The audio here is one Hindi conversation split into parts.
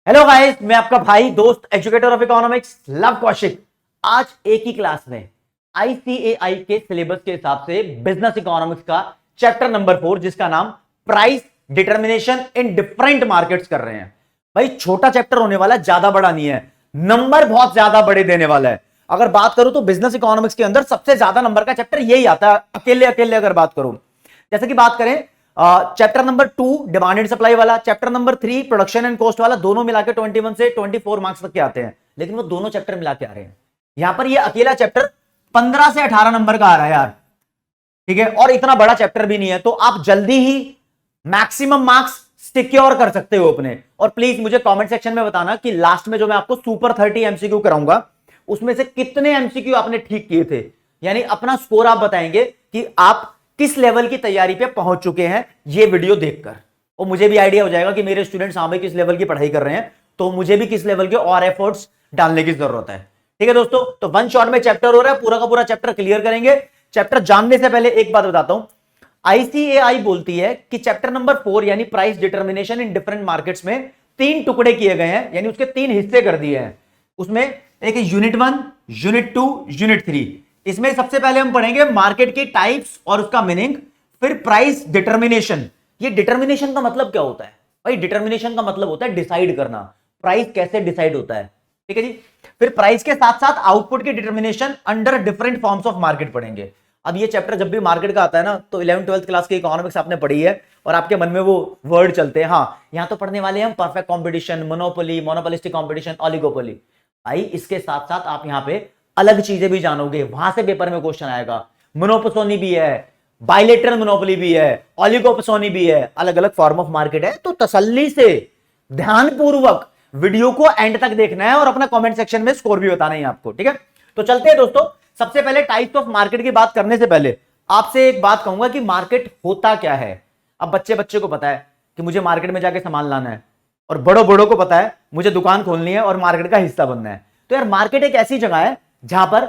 हेलो गाइस, मैं आपका भाई दोस्त educator of economics love Kaushik. आज एक ही क्लास में आईसीएआई के सिलेबस के हिसाब से बिजनेस इकोनॉमिक्स का चैप्टर नंबर 4 जिसका नाम price determination in different markets कर रहे हैं। भाई छोटा चैप्टर होने वाला है, ज्यादा बड़ा नहीं है, नंबर बहुत ज्यादा बड़े देने वाला है। अगर बात करूं तो बिजनेस इकोनॉमिक्स के अंदर सबसे ज्यादा नंबर का चैप्टर यही आता है, अकेले अकेले अगर बात करूं। जैसे कि बात करें chapter number 2 demand and supply वाला, chapter number 3 production and cost वाला, दोनों मिला के 21 से 24 मार्क्स तक के आते हैं, लेकिन वो दोनों चैप्टर मिला के आ रहे हैं। यहां पर ये अकेला चैप्टर 15 से 18 नंबर का आ रहा है यार, ठीक है, और इतना बड़ा चैप्टर भी नहीं है, तो आप जल्दी ही मैक्सिमम मार्क्स सिक्योर कर सकते हो अपने। और प्लीज मुझे कमेंट सेक्शन में बताना कि लास्ट में जो मैं आपको सुपर 30 एमसीक्यू कराऊंगा उसमें से कितने एमसीक्यू आपने ठीक किए थे, यानी अपना स्कोर आप बताएंगे कि आप किस लेवल की तैयारी पे पहुंच चुके हैं ये वीडियो देखकर। और मुझे भी आइडिया हो जाएगा कि मेरे स्टूडेंट्स सामने किस लेवल की पढ़ाई कर रहे हैं, तो मुझे भी किस लेवल के और एफर्ट्स डालने की जरूरत है। ठीक है दोस्तों, तो वन शॉट में चैप्टर हो रहा है, पूरा का पूरा चैप्टर क्लियर करेंगे। चैप्टर जानने से पहले एक बात बताता हूं, आईसीएआई बोलती है कि चैप्टर नंबर 4 यानी price determination in different markets में 3 टुकड़े किए गए हैं, यानी उसके 3 हिस्से कर दिए हैं। उसमें एक यूनिट 1, यूनिट 2, यूनिट 3। इसमें सबसे पहले हम पढ़ेंगे मार्केट की टाइप्स और उसका मीनिंग, फिर प्राइस डिटर्मिनेशन। ये डिटर्मिनेशन का मतलब क्या होता है भाई? डिटर्मिनेशन का मतलब होता है डिसाइड करना, प्राइस कैसे डिसाइड होता है, ठीक है जी। फिर प्राइस के साथ साथ आउटपुट की determination under different forms of market पढ़ेंगे। अब ये चैप्टर जब भी मार्केट का आता है ना, तो 11th 12th क्लास की इकोनॉमिक्स आपने पढ़ी है और आपके मन में वो वर्ड चलते हैं, हाँ यहां तो पढ़ने वाले हैं हम perfect competition, monopoly, monopolistic competition, oligopoly. भाई इसके साथ साथ आप यहां पे अलग चीजें भी जानोगे, वहां से पेपर में क्वेश्चन आएगा। मोनोपोसोनी भी है, बाइलेटरल मोनोपोली भी है, ओलिगोपोसोनी भी है, अलग अलग फॉर्म ऑफ मार्केट है। तो तसल्ली से ध्यानपूर्वक वीडियो को एंड तक देखना है और अपना कमेंट सेक्शन में स्कोर भी बताना है आपको, ठीक है। तो चलते हैं दोस्तों, सबसे पहले टाइप्स ऑफ मार्केट की बात करने से पहले आपसे एक बात कहूंगा कि मार्केट होता क्या है। अब बच्चे बच्चे को पता है कि मुझे मार्केट में जाके सामान लाना है, और बड़ों बड़ों को पता है मुझे दुकान खोलनी है और मार्केट का हिस्सा बनना है। तो यार मार्केट एक ऐसी जगह है जहां पर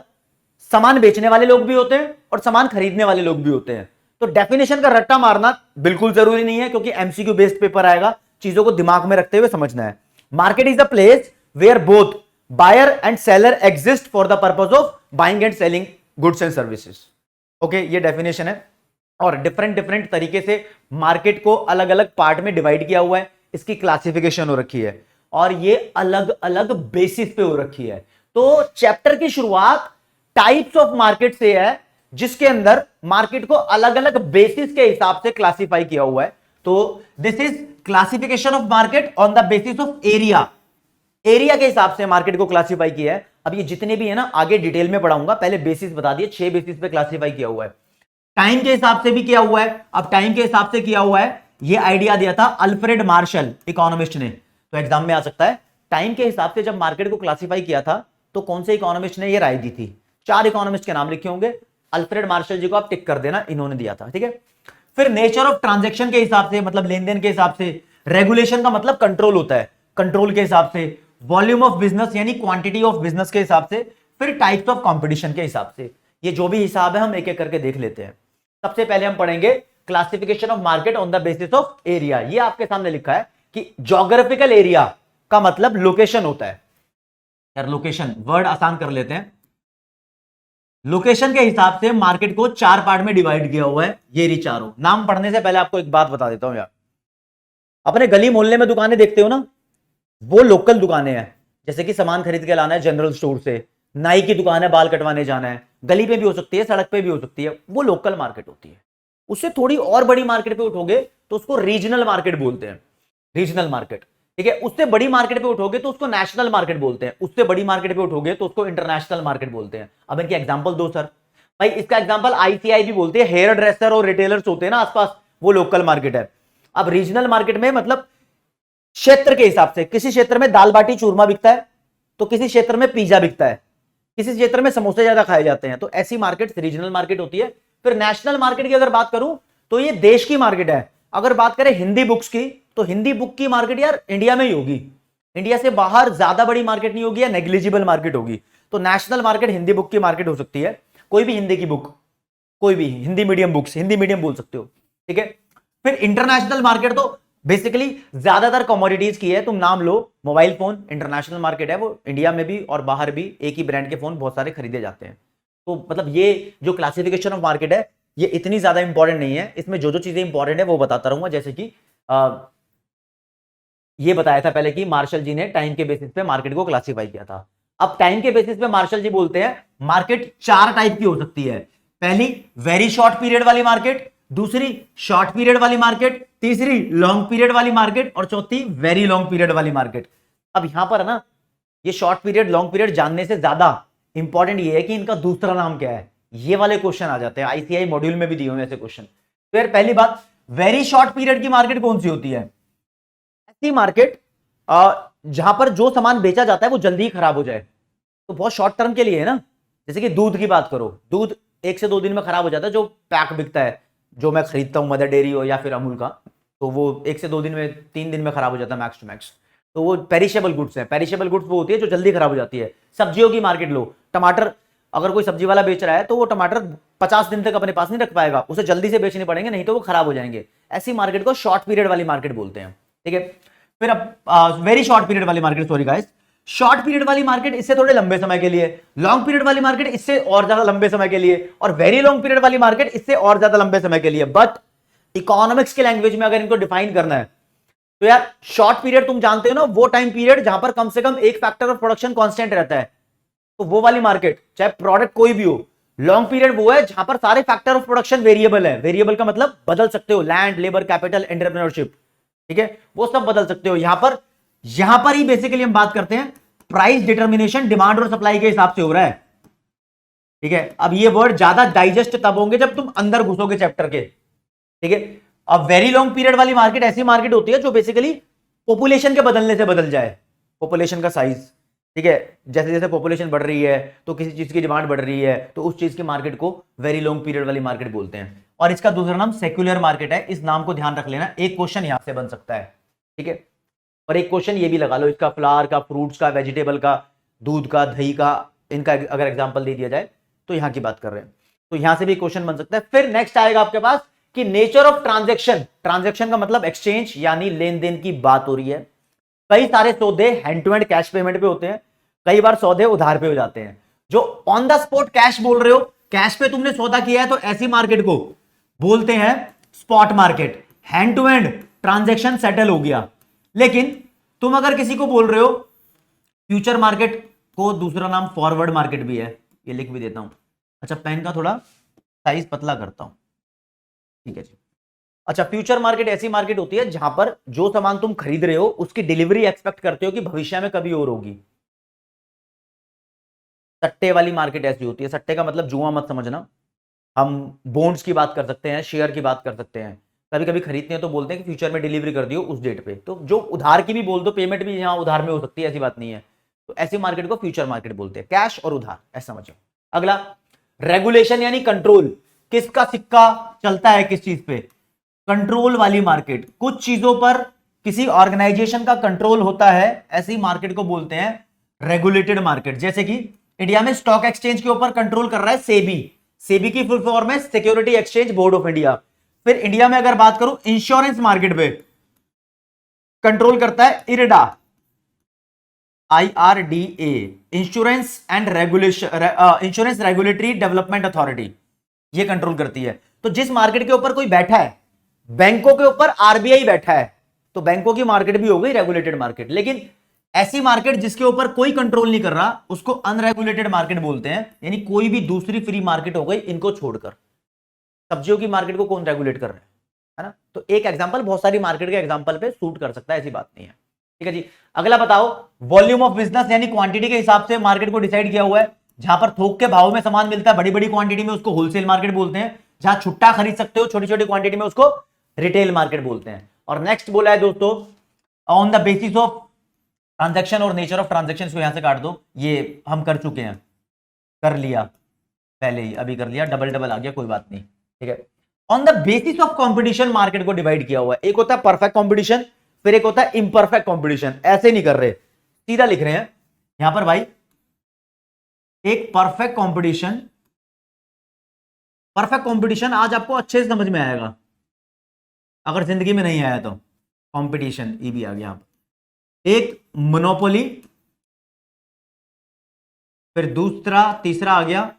सामान बेचने वाले लोग भी होते हैं और सामान खरीदने वाले लोग भी होते हैं। तो डेफिनेशन का रट्टा मारना बिल्कुल जरूरी नहीं है, क्योंकि एमसीक्यू बेस्ड पेपर आएगा, चीजों को दिमाग में रखते हुए समझना है। Market is a place where both buyer and seller exist for the purpose of buying and selling goods and services. Okay, ये डेफिनेशन है। और डिफरेंट डिफरेंट तरीके से मार्केट को अलग अलग पार्ट में डिवाइड किया हुआ है, इसकी क्लासिफिकेशन हो रखी है और ये अलग अलग बेसिस पे हो रखी है। तो चैप्टर की शुरुआत टाइप्स ऑफ मार्केट से है, जिसके अंदर मार्केट को अलग अलग बेसिस के हिसाब से क्लासिफाई किया हुआ है। तो this is classification of market on the basis of area. Area के हिसाब से मार्केट को क्लासिफाई किया है। अब ये जितने भी है ना आगे डिटेल में पढ़ाऊंगा, पहले बेसिस बता दिए, 6 बेसिस पे क्लासिफाई किया हुआ है। टाइम के हिसाब से भी किया हुआ है। अब टाइम के हिसाब से किया हुआ है, ये आइडिया दिया था अल्फ्रेड मार्शल इकोनॉमिस्ट ने, तो एग्जाम में आ सकता है। टाइम के हिसाब से जब मार्केट को क्लासिफाई किया था तो कौन से इकोनॉमिस्ट ने ये राय दी थी? 4 इकोनॉमिस्ट के नाम लिखे होंगे, अल्फ्रेड मार्शल जी को आप टिक कर देना, इन्होंने दिया था, ठीक है। फिर नेचर ऑफ ट्रांजैक्शन के हिसाब से, मतलब लेन देन के हिसाब से, रेगुलेशन का मतलब कंट्रोल होता है, कंट्रोल के हिसाब से, वॉल्यूम ऑफ बिजनेस यानी क्वांटिटी ऑफ बिजनेस के हिसाब से, फिर टाइप्स ऑफ कंपटीशन के हिसाब से। ये जो भी हिसाब है हम एक एक करके देख लेते हैं। सबसे पहले हम पढ़ेंगे classification of market on the basis of area. ये आपके सामने लिखा है कि ज्योग्राफिकल एरिया का मतलब लोकेशन होता है। यार लोकेशन वर्ड आसान कर लेते हैं। लोकेशन के हिसाब से मार्केट को 4 पार्ट में डिवाइड किया हुआ है। ये रही चारों। नाम पढ़ने से पहले आपको एक बात बता देता हूं यार, अपने गली मोहल्ले में दुकानें देखते हो ना, वो लोकल दुकानें हैं। जैसे कि सामान खरीद के लाना है जनरल स्टोर से, नाई की दुकान है, बाल कटवाने जाना है, गली पे भी हो सकती है, सड़क पे भी हो सकती है, वो लोकल मार्केट होती है। उससे थोड़ी और बड़ी मार्केट पे उठोगे तो उसको रीजनल मार्केट बोलते हैं, रीजनल मार्केट, ठीक है। उससे बड़ी मार्केट पे उठोगे तो उसको नेशनल मार्केट बोलते हैं, उससे बड़ी मार्केट पे उठोगे तो उसको इंटरनेशनल मार्केट बोलते हैं। अब इनके एग्जांपल दो सर। भाई इसका एग्जांपल आईसीआई भी बोलते हैं, हेयर ड्रेसर और रिटेलर्स होते हैं ना आसपास, वो लोकल मार्केट है। अब रीजनल मार्केट में मतलब क्षेत्र के हिसाब से, किसी क्षेत्र में दाल बाटी चूरमा बिकता है तो किसी क्षेत्र में पिज्जा बिकता है, किसी क्षेत्र में समोसे ज्यादा खाए जाते हैं, तो ऐसी मार्केट रीजनल मार्केट होती है। फिर नेशनल मार्केट की अगर बात करूं तो ये देश की मार्केट है। अगर बात करें हिंदी बुक्स की, तो हिंदी बुक की मार्केट यार इंडिया में ही होगी, इंडिया से बाहर ज्यादा बड़ी मार्केट नहीं होगी या नेग्लिजिबल मार्केट होगी। तो नेशनल मार्केट हिंदी बुक की मार्केट हो सकती है, कोई भी हिंदी की बुक, कोई भी Hindi medium books, Hindi medium बोल सकते हो, ठीक है। फिर इंटरनेशनल मार्केट तो बेसिकली ज्यादातर कमोडिटीज की है, तुम नाम लो, मोबाइल फोन इंटरनेशनल मार्केट है, वो इंडिया में भी और बाहर भी एक ही ब्रांड के फोन बहुत सारे खरीदे जाते हैं। तो मतलब ये जो क्लासिफिकेशन ऑफ मार्केट है ये इतनी ज्यादा इंपॉर्टेंट नहीं है, इसमें जो जो चीजें इंपॉर्टेंट है वो बताता रहूंगा। जैसे कि ये बताया था पहले कि मार्शल जी ने टाइम के बेसिस पे मार्केट को क्लासिफाई किया था। अब टाइम के बेसिस पे मार्शल जी बोलते हैं मार्केट चार टाइप की हो सकती है। पहली वेरी शॉर्ट पीरियड वाली मार्केट, दूसरी शॉर्ट पीरियड वाली मार्केट, तीसरी लॉन्ग पीरियड वाली मार्केट और चौथी वेरी लॉन्ग पीरियड वाली मार्केट। अब यहां पर है ना, ये शॉर्ट पीरियड लॉन्ग पीरियड जानने से ज्यादा इंपॉर्टेंट ये है कि इनका दूसरा नाम क्या है। ये वाले क्वेश्चन आ जाते हैं, आईसीआई मॉड्यूल में भी दिए हुए ऐसे क्वेश्चन। तो यार पहली बात, वेरी शॉर्ट पीरियड की मार्केट कौन सी होती है? ऐसी मार्केट जहां पर जो सामान बेचा जाता है वो जल्दी ही खराब हो जाए, तो बहुत शॉर्ट टर्म के लिए है ना। जैसे कि दूध की बात करो, दूध 1 से 2 दिन में खराब हो जाता है, जो पैक बिकता है, जो मैं खरीदता हूं मदर डेयरी हो या फिर अमूल का, तो वो 1 से 2 दिन में 3 दिन में खराब हो जाता है मैक्स टू मैक्स। तो वो पेरिशेबल गुड्स है। पेरिशेबल गुड्स वो होती है जो जल्दी खराब हो जाती है। सब्जियों की मार्केट लो, टमाटर अगर कोई सब्जी वाला बेच रहा है तो वो टमाटर 50 दिन तक अपने पास नहीं रख पाएगा, उसे जल्दी से बेचने पड़ेंगे, नहीं तो वो खराब हो जाएंगे। ऐसी मार्केट को शॉर्ट पीरियड वाली मार्केट बोलते हैं, ठीक है। फिर अब वेरी शॉर्ट पीरियड वाली market, sorry guys, short period वाली मार्केट इससे थोड़े लंबे समय के लिए, लॉन्ग पीरियड वाली मार्केट इससे और ज्यादा लंबे समय के लिए, और वेरी लॉन्ग पीरियड वाली मार्केट इससे और ज्यादा लंबे समय के लिए। बट इकोनॉमिक्स के लैंग्वेज में अगर इनको डिफाइन करना है तो यार शॉर्ट पीरियड तुम जानते हो ना, वो टाइम पीरियड जहां पर कम से कम एक फैक्टर ऑफ प्रोडक्शन कांस्टेंट रहता है, तो वो वाली मार्केट, चाहे प्रोडक्ट कोई भी हो। लॉन्ग पीरियड वो है जहां पर सारे फैक्टर ऑफ प्रोडक्शन वेरिएबल है। वेरिएबल का मतलब बदल सकते हो, लैंड, लेबर, कैपिटल, एंटरप्रेन्योरशिप, ठीक है, वो सब बदल सकते हो। यहां पर ही बेसिकली हम बात करते हैं प्राइस डिटर्मिनेशन डिमांड और सप्लाई के हिसाब से हो रहा है, ठीक है। अब ये वर्ड ज्यादा डाइजेस्ट तब होंगे जब तुम अंदर घुसोगे चैप्टर के, ठीक है। अब वेरी लॉन्ग पीरियड वाली मार्केट ऐसी मार्केट होती है जो बेसिकली पॉपुलेशन के बदलने से बदल जाए, पॉपुलेशन का साइज, ठीक है। जैसे जैसे पॉपुलेशन बढ़ रही है तो किसी चीज की डिमांड बढ़ रही है, तो उस चीज की मार्केट को वेरी लॉन्ग पीरियड वाली मार्केट बोलते हैं। और इसका दूसरा नाम सेक्युलर मार्केट है। इस नाम को ध्यान रख लेना, एक क्वेश्चन यहां से बन सकता है, ठीक है। और एक क्वेश्चन ये भी लगा लो, इसका फ्लावर का, फ्रूट्स का, वेजिटेबल का, दूध का, दही का, इनका अगर एग्जांपल दे दिया जाए तो यहां की बात कर रहे हैं, तो यहां से भी क्वेश्चन बन सकता है। फिर नेक्स्ट आएगा आपके पास कि नेचर ऑफ ट्रांजैक्शन। ट्रांजैक्शन का मतलब एक्सचेंज यानी लेन देन की बात हो रही है। कई सारे सौदे hand to hand cash payment पे होते हैं, कई बार सौदे उधार पे हो जाते हैं। जो ऑन द स्पॉट कैश बोल रहे हो, कैश पे तुमने सौदा किया है, तो ऐसी मार्केट को बोलते हैं spot market. Hand to hand transaction settle हो गया। लेकिन तुम अगर किसी को बोल रहे हो फ्यूचर मार्केट को दूसरा नाम फॉरवर्ड मार्केट भी है, ये लिख भी देता हूं। अच्छा, पेन का थोड़ा साइज पतला करता हूं, ठीक है जी। अच्छा, फ्यूचर मार्केट ऐसी मार्केट होती है जहां पर जो सामान तुम खरीद रहे हो उसकी डिलीवरी एक्सपेक्ट करते हो कि भविष्य में कभी और होगी। सट्टे वाली मार्केट ऐसी होती है। सट्टे का मतलब जुआ मत समझना, हम बॉन्ड्स की बात कर सकते हैं, शेयर की बात कर सकते हैं। कभी कभी खरीदते हैं तो बोलते हैं कि फ्यूचर में डिलीवरी कर दियो उस डेट पे, तो जो उधार की भी बोल दो, पेमेंट भी यहां उधार में हो सकती है, ऐसी बात नहीं है। तो ऐसी मार्केट को फ्यूचर मार्केट बोलते हैं, कैश और उधार, ऐसा समझो। अगला, रेगुलेशन यानी कंट्रोल। किसका सिक्का चलता है किस चीज पे? कंट्रोल वाली मार्केट। कुछ चीजों पर किसी ऑर्गेनाइजेशन का कंट्रोल होता है, ऐसी मार्केट को बोलते हैं रेगुलेटेड मार्केट। जैसे कि इंडिया में स्टॉक एक्सचेंज के ऊपर कंट्रोल कर रहा है सेबी। सेबी की फुल फॉर्म है security exchange board of India. फिर इंडिया में अगर बात करूं इंश्योरेंस मार्केट पे कंट्रोल करता है IRDA, IRDA, insurance and regulation, insurance regulatory development authority, ये कंट्रोल करती है। तो जिस मार्केट के ऊपर कोई बैठा है, बैंकों के ऊपर RBI बैठा है, तो बैंकों की मार्केट भी हो गई रेगुलेटेड मार्केट। लेकिन ऐसी मार्केट जिसके ऊपर कोई कंट्रोल नहीं कर रहा उसको अनरेगुलेटेड मार्केट बोलते हैं, यानी कोई भी दूसरी फ्री मार्केट हो गई इनको छोड़कर। सब्जियों की मार्केट को कौन रेगुलेट कर रहा है ना? तो एक एग्जांपल बहुत सारी मार्केट के एग्जांपल पे सूट कर सकता है, ऐसी बात नहीं है, ठीक है जी। अगला बताओ, वॉल्यूम ऑफ बिजनेस यानी क्वांटिटी के हिसाब से मार्केट को डिसाइड किया हुआ है। जहां पर थोक के भाव में सामान मिलता है बड़ी बड़ी क्वांटिटी में, उसको होलसेल मार्केट बोलते हैं। जहां छुट्टा खरीद सकते हो छोटी छोटी क्वांटिटी में, उसको रिटेल मार्केट बोलते हैं। और नेक्स्ट बोला है दोस्तों, on the basis of transaction और नेचर ऑफ ट्रांजैक्शन को यहां से काट दो, ये हम कर चुके हैं, कर लिया पहले ही, अभी कर लिया, डबल डबल आ गया, कोई बात नहीं, ठीक है। On the basis of competition market को डिवाइड किया हुआ है। एक होता है परफेक्ट कंपटीशन, फिर एक होता है इम्परफेक्ट कंपटीशन। ऐसे नहीं कर रहे, सीधा लिख रहे हैं यहां पर भाई। एक परफेक्ट कंपटीशन, परफेक्ट कंपटीशन आज आपको अच्छे से समझ में आएगा, अगर जिंदगी में नहीं आया तो। कंपटीशन, ये भी आ गया यहां पर। एक मोनोपोली, फिर तीसरा आ गया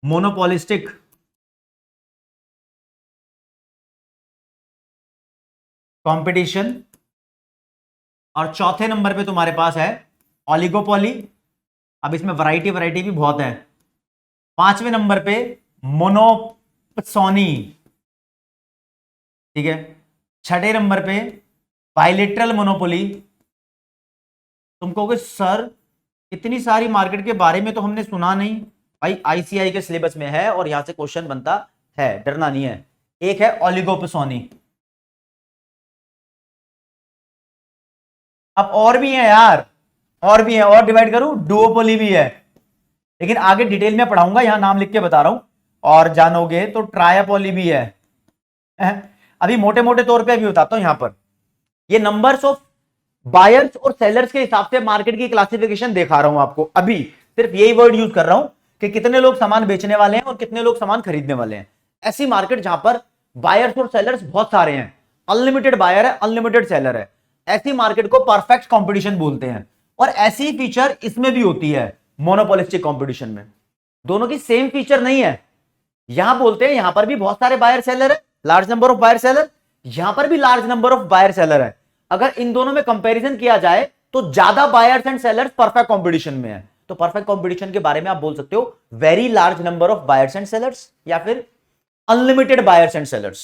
मोनोपोलिस्टिक, कंपटीशन, और चौथे नंबर पे तुम्हारे पास है ओलिगोपोली। अब इसमें वैरायटी भी बहुत है। पांचवें नंबर पे मोनोपसोनी, ठीक है। छठे नंबर पे बाइलेटरल मोनोपोली। तुम कहोगे सर इतनी सारी मार्केट के बारे में तो हमने सुना नहीं। भाई आईसीआई के सिलेबस में है और यहां से क्वेश्चन बनता है, डरना नहीं है। एक है ओलिगोपसोनी। अब और भी है यार, और भी है, और डिवाइड करूं, डुओपोली भी है, लेकिन आगे डिटेल में पढ़ाऊंगा, यहां नाम लिख के बता रहा हूं और जानोगे तो ट्रायापोली भी है। अभी मोटे मोटे तौर पे अभी बताता हूं। यहां पर ये नंबर्स ऑफ बायर्स और सेलर्स के हिसाब से मार्केट की क्लासिफिकेशन दिखा रहा हूं आपको। अभी सिर्फ यही वर्ड यूज कर रहा हूं कि कितने लोग सामान बेचने वाले हैं और कितने लोग सामान खरीदने वाले हैं। ऐसी मार्केट जहां पर बायर्स और सेलर्स बहुत सारे हैं, अनलिमिटेड बायर है, अनलिमिटेड सेलर है, ऐसी मार्केट को परफेक्ट कंपटीशन बोलते हैं। और ऐसी फीचर इसमें भी होती है मोनोपोलिस्टिक कंपटीशन में। दोनों की सेम फीचर नहीं है। यहां बोलते हैं यहां पर भी बहुत सारे बायर सेलर है, large number of buyer seller, यहां पर भी large number of buyer seller है। अगर इन दोनों में कंपैरिजन किया जाए तो ज्यादा buyers and sellers perfect competition में है। तो परफेक्ट कंपटीशन के बारे में आप बोल सकते हो very large number of buyers and sellers या फिर अनलिमिटेड बायर्स एंड सेलर्स।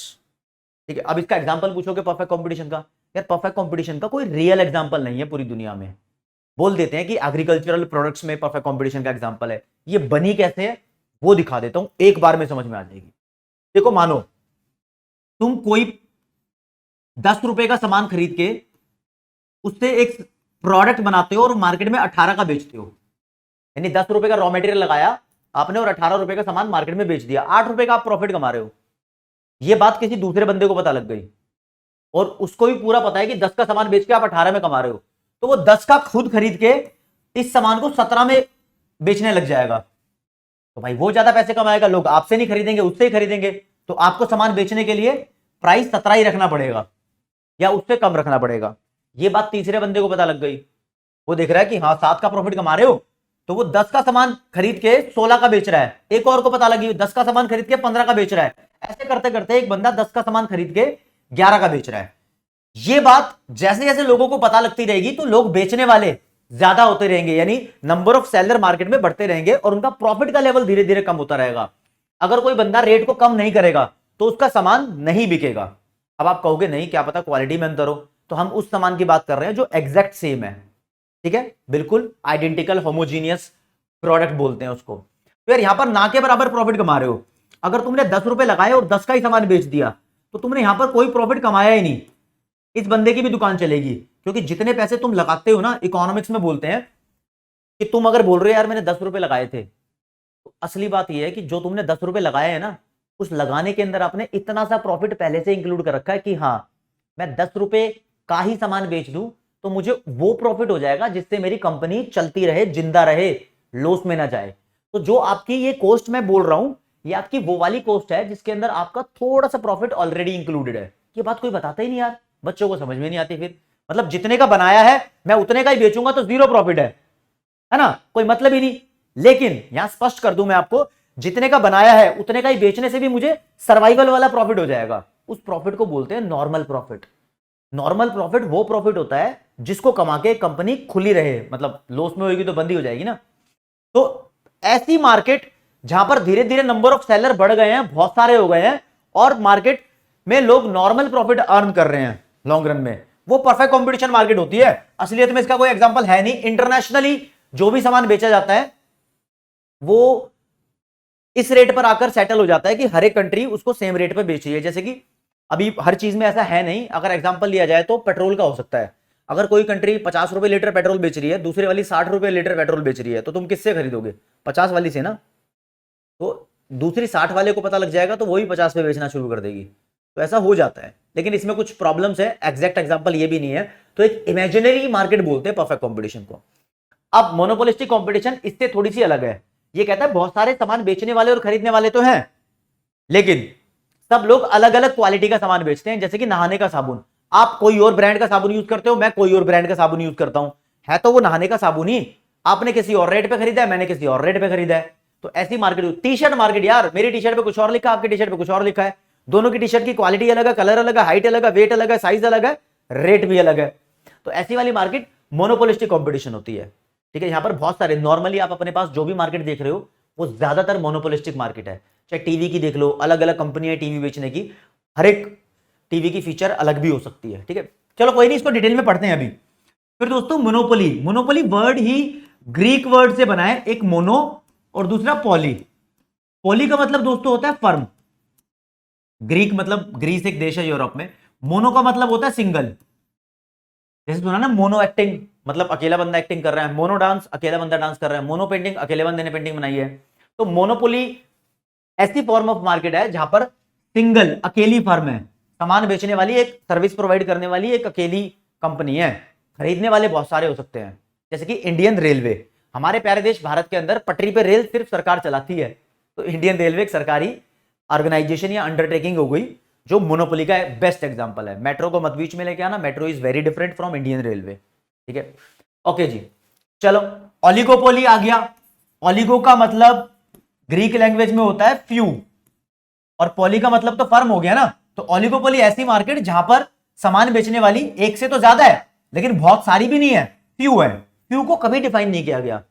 ठीक है, अब इसका एग्जांपल पूछोगे परफेक्ट कंपटीशन का, यार परफेक्ट कंपटीशन का कोई रियल एग्जांपल नहीं है पूरी दुनिया में। बोल देते हैं कि एग्रीकल्चरल प्रोडक्ट्स में परफेक्ट कंपटीशन का एग्जांपल है, ये बनी कैसे है वो दिखा देता हूं, एक बार में समझ में आ जाएगी। देखो मानो तुम कोई 10 रुपए का सामान खरीद के उससे एक प्रोडक्ट बनाते हो और मार्केट में 18 का बेचते हो। यानी 10 रुपए का रॉ मटेरियल लगाया आपने और 18 रुपए का सामान मार्केट में बेच दिया, 8 रुपए का आप प्रॉफिट कमा रहे हो। यह बात किसी दूसरे बंदे को पता लग गई और उसको भी पूरा पता है कि 10 का सामान बेच के आप 18 में कमा रहे हो, तो वो 10 का खुद खरीद के इस सामान को 17 में बेचने लग जाएगा। तो भाई वो ज्यादा पैसे कमाएगा, लोग आपसे नहीं खरीदेंगे उससे ही खरीदेंगे। तो आपको सामान बेचने के लिए प्राइस 17 ही रखना पड़ेगा या उससे कम रखना पड़ेगा। ये बात तीसरे बंदे को पता लग गई, वो देख रहा है कि हाँ 7 का प्रॉफिट कमा रहे हो, तो वो 10 का सामान खरीद के 16 का बेच रहा है। एक और को पता लगी 10 का सामान खरीद के 15 का बेच रहा है। ऐसे करते करते एक बंदा 10 का सामान खरीद के 11 का बेच रहा है। ये बात जैसे जैसे लोगों को पता लगती रहेगी तो लोग बेचने वाले ज्यादा होते रहेंगे, यानी नंबर ऑफ सेलर मार्केट में बढ़ते रहेंगे और उनका प्रॉफिट का लेवल धीरे धीरे कम होता रहेगा। अगर कोई बंदा रेट को कम नहीं करेगा तो उसका सामान नहीं बिकेगा। अब आप कहोगे नहीं क्या पता क्वालिटी में अंतर हो, तो हम उस सामान की बात कर रहे हैं जो एग्जैक्ट सेम है। ठीक है, बिल्कुल आइडेंटिकल होमोजीनियस प्रोडक्ट बोलते हैं उसको। तो यार यहां पर ना के बराबर प्रॉफिट कमा रहे हो। अगर तुमने 10 रुपए लगाए और 10 का ही सामान बेच दिया तो तुमने यहां पर कोई प्रॉफिट कमाया ही नहीं। इस बंदे की भी दुकान चलेगी, क्योंकि जितने पैसे तुम लगाते हो ना, इकोनॉमिक्स में बोलते हैं कि तुम अगर बोल रहे हो यार मैंने 10 रुपए लगाए थे, तो असली बात यह है कि जो तुमने 10 रुपए लगाए हैं ना, उस लगाने के अंदर आपने इतना सा प्रॉफिट पहले से इंक्लूड कर रखा है कि हाँ मैं 10 रुपए का ही सामान बेच दूं तो मुझे वो प्रॉफिट हो जाएगा जिससे मेरी कंपनी चलती रहे, जिंदा रहे, लॉस में ना जाए। तो जो आपकी ये कॉस्ट मैं बोल रहा हूं, ये आपकी वो वाली कॉस्ट है जिसके अंदर आपका थोड़ा सा प्रॉफिट ऑलरेडी इंक्लूडेड है। ये बात कोई बताता ही नहीं यार, बच्चों को समझ में नहीं आती। फिर मतलब जितने का बनाया है मैं उतने का ही बेचूंगा तो जीरो प्रॉफिट है ना, कोई मतलब ही नहीं। लेकिन यहां स्पष्ट कर दूं मैं आपको, जितने का बनाया है उतने का ही बेचने से भी मुझे सर्वाइवल वाला प्रॉफिट हो जाएगा। उस प्रॉफिट को बोलते हैं नॉर्मल प्रॉफिट। नॉर्मल प्रॉफिट वो प्रॉफिट होता है जिसको कमा के कंपनी खुली रहे, मतलब लॉस में होगी तो बंदी हो जाएगी ना। तो ऐसी मार्केट जहां पर धीरे धीरे नंबर ऑफ सेलर बढ़ गए हैं, बहुत सारे हो गए हैं और मार्केट में लोग नॉर्मल प्रॉफिट अर्न कर रहे हैं लॉन्ग रन में, वो परफेक्ट कंपटीशन मार्केट होती है। असलियत में इसका कोई एग्जांपल है नहीं। इंटरनेशनली जो भी सामान बेचा जाता है वो इस रेट पर आकर सेटल हो जाता है कि हर एक कंट्री उसको सेम रेट पर बेच रही है। जैसे कि अभी हर चीज में ऐसा है नहीं, अगर एग्जांपल लिया जाए तो पेट्रोल का हो सकता है। अगर कोई कंट्री 50 रुपए लीटर पेट्रोल बेच रही है, दूसरी वाली 60 रुपए लीटर पेट्रोल बेच रही है, तो तुम किससे खरीदोगे? 50 वाली से ना। तो दूसरी 60 वाले को पता लग जाएगा तो वही 50 पे बेचना शुरू कर देगी। तो ऐसा हो जाता है, लेकिन इसमें कुछ प्रॉब्लम्स है, एग्जैक्ट एग्जांपल ये भी नहीं है। तो एक इमेजिनरी मार्केट बोलते हैं परफेक्ट कंपटीशन को। अब मोनोपोलिस्टिक कंपटीशन इससे थोड़ी सी अलग है। ये कहता है बहुत सारे सामान बेचने वाले और खरीदने वाले तो हैं, लेकिन सब लोग अलग अलग क्वालिटी का सामान बेचते हैं। जैसे कि नहाने का साबुन, आप कोई और ब्रांड का साबुन यूज करते हो, मैं कोई और ब्रांड का साबुन यूज करता हूं, है तो वो नहाने का साबुन ही, आपने किसी और रेट पे खरीदा है, मैंने किसी और रेट पे खरीदा है। तो ऐसी मार्केट, टी शर्ट मार्केट, यार मेरी टी शर्ट पे कुछ और लिखा है, आपकी टी शर्ट पे कुछ और लिखा है, दोनों की टी शर्ट की क्वालिटी अलग है, कलर अलग है, हाइट अलग है, वेट अलग है, साइज अलग है, रेट भी अलग है। तो ऐसी वाली मार्केट मोनोपोलिस्टिक कंपटीशन होती है, ठीक है। यहां पर बहुत सारे, नॉर्मली आप अपने पास जो भी मार्केट देख रहे हो वो ज्यादातर मोनोपोलिस्टिक मार्केट है। चाहे टीवी की देख लो, अलग अलग कंपनियां टीवी बेचने की, हर एक टीवी की फीचर अलग भी हो सकती है, ठीक है। चलो कोई नहीं, इसको डिटेल में पढ़ते हैं अभी। फिर दोस्तों मोनोपोली, मोनोपोली वर्ड ही ग्रीक वर्ड से बना है, एक मोनो और दूसरा पॉली। पॉली का मतलब दोस्तों होता है फर्म, ग्रीक मतलब ग्रीस एक देश है यूरोप में, मोनो का मतलब होता है सिंगल। जैसे सुना ना मोनो एक्टिंग, मतलब अकेला बंदा एक्टिंग कर रहा है, मोनो डांस अकेला बंदा डांस कर रहा है, मोनो पेंटिंग अकेले बंदे ने पेंटिंग बनाई है। तो मोनोपोली ऐसी फॉर्म ऑफ मार्केट है जहां पर सिंगल अकेली फर्म है, सामान बेचने वाली, एक सर्विस प्रोवाइड करने वाली एक अकेली कंपनी है, खरीदने वाले बहुत सारे हो सकते हैं। जैसे कि इंडियन रेलवे, हमारे प्यारे देश भारत के अंदर पटरी पे रेल सिर्फ सरकार चलाती है, तो इंडियन रेलवे एक सरकारी ऑर्गेनाइजेशन या अंडरटेकिंग हो गई जो मोनोपोली का बेस्ट एग्जांपल है। मेट्रो को मत बीच में लेके आना, metro is very different from Indian railway, ठीक है। ओके जी, चलो ओलिगोपोली आ गया। ओलिगो का मतलब ग्रीक लैंग्वेज में होता है फ्यू, और पॉली का मतलब तो फर्म हो गया ना। तो ओलिगोपोली ऐसी मार्केट जहां पर सामान बेचने वाली एक से तो ज्यादा है, लेकिन बहुत सारी भी नहीं है, फ्यू है। फ्यू को कभी डिफाइन नहीं किया गया,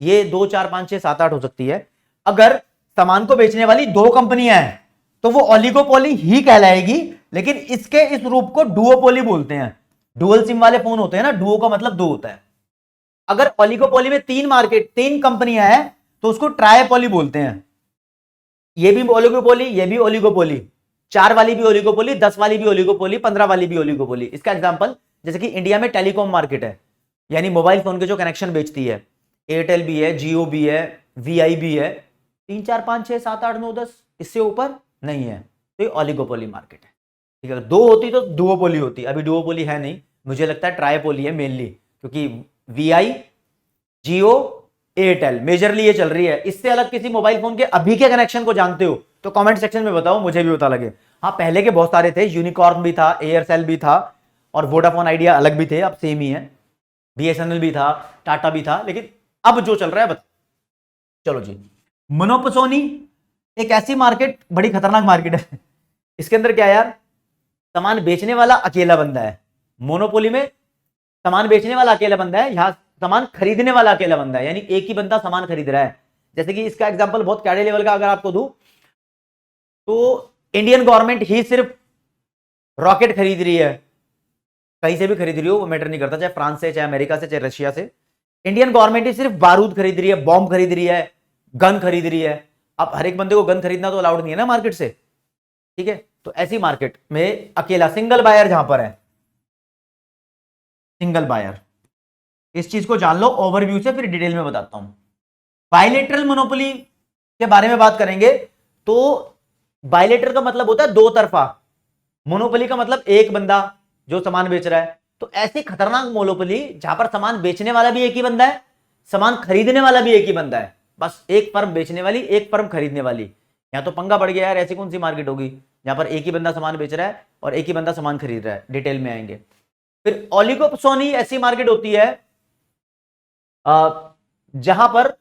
ये 2 4 5 6 7 8 हो सकती है। अगर सामान को बेचने वाली 2 कंपनियां हैं तो वो ओलिगोपोली ही कहलाएगी, लेकिन इसके इस रूप को डुओपोली बोलते हैं। डुअल सिम वाले फोन होते हैं ना, डुओ का मतलब 2 होता है। अगर ओलिगोपोली में 3 मार्केट 3 कंपनियां हैं तो उसको ट्राइपोली बोलते हैं। ये भी ओलिगोपोली, ये भी ओलिगोपोली, 4 वाली भी ओलिगोपोली, 10 वाली भी ओलिगोपोली, 15 वाली भी ओलिगोपोली। इसका एग्जांपल जैसे कि इंडिया में टेलीकॉम मार्केट है, यानी मोबाइल फोन के जो कनेक्शन बेचती है, एयरटेल भी है, जियो भी है, वीआई भी है, 3 4 5 6 7 8 9 10, इससे ऊपर नहीं है, तो ये ओलिगोपोली मार्केट है, ठीक है। 2 होती तो डुओपोली होती, अभी डुओपोली है नहीं, मुझे लगता है ट्राइपोली है मेनली, क्योंकि वीआई, जियो, एयरटेल मेजरली ये चल रही है। इससे अलग किसी मोबाइल फोन के अभी के कनेक्शन को जानते हो तो कमेंट सेक्शन में बताओ, मुझे भी पता लगे। हाँ पहले के बहुत सारे थे, यूनिकॉर्न भी था, एयरसेल भी था, और वोडाफोन आइडिया अलग भी थे, अब सेम ही है, बीएसएनएल भी था, टाटा भी था, लेकिन अब जो चल रहा है बता। चलो जी, मोनोपोसोनी एक ऐसी मार्केट, बड़ी खतरनाक मार्केट है। इसके अंदर क्या है यार, सामान बेचने वाला अकेला बंदा है। मोनोपोली में सामान बेचने वाला अकेला बंदा है, यहां सामान खरीदने वाला अकेला बंदा है, यानी एक ही बंदा सामान खरीद रहा है। जैसे कि इसका एग्जांपल बहुत कैडे लेवल का अगर आपको दूं तो इंडियन गवर्नमेंट ही सिर्फ रॉकेट खरीद रही है, कहीं से भी खरीद रही हो वो मैटर नहीं करता, चाहे फ्रांस से, चाहे अमेरिका से, चाहे रशिया से। इंडियन गवर्नमेंट ही सिर्फ बारूद खरीद रही है, बॉम्ब खरीद रही है, गन खरीद रही है। अब हर एक बंदे को गन खरीदना तो अलाउड नहीं है ना मार्केट से, ठीक है। तो ऐसी मार्केट में अकेला सिंगल बायर जहां पर है, सिंगल बायर, इस चीज को जान लो ओवरव्यू से, फिर डिटेल में बताता हूं। बायलेटरल मोनोपोली के बारे में बात करेंगे तो बायलेटरल का मतलब होता है 2 तरफा, मोनोपोली का मतलब एक बंदा जो सामान बेच रहा है। तो ऐसी खतरनाक मोनोपोली जहां पर सामान बेचने वाला भी एक ही बंदा है, सामान खरीदने वाला भी एक ही बंदा है, बस एक फर्म बेचने वाली, एक फर्म खरीदने वाली। यहां तो पंगा बढ़ गया यार, ऐसी कौन सी मार्केट होगी जहां पर एक ही बंदा सामान बेच रहा है और एक ही बंदा सामान खरीद रहा है, डिटेल में आएंगे। फिर ओलिगोपोसोनी ऐसी मार्केट होती है जहां पर,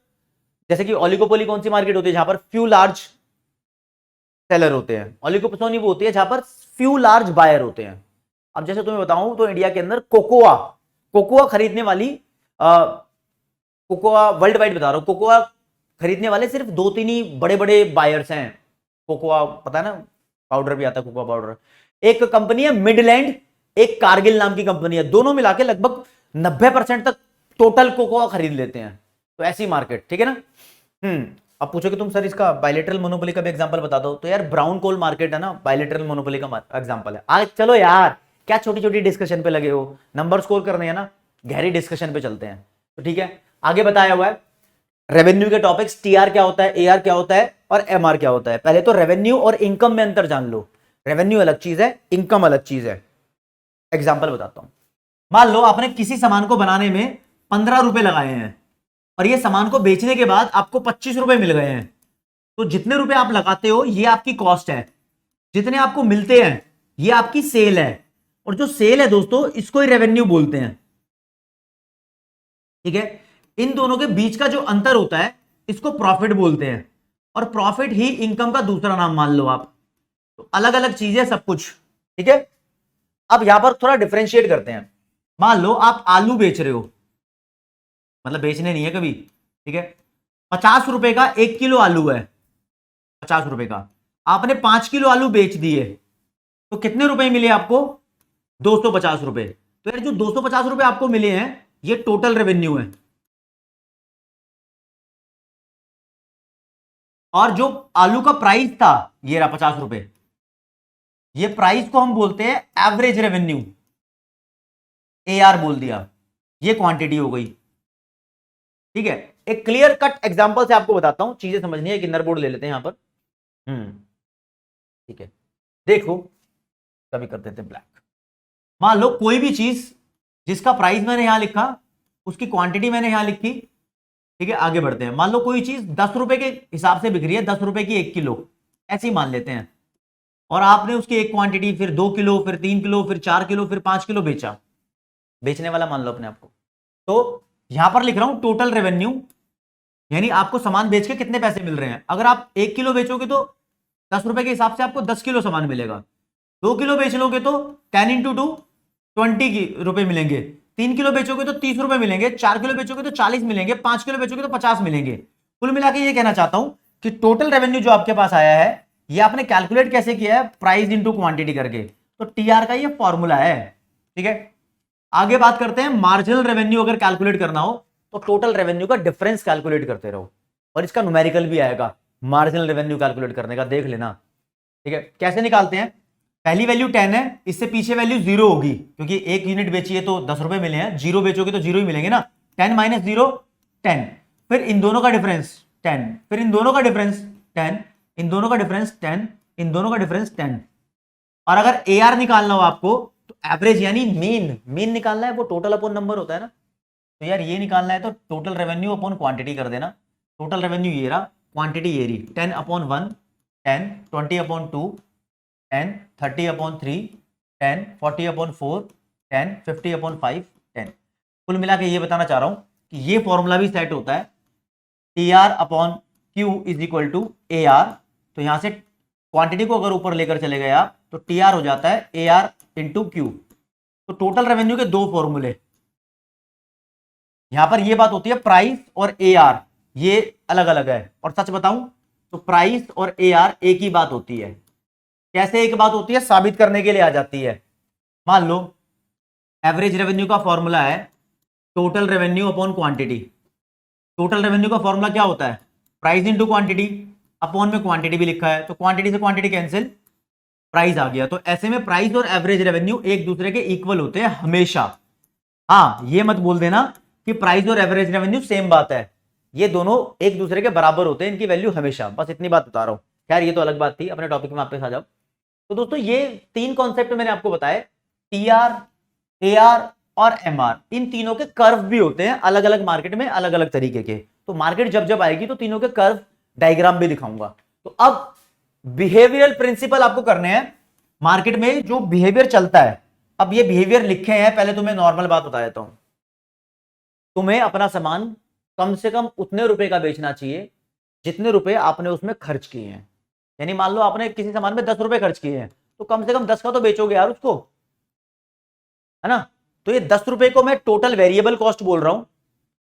जैसे कि ओलिगोपोली कौन सी मार्केट होती है जहां पर फ्यू लार्ज सेलर होते हैं, ओलिगोपोसोनी वो होती है जहां पर फ्यू लार्ज बायर होते हैं। अब जैसे तुम्हें बताऊं तो इंडिया के अंदर कोकोआ, कोकोआ खरीदने वाली, कोकोआ वर्ल्ड वाइड बता रहा हूं, कोकोआ खरीदने वाले सिर्फ 2-3 ही बड़े बड़े बायर्स हैं। कोकोआ पता है ना, पाउडर भी आता है कोकोआ पाउडर। एक कंपनी है मिडलैंड, एक कारगिल नाम की कंपनी है, दोनों मिला के लगभग 90% तक टोटल कोकोआ खरीद लेते हैं। तो ऐसी मार्केट, ठीक है ना। अब पूछो कि तुम सर इसका बायलेटरल मोनोपोली का भी एग्जांपल बता दो, तो यार ब्राउन कोल मार्केट है ना, बायलेटरल मोनोपोली का एग्जांपल है। आज चलो यार, क्या छोटी छोटी डिस्कशन पे लगे हो, नंबर स्कोर करने हैं ना, गहरी डिस्कशन पे चलते हैं। तो ठीक है, आगे बताया हुआ है रेवेन्यू के टॉपिक्स, टीआर क्या होता है, एआर क्या होता है और एमआर क्या होता है। पहले तो रेवेन्यू और इनकम में अंतर जान लो, रेवेन्यू अलग चीज है, इनकम अलग चीज है। एग्जाम्पल बताता हूं, मान लो आपने किसी सामान को बनाने में 15 रुपए लगाए हैं और ये सामान को बेचने के बाद आपको 25 रुपए मिल गए हैं, तो जितने रुपए आप लगाते हो ये आपकी कॉस्ट है, जितने आपको मिलते हैं ये आपकी सेल है। और जो सेल है दोस्तों इसको ही रेवेन्यू बोलते हैं। ठीक है, इन दोनों के बीच का जो अंतर होता है इसको प्रॉफिट बोलते हैं, और प्रॉफिट ही इनकम का दूसरा नाम मान लो आप। तो अलग अलग चीजें सब कुछ। ठीक है, अब यहां पर थोड़ा डिफरेंशिएट करते हैं। मान लो आप आलू बेच रहे हो, मतलब बेचने नहीं है कभी, ठीक है, 50 रुपए का 1 किलो आलू है, 50 रुपए का, आपने 5 किलो आलू बेच दिए, तो कितने रुपए मिले आपको? 250 रुपए। तो यार जो 250 रुपए आपको मिले हैं ये टोटल रेवेन्यू है, और जो आलू का प्राइस था ये रहा 50 रुपए, ये प्राइस को हम बोलते हैं एवरेज रेवेन्यू, एआर बोल दिया, ये क्वांटिटी हो गई। ठीक है, एक क्लियर कट एग्जांपल से आपको बताता हूं, चीजें समझनी है। एक इनर बोर्ड ले लेते हैं यहां पर। ठीक है, देखो, कभी कर देते ब्लैक। मान लो कोई भी चीज जिसका प्राइस मैंने यहां लिखा, उसकी क्वांटिटी मैंने यहां लिखी। ठीक है, आगे बढ़ते हैं। मान लो कोई चीज 10 रुपए के हिसाब से बिक रही है, 10 रुपए की 1 किलो, ऐसे ही मान लेते हैं, और आपने उसकी एक क्वांटिटी, फिर 2 किलो, फिर 3 किलो, फिर 4 किलो, फिर 5 किलो बेचा, बेचने वाला मान लो अपने आपको। तो यहां पर लिख रहा हूं टोटल रेवेन्यू, यानी आपको सामान बेच के कितने पैसे मिल रहे हैं। अगर आप 1 किलो बेचोगे तो 10 रुपए के हिसाब से आपको 10 किलो सामान मिलेगा। 2 किलो बेच लोगे तो 10 × 2 20 रुपए मिलेंगे। 3 किलो बेचोगे तो 30 रुपए मिलेंगे। 4 किलो बेचोगे तो 40 मिलेंगे। 5 किलो बेचोगे तो 50 मिलेंगे। कुल मिला के ये कहना चाहता हूं कि टोटल रेवेन्यू जो आपके पास आया है ये आपने कैलकुलेट कैसे किया है? प्राइस इंटू क्वांटिटी करके। तो टीआर का ये फॉर्मूला है। ठीक है, आगे बात करते हैं। मार्जिनल रेवेन्यू अगर कैलकुलेट करना हो तो टोटल रेवेन्यू का डिफरेंस कैलकुलेट करते रहो, और इसका न्यूमेरिकल भी आएगा मार्जिनल रेवेन्यू कैलकुलेट करने का, देख लेना। ठीक है, कैसे निकालते हैं? पहली वैल्यू 10 है, इससे पीछे वैल्यू 0 होगी, क्योंकि 1 यूनिट बेची है तो 10 रुपए मिले हैं। 0 बेचोगे तो 0 ही मिलेंगे ना। 10 - 0 10, फिर इन दोनों का डिफरेंस 10, फिर इन दोनों का डिफरेंस 10, इन दोनों का डिफरेंस 10, इन दोनों का डिफरेंस 10। और अगर एआर निकालना हो आपको तो एवरेज यानी मीन निकालना है, वो टोटल अपॉन नंबर होता है ना। तो यार ये निकालना है तो टोटल रेवेन्यू अपॉन क्वांटिटी कर देना। टोटल रेवेन्यू ये रहा, क्वांटिटी ये रही, 10/1 10, 20/2 10, 30/3 10, 40/4 10, 50/5 10। कुल मिला के ये बताना चाह रहा हूं कि ये फॉर्मूला भी सेट होता है TR/Q = AR। तो यहां से क्वांटिटी को अगर ऊपर लेकर चले गए आप तो TR हो जाता है AR × Q। तो टोटल रेवेन्यू के दो फॉर्मूले, यहां पर ये बात होती है प्राइस और AR ये अलग अलग है। और सच बताऊं तो प्राइस और AR एक ही बात होती है। कैसे एक बात होती है? साबित करने के लिए आ जाती है। मान लो एवरेज रेवेन्यू का फॉर्मूला है total revenue upon quantity. Total revenue का फॉर्मूला क्या होता है? प्राइस इंटू क्वांटिटी, अपॉन में क्वांटिटी भी लिखा है, तो क्वांटिटी से क्वांटिटी कैंसिल, प्राइस आ गया। तो ऐसे में प्राइस और एवरेज रेवेन्यू एक दूसरे के इक्वल होते हैं हमेशा। हाँ, ये मत बोल देना कि प्राइस और एवरेज रेवेन्यू सेम बात है, ये दोनों एक दूसरे के बराबर होते हैं, इनकी वैल्यू हमेशा। बस इतनी बात बता रहा हूं। खैर ये तो अलग बात थी, अपने टॉपिक में वापस आ जाओ। तो दोस्तों ये तीन कॉन्सेप्ट मैंने आपको बताए, टीआर, एआर और एमआर। इन तीनों के कर्व भी होते हैं अलग अलग मार्केट में, अलग अलग तरीके के। तो मार्केट जब जब आएगी तो तीनों के कर्व डायग्राम भी दिखाऊंगा। तो अब बिहेवियरल प्रिंसिपल आपको करने हैं, मार्केट में जो बिहेवियर चलता है। अब ये बिहेवियर लिखे हैं, पहले तुम्हें नॉर्मल बात बता देता हूं। तुम्हें अपना सामान कम से कम उतने रुपए का बेचना चाहिए जितने रुपए आपने उसमें खर्च किए हैं। यानी मान लो आपने किसी सामान में 10 रुपए खर्च किए हैं, तो कम से कम 10 का तो बेचोगे यार उसको, है ना। तो ये 10 रुपए को मैं टोटल वेरिएबल कॉस्ट बोल रहा हूं।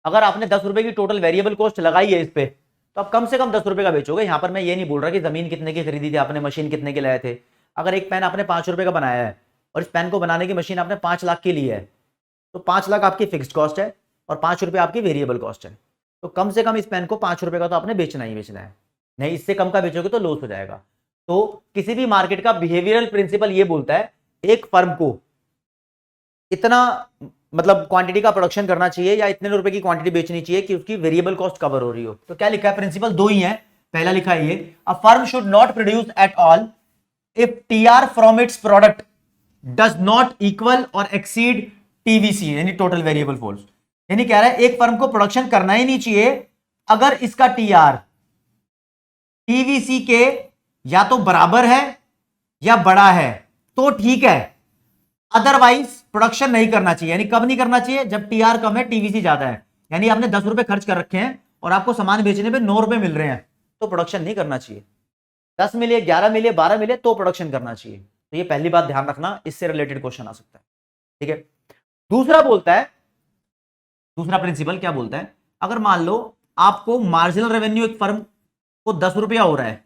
अगर आपने 10 रुपए की टोटल वेरिएबल कॉस्ट लगाई है इस पे, तो आप कम से कम 10 रुपए का बेचोगे। यहां पर मैं ये नहीं बोल रहा कि जमीन कितने की खरीदी थी आपने, मशीन कितने के लाए थे। अगर एक पेन आपने 5 रुपए का बनाया है और इस पेन को बनाने की मशीन आपने 5 लाख की ली है, तो 5 लाख आपकी फिक्स्ड कॉस्ट है और 5 रुपए आपकी वेरिएबल कॉस्ट है। तो कम से कम इस पेन को 5 रुपए का तो आपने बेचना ही बेचना है, नहीं इससे कम का बेचोगे तो लॉस हो जाएगा। तो किसी भी मार्केट का बिहेवियरल प्रिंसिपल ये बोलता है एक फर्म को इतना मतलब क्वांटिटी का प्रोडक्शन करना चाहिए या इतने रुपए की क्वांटिटी बेचनी चाहिए कि उसकी वेरिएबल कॉस्ट कवर हो रही हो। तो क्या लिखा है? प्रिंसिपल दो ही है। पहला लिखा है ये, a firm should not produce at all if TR from its product does not equal और एक्सीड टीवीसी यानी टोटल वेरिएबल फोर्स। यानी कह रहा है एक फर्म को प्रोडक्शन करना ही नहीं चाहिए अगर इसका टीआर टीवीसी के या तो बराबर है या बड़ा है तो ठीक है। अदरवाइज प्रोडक्शन नहीं करना चाहिए। यानी कब नहीं करना चाहिए? जब टीआर कम है, टीवीसी ज्यादा है, यानी आपने 10 रुपए खर्च कर रखे हैं और आपको सामान बेचने पे 9 रुपए मिल रहे हैं, तो प्रोडक्शन नहीं करना चाहिए। 10 मिले, 11 मिले, 12 मिले तो प्रोडक्शन करना चाहिए। तो ये पहली बात ध्यान रखना, इससे रिलेटेड क्वेश्चन आ सकता है। ठीक है। दूसरा बोलता है, दूसरा प्रिंसिपल क्या बोलता है, अगर मान लो आपको मार्जिनल रेवेन्यू एक फर्म को 10 रुपया हो रहा है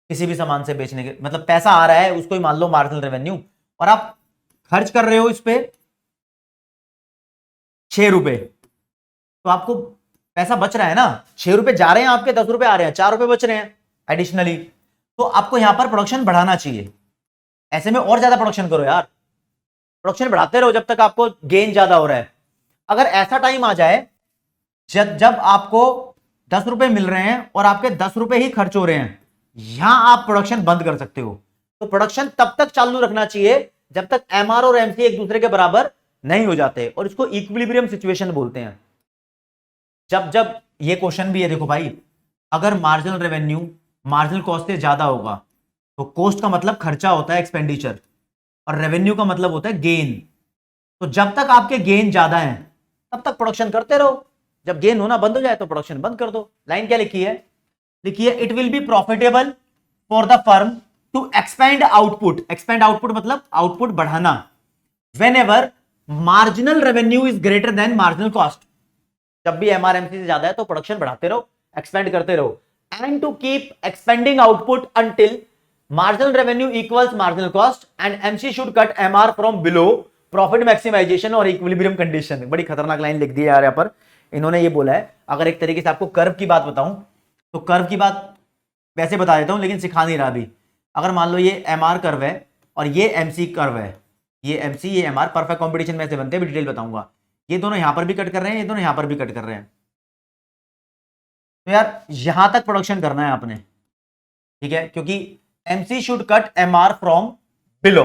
किसी भी सामान से बेचने के, मतलब पैसा आ रहा है उसको ही मान लो मार्जिनल रेवेन्यू, और आप खर्च कर रहे हो इस पे 6 रुपए, तो आपको पैसा बच रहा है ना, 6 रुपए जा रहे हैं आपके, 10 रुपए आ रहे हैं, 4 रुपए बच रहे हैं एडिशनली। तो आपको यहां पर प्रोडक्शन बढ़ाना चाहिए। ऐसे में और ज्यादा प्रोडक्शन करो यार, प्रोडक्शन बढ़ाते रहो जब तक आपको गेन ज्यादा हो रहा है। अगर ऐसा टाइम आ जाए जब आपको 10 रुपए मिल रहे हैं और आपके 10 रुपए ही खर्च हो रहे हैं, यहां आप प्रोडक्शन बंद कर सकते हो। तो प्रोडक्शन तब तक चालू रखना चाहिए जब तक एमआर और एमसी एक दूसरे के बराबर नहीं हो जाते, और इसको इक्विलिब्रियम सिचुएशन बोलते हैं। जब जब ये क्वेश्चन भी है, देखो भाई, अगर मार्जिनल रेवेन्यू मार्जिनल कॉस्ट से ज्यादा होगा, तो कॉस्ट का मतलब खर्चा होता है, एक्सपेंडिचर, और रेवेन्यू का मतलब होता है गेन। तो जब तक आपके गेन ज्यादा है तब तक प्रोडक्शन करते रहो, जब गेन होना बंद हो जाए तो प्रोडक्शन बंद कर दो। लाइन क्या लिखी है? लिखी है, it will be profitable for the firm to expand output. Expand output मतलब आउटपुट बढ़ाना, whenever marginal revenue is greater than marginal cost. जब भी एमआरएमसी से ज्यादा है तो प्रोडक्शन बढ़ाते रहो, एक्सपेंड करते रहो, and to keep expanding output until marginal revenue equals marginal cost and MC should cut MR from below profit maximization और इक्विलिब्रियम कंडीशन। बड़ी खतरनाक लाइन लिख दी है यार यहाँ पर। इन्होंने ये बोला है, अगर एक तरीके से आपको कर्व की बात बताऊं तो कर्व की बात वैसे बता देता हूं, लेकिन सिखा नहीं रहा अभी। अगर मान लो ये एमआर कर्व है और ये एमसी कर्व है, ये एमसी ये एमआर, परफेक्ट कॉम्पिटिशन में ऐसे बनते हैं, डिटेल बताऊंगा। ये दोनों यहां पर भी कट कर रहे हैं, ये दोनों यहां पर भी कट कर रहे हैं, तो यार यहां तक प्रोडक्शन करना है आपने, ठीक है, क्योंकि MC should cut MR from below.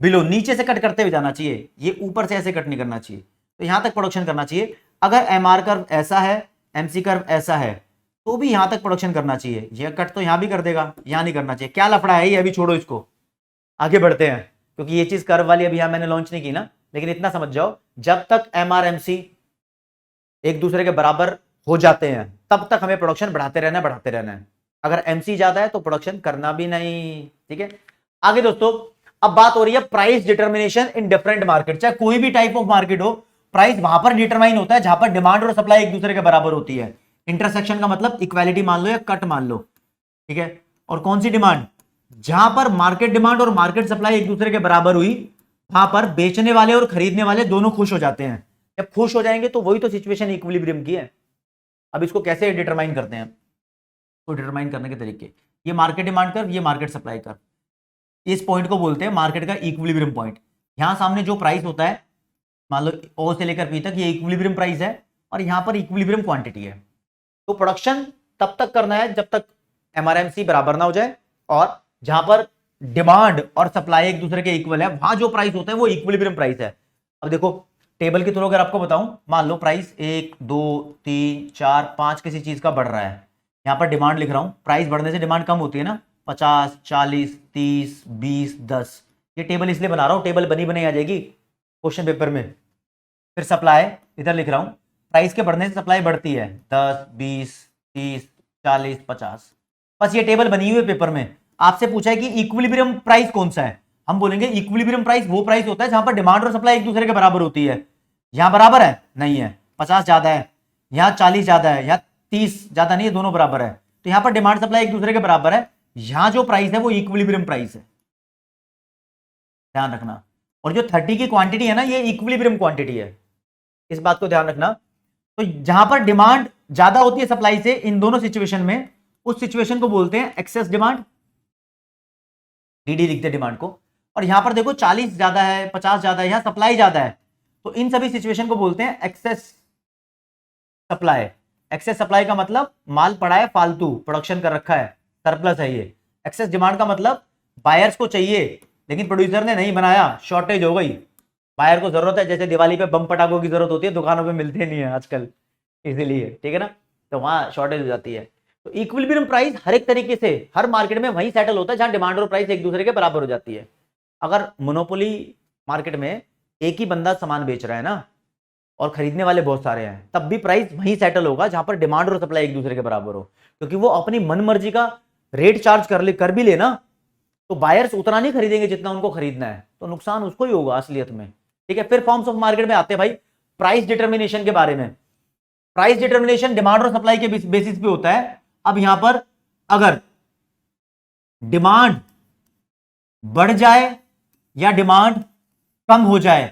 Below नीचे से कट करते हुए जाना चाहिए, ये ऊपर से ऐसे कट नहीं करना चाहिए, तो यहां तक प्रोडक्शन करना चाहिए। अगर एमआर कर्व ऐसा है, एमसी कर्व ऐसा है, तो भी यहां तक प्रोडक्शन करना चाहिए। ये कट तो यहां भी कर देगा, यहां नहीं करना चाहिए। क्या लफड़ा है ये, अभी छोड़ो इसको, आगे बढ़ते हैं, क्योंकि ये चीज कर्व वाली अभी यहां मैंने लॉन्च नहीं की ना। लेकिन इतना समझ जाओ, जब तक एमआर एमसी एक दूसरे के बराबर हो जाते हैं तब तक हमें प्रोडक्शन बढ़ाते रहना है, बढ़ाते रहना है। अगर एमसी ज्यादा है तो प्रोडक्शन करना भी नहीं, ठीक है। आगे दोस्तों, अब बात हो रही है price determination in different market. चाहे कोई भी टाइप ऑफ मार्केट हो, प्राइस वहां पर डिटरमाइन होता है जहां पर डिमांड और सप्लाई एक दूसरे के बराबर होती है। इंटरसेक्शन का मतलब इक्वालिटी मान लो या कट मान लो, ठीक है। और कौन सी डिमांड? जहां पर मार्केट डिमांड और मार्केट सप्लाई एक दूसरे के बराबर हुई, वहां पर बेचने वाले और खरीदने वाले दोनों खुश हो जाते हैं। जब खुश हो जाएंगे तो वही तो सिचुएशन इक्विलिब्रियम की है। अब इसको कैसे डिटरमाइन करते हैं, तो डिटरमाइन करने के तरीके, ये मार्केट डिमांड कर्व, ये मार्केट सप्लाई कर्व, इस पॉइंट को बोलते हैं मार्केट का इक्विलिब्रियम पॉइंट। यहां सामने जो प्राइस होता है, मान लो ओ से लेकर पी तक, ये इक्विलिब्रियम प्राइस है और यहां पर इक्विलिब्रियम क्वांटिटी है। तो प्रोडक्शन तब तक करना है जब तक एमआरएमसी बराबर ना हो जाए, और जहां पर डिमांड और सप्लाई एक दूसरे के इक्वल है, वहां जो प्राइस होता है वो इक्विलिब्रियम प्राइस है। अब देखो टेबल के थ्रू अगर आपको बताऊं, मान लो प्राइस 1 2 3 4 5 किसी चीज का बढ़ रहा है, यहां पर डिमांड लिख रहा हूं, प्राइस बढ़ने से डिमांड कम होती है ना, 50 40 30 20 10। ये टेबल इसलिए बना रहा हूं, टेबल बनी बनी आ जाएगी क्वेश्चन पेपर में। फिर सप्लाई इधर लिख रहा हूं, प्राइस के बढ़ने से सप्लाई बढ़ती है, 10 20 30 40 50। बस ये टेबल बनी हुई है पेपर में। आपसे पूछा है कि इक्विलिब्रियम प्राइस कौन सा है, हम बोलेंगे इक्विलिब्रियम प्राइस वो प्राइस होता है जहां पर डिमांड और सप्लाई एक दूसरे के बराबर होती है। यहां बराबर है नहीं है, 50 ज्यादा है, यहां 40 ज्यादा है, यहां 30 ज्यादा नहीं है, दोनों बराबर है, तो यहां पर डिमांड सप्लाई एक दूसरे के बराबर है, यहां जो प्राइस है वो इक्विलिब्रियम प्राइस है, ध्यान रखना। और जो 30 की क्वांटिटी है ना, ये इक्विलिब्रियम क्वांटिटी है, इस बात को ध्यान रखना। तो जहां पर डिमांड ज्यादा होती है सप्लाई से, इन दोनों सिचुएशन में, उस सिचुएशन को बोलते हैं एक्सेस डिमांड, डीडी लिखते हैं डिमांड को। और यहां पर देखो 40 ज्यादा है, 50 ज्यादा है, यहां सप्लाई ज्यादा है, तो इन सभी सिचुएशन को बोलते हैं एक्सेस सप्लाई। एक्सेस सप्लाई का मतलब माल पड़ा है फालतू, प्रोडक्शन कर रखा है, सरप्लस है ये। एक्सेस डिमांड का मतलब बायर्स को चाहिए लेकिन प्रोड्यूसर ने नहीं बनाया, शॉर्टेज हो गई, बायर को जरूरत है, जैसे दिवाली पे बम पटाखों की जरूरत होती है, दुकानों पे मिलते नहीं है आजकल, इसीलिए, ठीक है ना, तो वहां शॉर्टेज हो जाती है। तो इक्विलिब्रियम प्राइस हर एक तरीके से हर मार्केट में वहीं सेटल होता है जहां डिमांड और प्राइस एक दूसरे के बराबर हो जाती है। अगर मोनोपोली मार्केट में एक ही बंदा सामान बेच रहा है ना, और खरीदने वाले बहुत सारे हैं, तब भी प्राइस वहीं सेटल होगा जहां पर डिमांड और सप्लाई एक दूसरे के बराबर हो। क्योंकि वो अपनी मन मर्जी का रेट चार्ज कर भी लेना, तो बायर्स उतना नहीं खरीदेंगे जितना उनको खरीदना है, तो नुकसान उसको ही होगा असलियत में। ठीक है, फिर फॉर्म्स ऑफ मार्केट में आते हैं भाई प्राइस डिटर्मिनेशन के बारे में। प्राइस डिटर्मिनेशन डिमांड और सप्लाई के बेसिस पे होता है। अब यहां पर अगर डिमांड बढ़ जाए या डिमांड कम हो जाए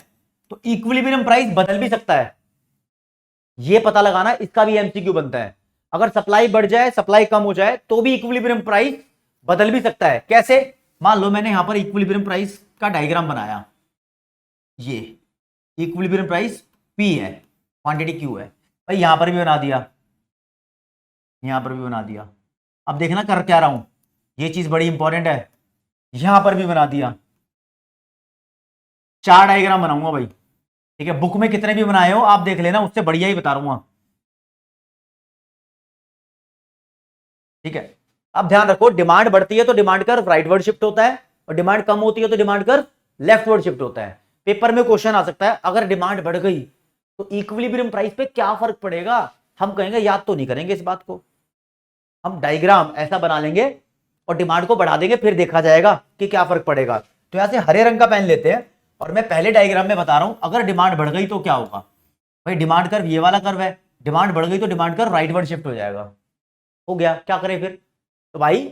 तो इक्विलिब्रियम प्राइस बदल भी सकता है। यह पता लगाना, इसका भी एमसीक्यू बनता है। अगर सप्लाई बढ़ जाए सप्लाई कम हो जाए तो भी इक्विलिब्रियम प्राइस बदल भी सकता है। कैसे? मान लो मैंने यहां पर इक्विलिब्रियम प्राइस का डायग्राम बनाया, ये इक्विलिब्रियम प्राइस P है, क्वांटिटी Q है। भाई यहां पर भी बना दिया, यहां पर भी बना दिया। अब देखना कर क्या रहा हूं, ये चीज बड़ी इंपॉर्टेंट है। यहां पर भी बना दिया, 4 डायग्राम बनाऊंगा भाई। ठीक है, बुक में कितने भी बनाए हो आप देख लेना, उससे बढ़िया ही बता रहा हूं। ठीक है, अब ध्यान रखो, डिमांड बढ़ती है तो डिमांड कर्व राइटवर्ड शिफ्ट होता है, और डिमांड कम होती है तो डिमांड कर्व लेफ्टवर्ड शिफ्ट होता है। पेपर में क्वेश्चन आ सकता है, अगर डिमांड बढ़ गई तो इक्विलिब्रियम प्राइस पे क्या फर्क पड़ेगा। हम कहेंगे याद तो नहीं करेंगे इस बात को, हम डायग्राम ऐसा बना लेंगे और डिमांड को बढ़ा देंगे, फिर देखा जाएगा कि क्या फर्क पड़ेगा। तो यहां से हरे रंग का पेन लेते हैं, और मैं पहले डायग्राम में बता रहा हूं अगर डिमांड बढ़ गई तो क्या होगा। भाई डिमांड कर्व ये वाला कर्व है, डिमांड बढ़ गई तो डिमांड कर्व राइटवर्ड शिफ्ट हो जाएगा। हो गया, क्या करें फिर? तो भाई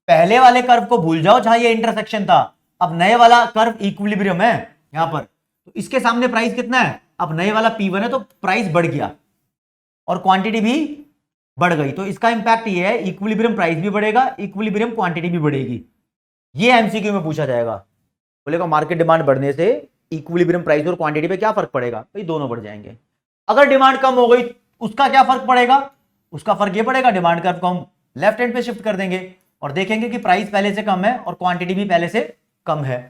पहले वाले कर्व को भूल जाओ जहां ये इंटरसेक्शन था, अब नए वाला कर्व इक्विलिब्रियम है यहां पर, तो इसके सामने प्राइस कितना है? अब नए वाला P1 है तो प्राइस बढ़ गया और क्वांटिटी भी बढ़ गई, तो इसका इंपैक्ट ये है इक्विलिब्रियम प्राइस भी बढ़ेगा, इक्विलिब्रियम क्वांटिटी भी बढ़ेगी। ये एमसीक्यू में पूछा जाएगा। बोलेगा मार्केट डिमांड बढ़ने से इक्विलिब्रियम प्राइस और क्वांटिटी पे क्या फर्क पड़ेगा? भाई दोनों बढ़ जाएंगे। अगर डिमांड कम हो गई उसका क्या फर्क पड़ेगा? उसका फर्क ये पड़ेगा, डिमांड कर्व को हम लेफ्ट हैंड पे शिफ्ट कर देंगे और देखेंगे कि प्राइस पहले से कम है और क्वांटिटी भी पहले से कम है।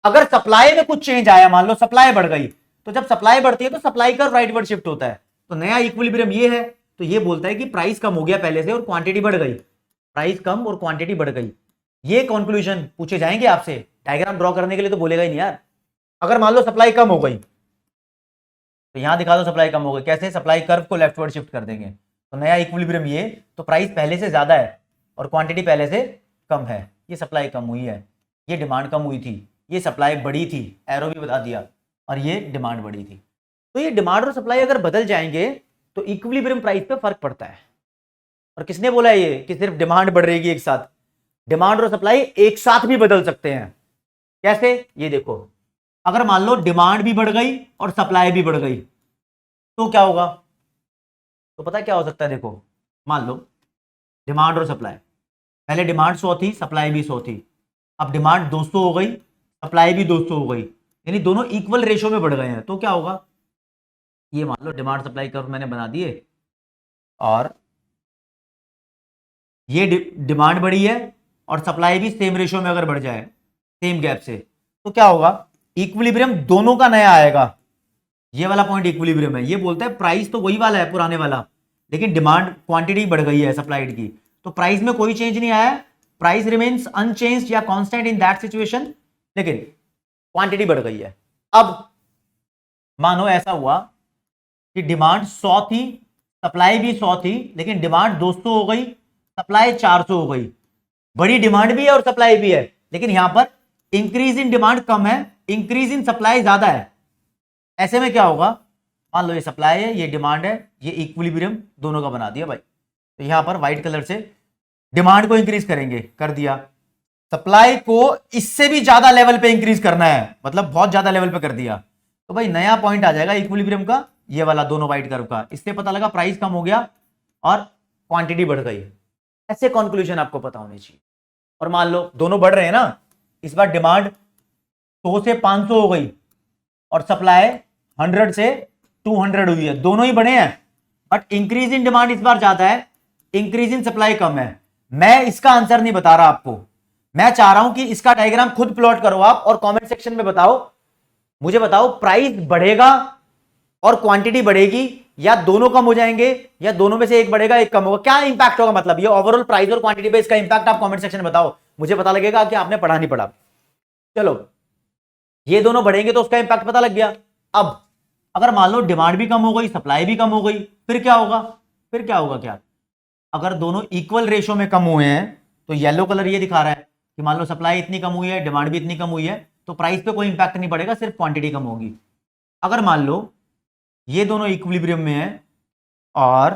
अगर सप्लाई में कुछ चेंज आया, मान लो सप्लाई बढ़ गई, तो जब सप्लाई बढ़ती है तो सप्लाई कर्व राइटवर्ड शिफ्ट होता है, तो नया इक्विलिब्रियम ये है, तो ये बोलता है कि प्राइस कम हो गया पहले से और क्वांटिटी बढ़ गई, प्राइस कम और क्वांटिटी बढ़ गई। ये कंक्लूजन पूछे जाएंगे आपसे, डायग्राम ड्रॉ करने के लिए तो बोलेगा ही नहीं यार। अगर मान लो सप्लाई कम हो गई तो यहां दिखा दो सप्लाई कम हो गई, कैसे? सप्लाई कर्व को लेफ्टवर्ड शिफ्ट कर देंगे, तो नया इक्विलिब्रियम ये, तो प्राइस पहले से ज्यादा है और क्वांटिटी पहले से कम है। ये सप्लाई कम हुई है, ये डिमांड कम हुई थी, ये सप्लाई बढ़ी थी, एरो भी बता दिया, और ये डिमांड बढ़ी थी। तो ये डिमांड और सप्लाई अगर बदल जाएंगे तो इक्विलिब्रियम प्राइस पे फर्क पड़ता है। और किसने बोला ये कि सिर्फ डिमांड बढ़ रहेगी एक साथ? डिमांड और सप्लाई एक साथ भी बदल सकते हैं। कैसे? ये देखो, अगर मान लो डिमांड भी बढ़ गई और सप्लाई भी बढ़ गई तो क्या होगा? तो पता क्या हो सकता है? देखो मान लो डिमांड और सप्लाई, पहले डिमांड 100 थी, सप्लाई भी 100 थी, अब डिमांड 200 हो गई, सप्लाई भी 200 हो गई, यानी दोनों इक्वल रेशियो में बढ़ गए हैं, तो क्या होगा? ये मान लो डिमांड सप्लाई कर्व मैंने बना दिए, और ये डिमांड बढ़ी है और सप्लाई भी सेम रेशियो में अगर बढ़ जाए, सेम गैप से, तो क्या होगा? इक्विलिब्रियम दोनों का नया आएगा। ये वाला पॉइंट इक्विलिब्रियम है, ये बोलता है प्राइस तो वही वाला है पुराने वाला, लेकिन डिमांड क्वांटिटी बढ़ गई है सप्लाइड की, तो प्राइस में कोई चेंज नहीं आया, प्राइस रिमेन्स अनचेंज्ड या कांस्टेंट इन दैट सिचुएशन, लेकिन क्वांटिटी बढ़ गई है। अब मानो ऐसा हुआ कि डिमांड 100 थी, सप्लाई भी 100 थी, लेकिन डिमांड 200 हो गई, सप्लाई 400 हो गई, बड़ी डिमांड भी है और सप्लाई भी है, लेकिन यहां पर इंक्रीज इन डिमांड कम है, इंक्रीज इन सप्लाई ज्यादा है। ऐसे में क्या होगा? मान लो ये सप्लाई है, ये डिमांड है, ये इक्विलिब्रियम दोनों का बना दिया भाई, तो यहां पर व्हाइट कलर से डिमांड को इंक्रीज करेंगे, कर दिया, सप्लाई को इससे भी ज्यादा लेवल पे इंक्रीज करना है, मतलब बहुत ज्यादा लेवल पे कर दिया, तो भाई नया पॉइंट आ जाएगा इक्विलिब्रियम का, ये वाला दोनों व्हाइट कर्व का। इससे पता लगा प्राइस कम हो गया और क्वांटिटी बढ़ गई। ऐसे कंक्लूजन आपको पता होने चाहिए। और मान लो दोनों बढ़ रहे हैं ना, इस बार डिमांड 100 से 500 हो गई और सप्लाई 100 से 200 हुई है, दोनों ही बढ़े हैं, बट इंक्रीज इन डिमांड इस बार ज्यादा है, इंक्रीज इन सप्लाई कम है। मैं इसका आंसर नहीं बता रहा आपको, मैं चाह रहा हूं कि इसका डायग्राम खुद प्लॉट करो आप और कमेंट सेक्शन में बताओ, मुझे बताओ प्राइस बढ़ेगा और क्वांटिटी बढ़ेगी, या दोनों कम हो जाएंगे, या दोनों में से एक बढ़ेगा एक कम होगा, क्या इंपैक्ट होगा? मतलब ये ओवरऑल प्राइस और क्वांटिटी पे इसका इंपैक्ट आप कमेंट सेक्शन में बताओ, मुझे पता लगेगा कि आपने पढ़ा नहीं पढ़ा। चलो ये दोनों बढ़ेंगे तो उसका इंपैक्ट पता लग गया। अब अगर मान लो डिमांड भी कम हो गई, सप्लाई भी कम हो गई, फिर क्या होगा? फिर क्या होगा? क्या अगर दोनों इक्वल रेशो में कम हुए हैं, तो येलो कलर ये दिखा रहा है कि मान लो सप्लाई इतनी कम हुई है, डिमांड भी इतनी कम हुई है, तो प्राइस पे कोई इंपैक्ट नहीं पड़ेगा, सिर्फ क्वांटिटी कम होगी। अगर मान लो ये दोनों इक्विलिब्रियम में है और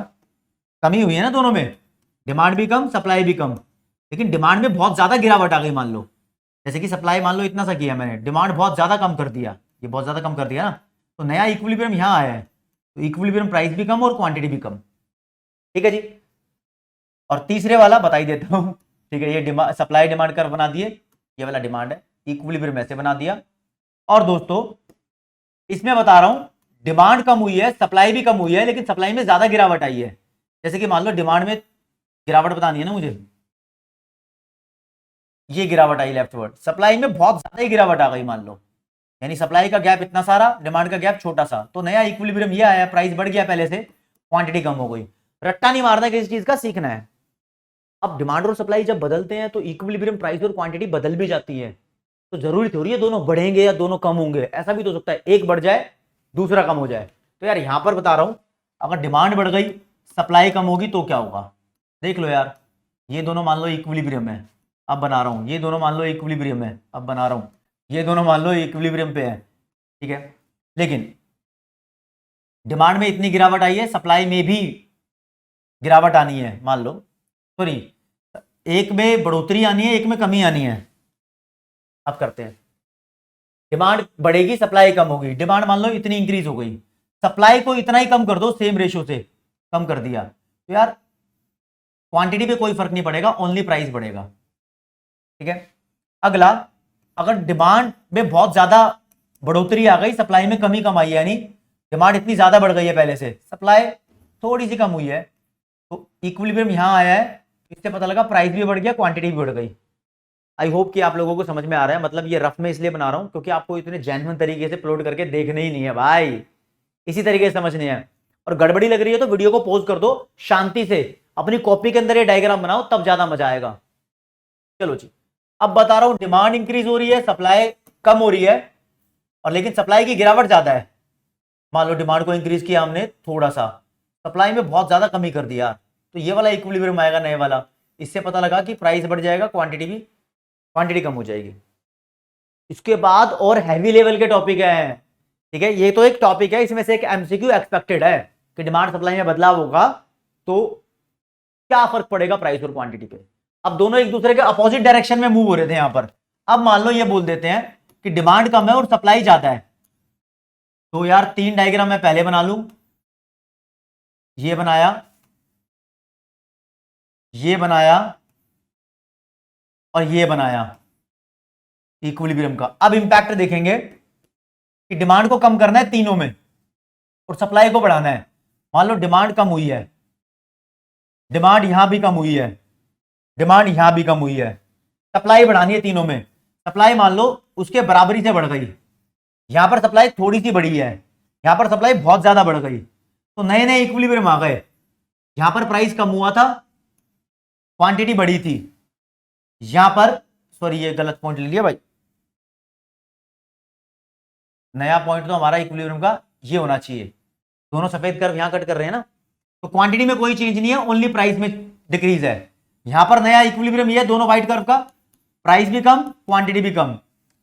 कमी हुई है ना दोनों में, डिमांड भी कम सप्लाई भी कम, लेकिन डिमांड में बहुत ज्यादा गिरावट आ गई, मान लो जैसे कि सप्लाई मान लो इतना सा किया मैंने, डिमांड बहुत ज्यादा कम कर दिया, ये बहुत ज्यादा कम कर दिया ना, तो नया इक्विलिब्रियम यहां आया है, तो इक्विलिब्रियम प्राइस भी कम और क्वांटिटी भी कम। ठीक है जी। और तीसरे वाला बता ही देता हूं, ठीक है, ये डिमांड सप्लाई डिमांड कर्व बना दिए, ये वाला डिमांड है, इक्विलिब्रियम ऐसे बना दिया। और दोस्तों इसमें बता रहा हूं डिमांड कम हुई है, सप्लाई भी कम हुई है, लेकिन सप्लाई में ज्यादा गिरावट आई है। जैसे कि मान लो डिमांड में गिरावट बतानी है ना मुझे, ये गिरावट आई लेफ्टवर्ड, सप्लाई में बहुत ज्यादा ही गिरावट आ गई मान लो, यानी सप्लाई का गैप इतना सारा, डिमांड का गैप छोटा सा, तो नया इक्विलिब्रियम ये आया, प्राइस बढ़ गया पहले से, क्वांटिटी कम हो गई। रट्टा नहीं मारना किसी चीज का, सीखना है। अब डिमांड और सप्लाई जब बदलते हैं तो इक्विलिब्रियम प्राइस और क्वांटिटी बदल भी जाती है, तो जरूरी थोड़ी है दोनों बढ़ेंगे या दोनों कम होंगे, ऐसा भी तो हो सकता है एक बढ़ जाए दूसरा कम हो जाए। तो यार यहां पर बता रहा हूं अगर डिमांड बढ़ गई सप्लाई कम होगी तो क्या होगा, देख लो यार, ये दोनों मान लो इक्विलिब्रियम है, अब बना रहा हूं, ये दोनों मान लो इक्विलिब्रियम है, अब बना रहा हूं, ये दोनों मान लो इक्विलिब्रियम पे है, ठीक है, लेकिन डिमांड में इतनी गिरावट आई है, सप्लाई में भी गिरावट आनी है, मान लो सॉरी एक में बढ़ोतरी आनी है, एक में कमी आनी है। अब करते हैं, डिमांड बढ़ेगी सप्लाई कम होगी, डिमांड मान लो इतनी इंक्रीज हो गई, सप्लाई को इतना ही कम कर दो, सेम रेशियो से कम कर दिया, तो यार क्वांटिटी पे कोई फर्क नहीं पड़ेगा, ओनली प्राइस बढ़ेगा। ठीक है, अगला, अगर डिमांड में बहुत ज्यादा बढ़ोतरी आ गई, सप्लाई में कमी कम आई है, यानी डिमांड इतनी ज्यादा बढ़ गई है पहले से, सप्लाई थोड़ी सी कम हुई है, तो इक्विलिब्रियम यहां आया है, इससे पता लगा प्राइस भी बढ़ गया, क्वांटिटी भी बढ़ गई। आई होप कि आप लोगों को समझ में आ रहा है, मतलब ये रफ में इसलिए बना रहा हूं क्योंकि आपको इतने जेन्युइन तरीके से प्लॉट करके देखने ही नहीं है भाई, इसी तरीके से समझने है। और गड़बड़ी लग रही है तो वीडियो को पॉज कर दो, शांति से अपनी कॉपी के अंदर ये डायग्राम बनाओ, तब ज्यादा मजा आएगा। चलो जी, अब बता रहा हूं डिमांड इंक्रीज हो रही है, सप्लाई कम हो रही है, और लेकिन सप्लाई की गिरावट ज्यादा है। मान लो डिमांड को इंक्रीज किया हमने थोड़ा सा, सप्लाई में बहुत ज्यादा कमी कर दिया, तो ये वाला इक्विलिब्रियम आएगा नए वाला, इससे पता लगा कि प्राइस बढ़ जाएगा, क्वांटिटी कम हो जाएगी। इसके बाद और हैवी लेवल के टॉपिक है, ठीक है, ये तो एक टॉपिक है, इसमें से एक एमसीक्यू एक्सपेक्टेड है कि डिमांड सप्लाई में बदलाव होगा तो क्या फर्क पड़ेगा प्राइस और क्वांटिटी पे। अब दोनों एक दूसरे के अपोजिट डायरेक्शन में मूव हो रहे थे यहां पर, अब मान लो ये बोल देते हैं कि डिमांड कम है और सप्लाई ज्यादा है, तो यार तीन डायग्राम मैं पहले बना लूं, ये बनाया, ये बनाया और ये बनाया इक्विलिब्रियम का। अब इंपैक्ट देखेंगे कि डिमांड को कम करना है तीनों में और सप्लाई को बढ़ाना है। मान लो डिमांड कम हुई है, डिमांड यहां भी कम हुई है, डिमांड यहां भी कम हुई है, सप्लाई बढ़ानी है तीनों में, सप्लाई मान लो उसके बराबरी से बढ़ गई, यहां पर सप्लाई थोड़ी सी बढ़ी है, यहां पर सप्लाई बहुत ज्यादा बढ़ गई, तो नए नए इक्विलिब्रियम आ गए, यहां पर प्राइस कम हुआ था, क्वांटिटी बढ़ी थी, यहां पर सॉरी ये गलत पॉइंट ले लिया भाई, नया पॉइंट तो हमारा इक्विलिब्रियम का ये होना चाहिए, दोनों सफेद कर्व यहां कट कर रहे हैं ना, तो क्वांटिटी में कोई चेंज नहीं है, ओनली प्राइस में डिक्रीज है। यहां पर नया इक्विलिब्रियम ये है दोनों व्हाइट कर्व का, प्राइस भी कम क्वांटिटी भी कम,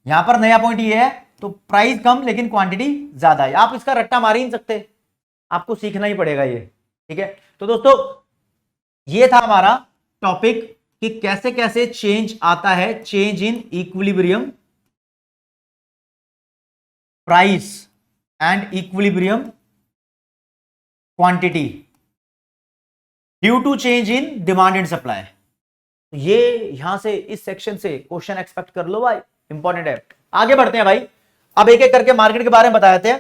यहां पर नया पॉइंट ये है तो प्राइस कम लेकिन क्वांटिटी ज्यादा है। आप इसका रट्टा मार ही नहीं सकते, आपको सीखना ही पड़ेगा ये। ठीक है, तो दोस्तों ये था हमारा टॉपिक कि कैसे कैसे चेंज आता है, change in equilibrium price and equilibrium quantity due to change in demand and supply. ये यहां से इस सेक्शन से क्वेश्चन एक्सपेक्ट कर लो भाई, इंपॉर्टेंट है। आगे बढ़ते हैं भाई, अब एक एक करके मार्केट के बारे में बताए थे।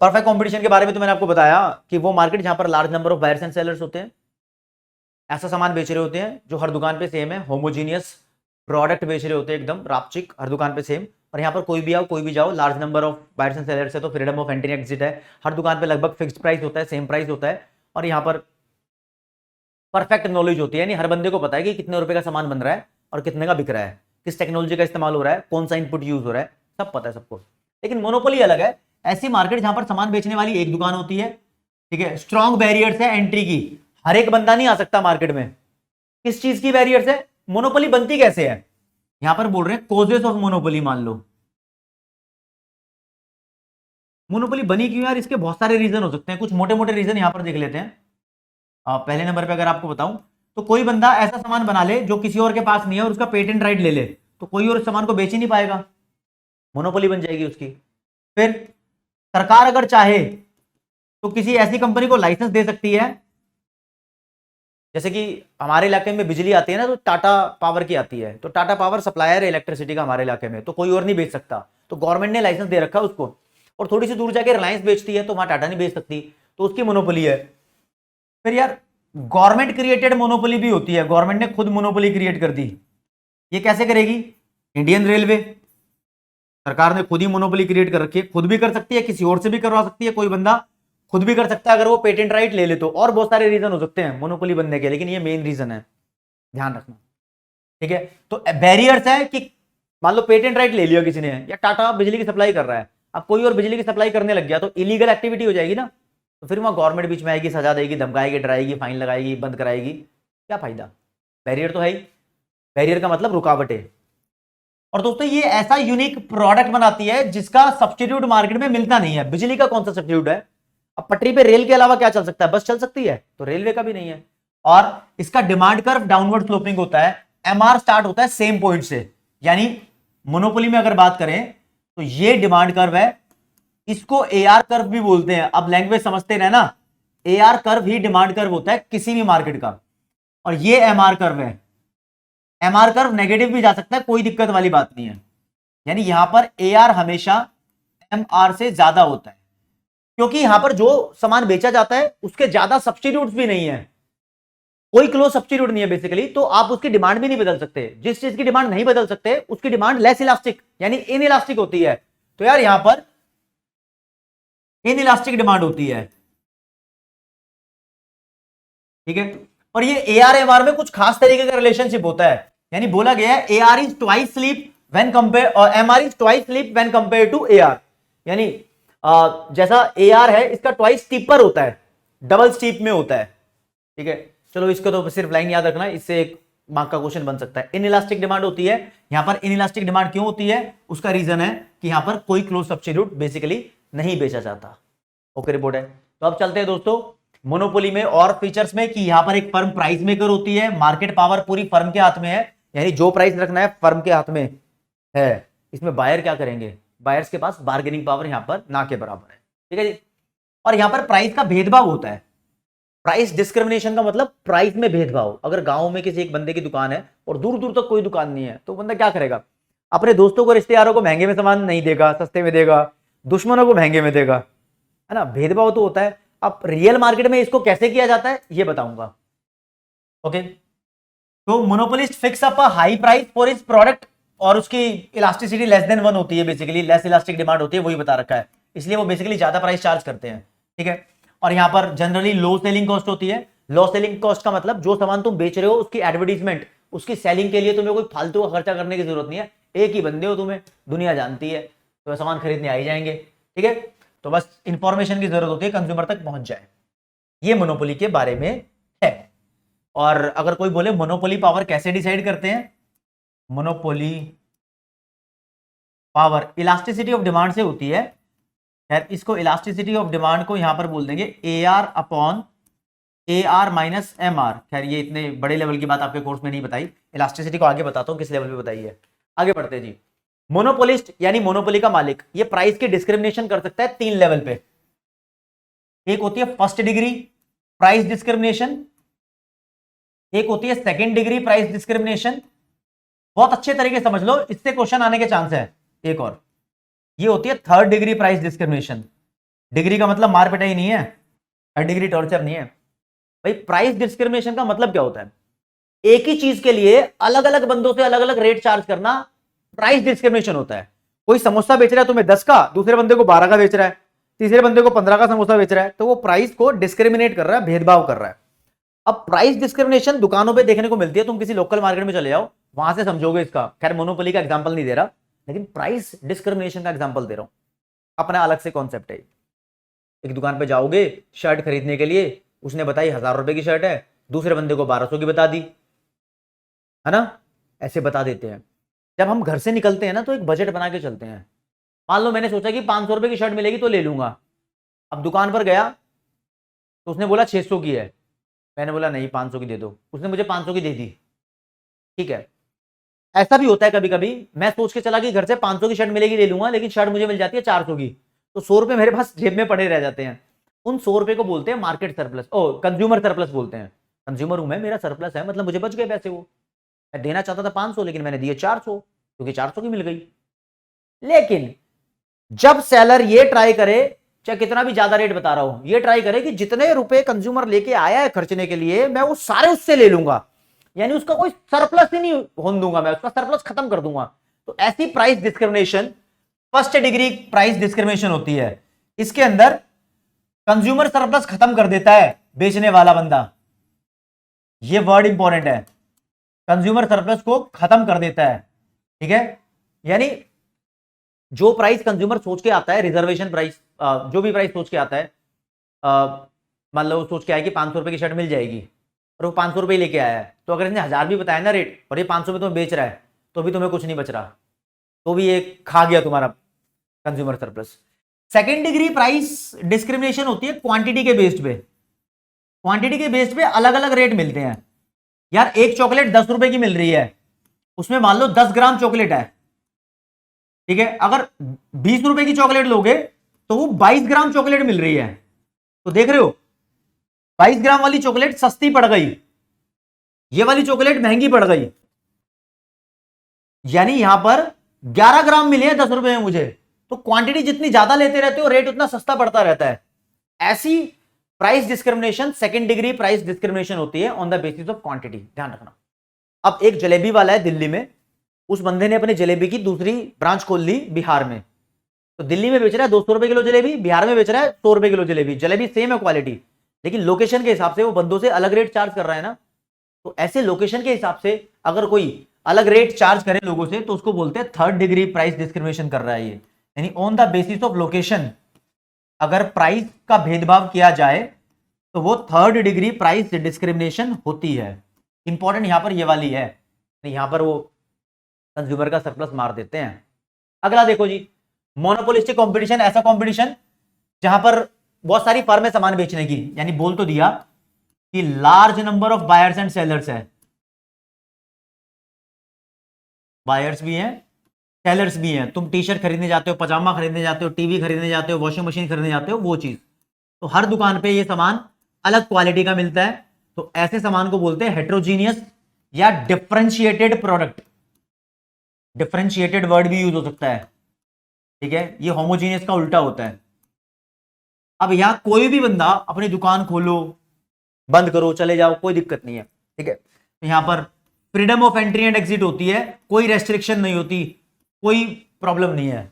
परफेक्ट कंपटीशन के बारे में तो मैंने आपको बताया कि वो मार्केट जहां पर large number of buyers and sellers होते हैं, ऐसा सामान बेच रहे होते हैं जो हर दुकान पे सेम है, होमोजीनियस प्रोडक्ट बेच रहे होते हैं एकदम रापचिक, हर दुकान पे सेम, और यहाँ पर कोई भी आओ कोई भी जाओ, large number of buyers and sellers है तो फ्रीडम ऑफ एंट्री एग्जिट है, हर दुकान पे लगभग फिक्स्ड प्राइस होता है, सेम प्राइस होता है, और यहाँ पर परफेक्ट नॉलेज होती है, यानी हर बंदे को पता है कि कितने रुपए का सामान बन रहा है और कितने का बिक रहा है। किस टेक्नोलॉजी का इस्तेमाल हो रहा है, कौन सा इनपुट यूज हो रहा है, सब पता है सबको। लेकिन मोनोपोली अलग है, ऐसी मार्केट जहां पर सामान बेचने वाली एक दुकान होती है, ठीक है, स्ट्रॉन्ग बैरियर्स है एंट्री की, हर एक बंदा नहीं आ सकता मार्केट में। किस चीज की बैरियर्स है, मोनोपोली बनती कैसे है, यहां पर बोल रहे हैं कोजेस ऑफ मोनोपोली। मान लो मोनोपोली बनी क्यों यार, इसके बहुत सारे रीजन हो सकते हैं, कुछ मोटे मोटे रीजन यहां पर देख लेते हैं। पहले नंबर पे अगर आपको बताऊं तो कोई बंदा ऐसा सामान बना ले जो किसी और के पास नहीं है और उसका पेटेंट राइट ले ले, तो कोई और सामान को बेच ही नहीं पाएगा, मोनोपोली बन जाएगी उसकी। फिर सरकार अगर चाहे तो किसी ऐसी कंपनी को लाइसेंस दे सकती है, जैसे कि हमारे इलाके में बिजली आती है ना, तो टाटा पावर की आती है, तो टाटा पावर सप्लायर है इलेक्ट्रिसिटी का हमारे इलाके में, तो कोई और नहीं बेच सकता, तो गवर्नमेंट ने लाइसेंस दे रखा है उसको। और थोड़ी सी दूर जाके रिलायंस बेचती है तो वहां टाटा नहीं बेच सकती, तो उसकी मोनोपोली है। फिर यार गवर्नमेंट क्रिएटेड मोनोपोली भी होती है, गवर्नमेंट ने खुद मोनोपोली क्रिएट कर दी, ये कैसे करेगी, इंडियन रेलवे, सरकार ने खुद ही मोनोपोली क्रिएट कर रखी है, खुद भी कर सकती है, किसी और से भी करवा सकती है, कोई बंदा खुद भी कर सकता है अगर वो पेटेंट राइट ले ले तो। और बहुत सारे रीजन हो सकते हैं मोनोपोली बनने के, लेकिन ये मेन रीजन है, ध्यान रखना, ठीक है। तो बैरियर्स है कि मान लो पेटेंट राइट ले लिया किसी ने, या टाटा बिजली की सप्लाई कर रहा है, अब कोई और बिजली की सप्लाई करने लग गया तो इलीगल एक्टिविटी हो जाएगी ना, तो फिर वहां गवर्नमेंट बीच में आएगी, सजा देगी, धमकाएगी, डराएगी, फाइन लगाएगी, बंद कराएगी, क्या फायदा। बैरियर तो है ही, बैरियर का मतलब रुकावट है। और दोस्तों ये ऐसा यूनिक प्रोडक्ट बनाती है जिसका सब्स्टिट्यूट मार्केट में मिलता नहीं है। बिजली का कौन सा सब्स्टिट्यूट है, अब पटरी पे रेल के अलावा क्या चल सकता है, बस चल सकती है, तो रेलवे का भी नहीं है। और इसका डिमांड कर्व डाउनवर्ड स्लोपिंग होता है, एमआर स्टार्ट होता है सेम पॉइंट से, यानी मोनोपोली में अगर बात करें तो ये डिमांड कर्व है, इसको एआर कर्व भी बोलते हैं। अब लैंग्वेज समझते रहना, एआर कर्व ही डिमांड कर्व होता है किसी भी मार्केट का, और ये एमआर कर्व है। एमआर कर्व नेगेटिव भी जा सकता है, कोई दिक्कत वाली बात नहीं है, यानी यहां पर एआर हमेशा एमआर से ज्यादा होता है, क्योंकि यहां पर जो सामान बेचा जाता है उसके ज्यादा सब्स्टिट्यूट्स भी नहीं है, कोई क्लोज सब्स्टिट्यूट नहीं है बेसिकली, तो आप उसकी डिमांड भी नहीं बदल सकते। जिस चीज की डिमांड नहीं बदल सकते उसकी डिमांड लेस इलास्टिक यानी इन इलास्टिक होती है। तो यार यहां पर इन इलास्टिक डिमांड होती है, ठीक है। और ये एआर एमआर में कुछ खास तरीके का रिलेशनशिप होता है, यानी बोला गया है AR is twice slope when compare और MR is twice slope when compare to AR, यानी जैसा एआर है इसका ट्वाइस स्टीपर होता है, डबल स्टीप में होता है, ठीक है। चलो इसको तो सिर्फ लाइन याद रखना, इससे एक मार्क का क्वेश्चन बन सकता है। इनइलास्टिक डिमांड होती है, यहां पर इनइलास्टिक डिमांड क्यों होती है, उसका रीजन है कि यहां पर कोई क्लोज सब्स्टिट्यूट बेसिकली नहीं बेचा जाता। ओके रिपोर्ट है। तो अब चलते हैं दोस्तों मोनोपोली में और फीचर्स में, कि यहां पर एक फर्म प्राइस मेकर होती है, मार्केट पावर पूरी फर्म के हाथ में है, यानी जो प्राइस रखना है फर्म के हाथ में है। इसमें बायर क्या करेंगे, बायर्स के पास बार्गेनिंग पावर यहां पर ना के बराबर है, ठीक है जी। और यहां पर प्राइस का भेदभाव होता है, प्राइस डिस्क्रिमिनेशन का मतलब प्राइस में भेदभाव। अगर गांव में किसी एक बंदे की दुकान है और दूर दूर तक कोई दुकान नहीं है, तो बंदा क्या करेगा, अपने दोस्तों को रिश्तेदारों को महंगे में सामान नहीं देगा, सस्ते में देगा, दुश्मनों को महंगे में देगा, है ना, भेदभाव तो होता है। अब रियल मार्केट में इसको कैसे किया जाता है ये बताऊंगा। ओके, तो monopolist fix up a high price for his product, और उसकी इलास्टिसिटी लेस देन 1 होती है, बेसिकली लेस इलास्टिक डिमांड होती है, वही बता रखा है, इसलिए वो बेसिकली ज्यादा प्राइस चार्ज करते हैं, ठीक है। और यहां पर जनरली लो सेलिंग कॉस्ट होती है। लो सेलिंग कॉस्ट का मतलब जो सामान तुम बेच रहे हो उसकी एडवर्टीजमेंट, उसकी सेलिंग के लिए तुम्हें कोई फालतू का खर्चा करने की जरूरत नहीं है, एक ही बंदे हो, तुम्हें दुनिया जानती है, तो सामान खरीदने आ ही जाएंगे, ठीक है। तो बस इंफॉर्मेशन की जरूरत होती है कंज्यूमर तक पहुंच जाए, ये मोनोपोली के बारे में है। और अगर कोई बोले मोनोपोली पावर कैसे डिसाइड करते हैं, monopoly power elasticity of demand से होती है। खैर इसको इलास्टिसिटी ऑफ डिमांड को यहां पर बोल देंगे A R upon A R minus M R. खैर ये इतने बड़े लेवल की बात आपके कोर्स में नहीं बताई, इलास्टिसिटी को आगे बताता हूं किस लेवल पे बताई है। आगे बढ़ते जी। मोनोपोलिस्ट यानी मोनोपोली का मालिक ये प्राइस की डिस्क्रिमिनेशन कर सकता है 3 लेवल पे। एक होती है फर्स्ट डिग्री प्राइस डिस्क्रिमिनेशन, एक होती है सेकंड डिग्री प्राइस डिस्क्रिमिनेशन, बहुत अच्छे तरीके से समझ लो, इससे क्वेश्चन आने के चांस है। एक और ये होती है third degree price discrimination. Degree का मतलब मार पिटाई नहीं है, थर्ड डिग्री टॉर्चर नहीं है भाई। प्राइस डिस्क्रिमिनेशन का मतलब क्या होता है, एक ही चीज के लिए अलग अलग बंदों से अलग अलग रेट चार्ज करना प्राइस डिस्क्रिमिनेशन होता है। कोई समोसा बेच रहा है तुम्हें 10 का, दूसरे बंदे को 12 का बेच रहा है, तीसरे बंदे को 15 का समोसा बेच रहा है, तो वो प्राइस को डिस्क्रिमिनेट कर रहा है, भेदभाव कर रहा है। अब प्राइस डिस्क्रिमिनेशन दुकानों पे देखने को मिलती है, तुम किसी लोकल मार्केट में चले जाओ, वहां से समझोगे इसका। खैर मोनोपोली का एग्जांपल नहीं दे रहा, लेकिन प्राइस डिस्क्रिमिनेशन का एग्जांपल दे रहा हूं, अपना अलग से कॉन्सेप्ट है। एक दुकान पे जाओगे शर्ट खरीदने के लिए, उसने बताई 1000 रुपए की शर्ट है, दूसरे बंदे को 1200 की बता दी, है ना, ऐसे बता देते हैं। जब हम घर से निकलते हैं ना तो एक बजट बना के चलते हैं। मान लो मैंने सोचा कि 500 रुपए की शर्ट मिलेगी तो ले लूंगा, अब दुकान पर गया तो उसने बोला 600 की है, मैंने बोला नहीं 500 की दे दो, उसने मुझे 500 की दे दी, ठीक है। ऐसा भी होता है कभी कभी, मैं सोच के चला कि घर से 500 की शर्ट मिलेगी ले लूंगा, लेकिन शर्ट मुझे मिल जाती है 400 की, तो 100 रुपए मेरे पास जेब में पड़े रह जाते हैं। उन 100 रुपए को बोलते हैं मार्केट सरप्लस, ओ कंज्यूमर सरप्लस बोलते हैं। कंज्यूमर हूं मैं, मेरा सरप्लस है, मतलब मुझे बच गए पैसे। वो मैं देना चाहता था 500, लेकिन मैंने दिए 400, क्योंकि 400 की मिल गई। लेकिन जब सेलर ये ट्राई करे, चाहे कितना भी ज्यादा रेट बता रहा हूं, ये ट्राई करे कि जितने रुपए कंज्यूमर लेके आया है खर्चने के लिए, मैं वो सारे उससे ले लूंगा, यानी उसका कोई सरप्लस ही नहीं होने दूंगा, मैं उसका सरप्लस खत्म कर दूंगा, तो ऐसी price discrimination first degree price discrimination होती है। इसके अंदर कंज्यूमर सरप्लस खत्म कर देता है बेचने वाला बंदा, ये वर्ड इंपॉर्टेंट है, कंज्यूमर सरप्लस को खत्म कर देता है, ठीक है। यानी जो प्राइस कंज्यूमर सोच के आता है, रिजर्वेशन प्राइस, जो भी प्राइस सोच के आता है, मान लो सोच के आया कि 500 रुपए की शर्ट मिल जाएगी और वो 500 रुपए लेके आया है, तो अगर इसने 1000 भी बताया ना रेट और ये 500 में तुम्हें बेच रहा है, तो भी तुम्हें कुछ नहीं बच रहा, तो भी ये खा गया तुम्हारा consumer surplus. Second degree price discrimination होती है क्वांटिटी के बेस्ड पे। क्वांटिटी के बेस्ड पे अलग अलग रेट मिलते हैं। यार एक चॉकलेट 10 रुपए की मिल रही है, उसमें मान लो 10 ग्राम चॉकलेट है, ठीक है। अगर 20 रुपए की चॉकलेट लोगे तो वो 22 ग्राम चॉकलेट मिल रही है, तो देख रहे हो 22 ग्राम वाली चॉकलेट सस्ती पड़ गई, ये वाली चॉकलेट महंगी पड़ गई, यानी यहां पर 11 ग्राम मिले हैं 10 रुपए में मुझे, तो क्वांटिटी जितनी ज्यादा लेते रहते हो रेट उतना सस्ता पड़ता रहता है। ऐसी price discrimination second degree price discrimination होती है on the basis of quantity, ध्यान रखना। अब एक जलेबी वाला है दिल्ली में, उस बंदे ने अपने जलेबी की दूसरी ब्रांच खोल ली बिहार में, तो दिल्ली में बेच रहा है 200 रुपए किलो जलेबी, बिहार में बेच रहा है 100 रुपए किलो जलेबी, जलेबी सेम है क्वालिटी, लेकिन लोकेशन के हिसाब से वो बंदों से अलग रेट चार्ज कर रहा है ना। तो ऐसे लोकेशन के हिसाब से अगर कोई अलग रेट चार्ज करे लोगों से, तो उसको बोलते हैं थर्ड डिग्री प्राइस डिस्क्रिमिनेशन कर रहा है ये, यानी on the basis of location अगर प्राइस का भेदभाव किया जाए तो वो थर्ड डिग्री प्राइस डिस्क्रिमिनेशन होती है। इंपॉर्टेंट यहां पर ये वाली है, यहां पर वो कंज्यूमर का सरप्लस मार देते हैं। अगला देखो जी, मोनोपोलिस्टिक कंपटीशन, ऐसा कंपटीशन जहां पर बहुत सारी फर्म है सामान बेचने की, यानी बोल तो दिया कि large number of buyers and sellers है, बायर्स भी हैं सेलर्स भी हैं। तुम टी शर्ट खरीदने जाते हो, पजामा खरीदने जाते हो, टीवी खरीदने जाते हो, वॉशिंग मशीन खरीदने जाते हो, वो चीज, तो हर दुकान पे ये सामान अलग क्वालिटी का मिलता है, तो ऐसे सामान को बोलते हैं हेट्रोजीनियस या डिफरेंशिएटेड प्रोडक्ट। डिफरेंशिएटेड वर्ड भी यूज हो सकता है, ठीक है, ये होमोजीनियस का उल्टा होता है। अब यहां कोई भी बंदा अपनी दुकान खोलो बंद करो चले जाओ, कोई दिक्कत नहीं है, ठीक है। तो यहां पर freedom of entry and exit होती है, कोई रेस्ट्रिक्शन नहीं होती, कोई प्रॉब्लम नहीं है,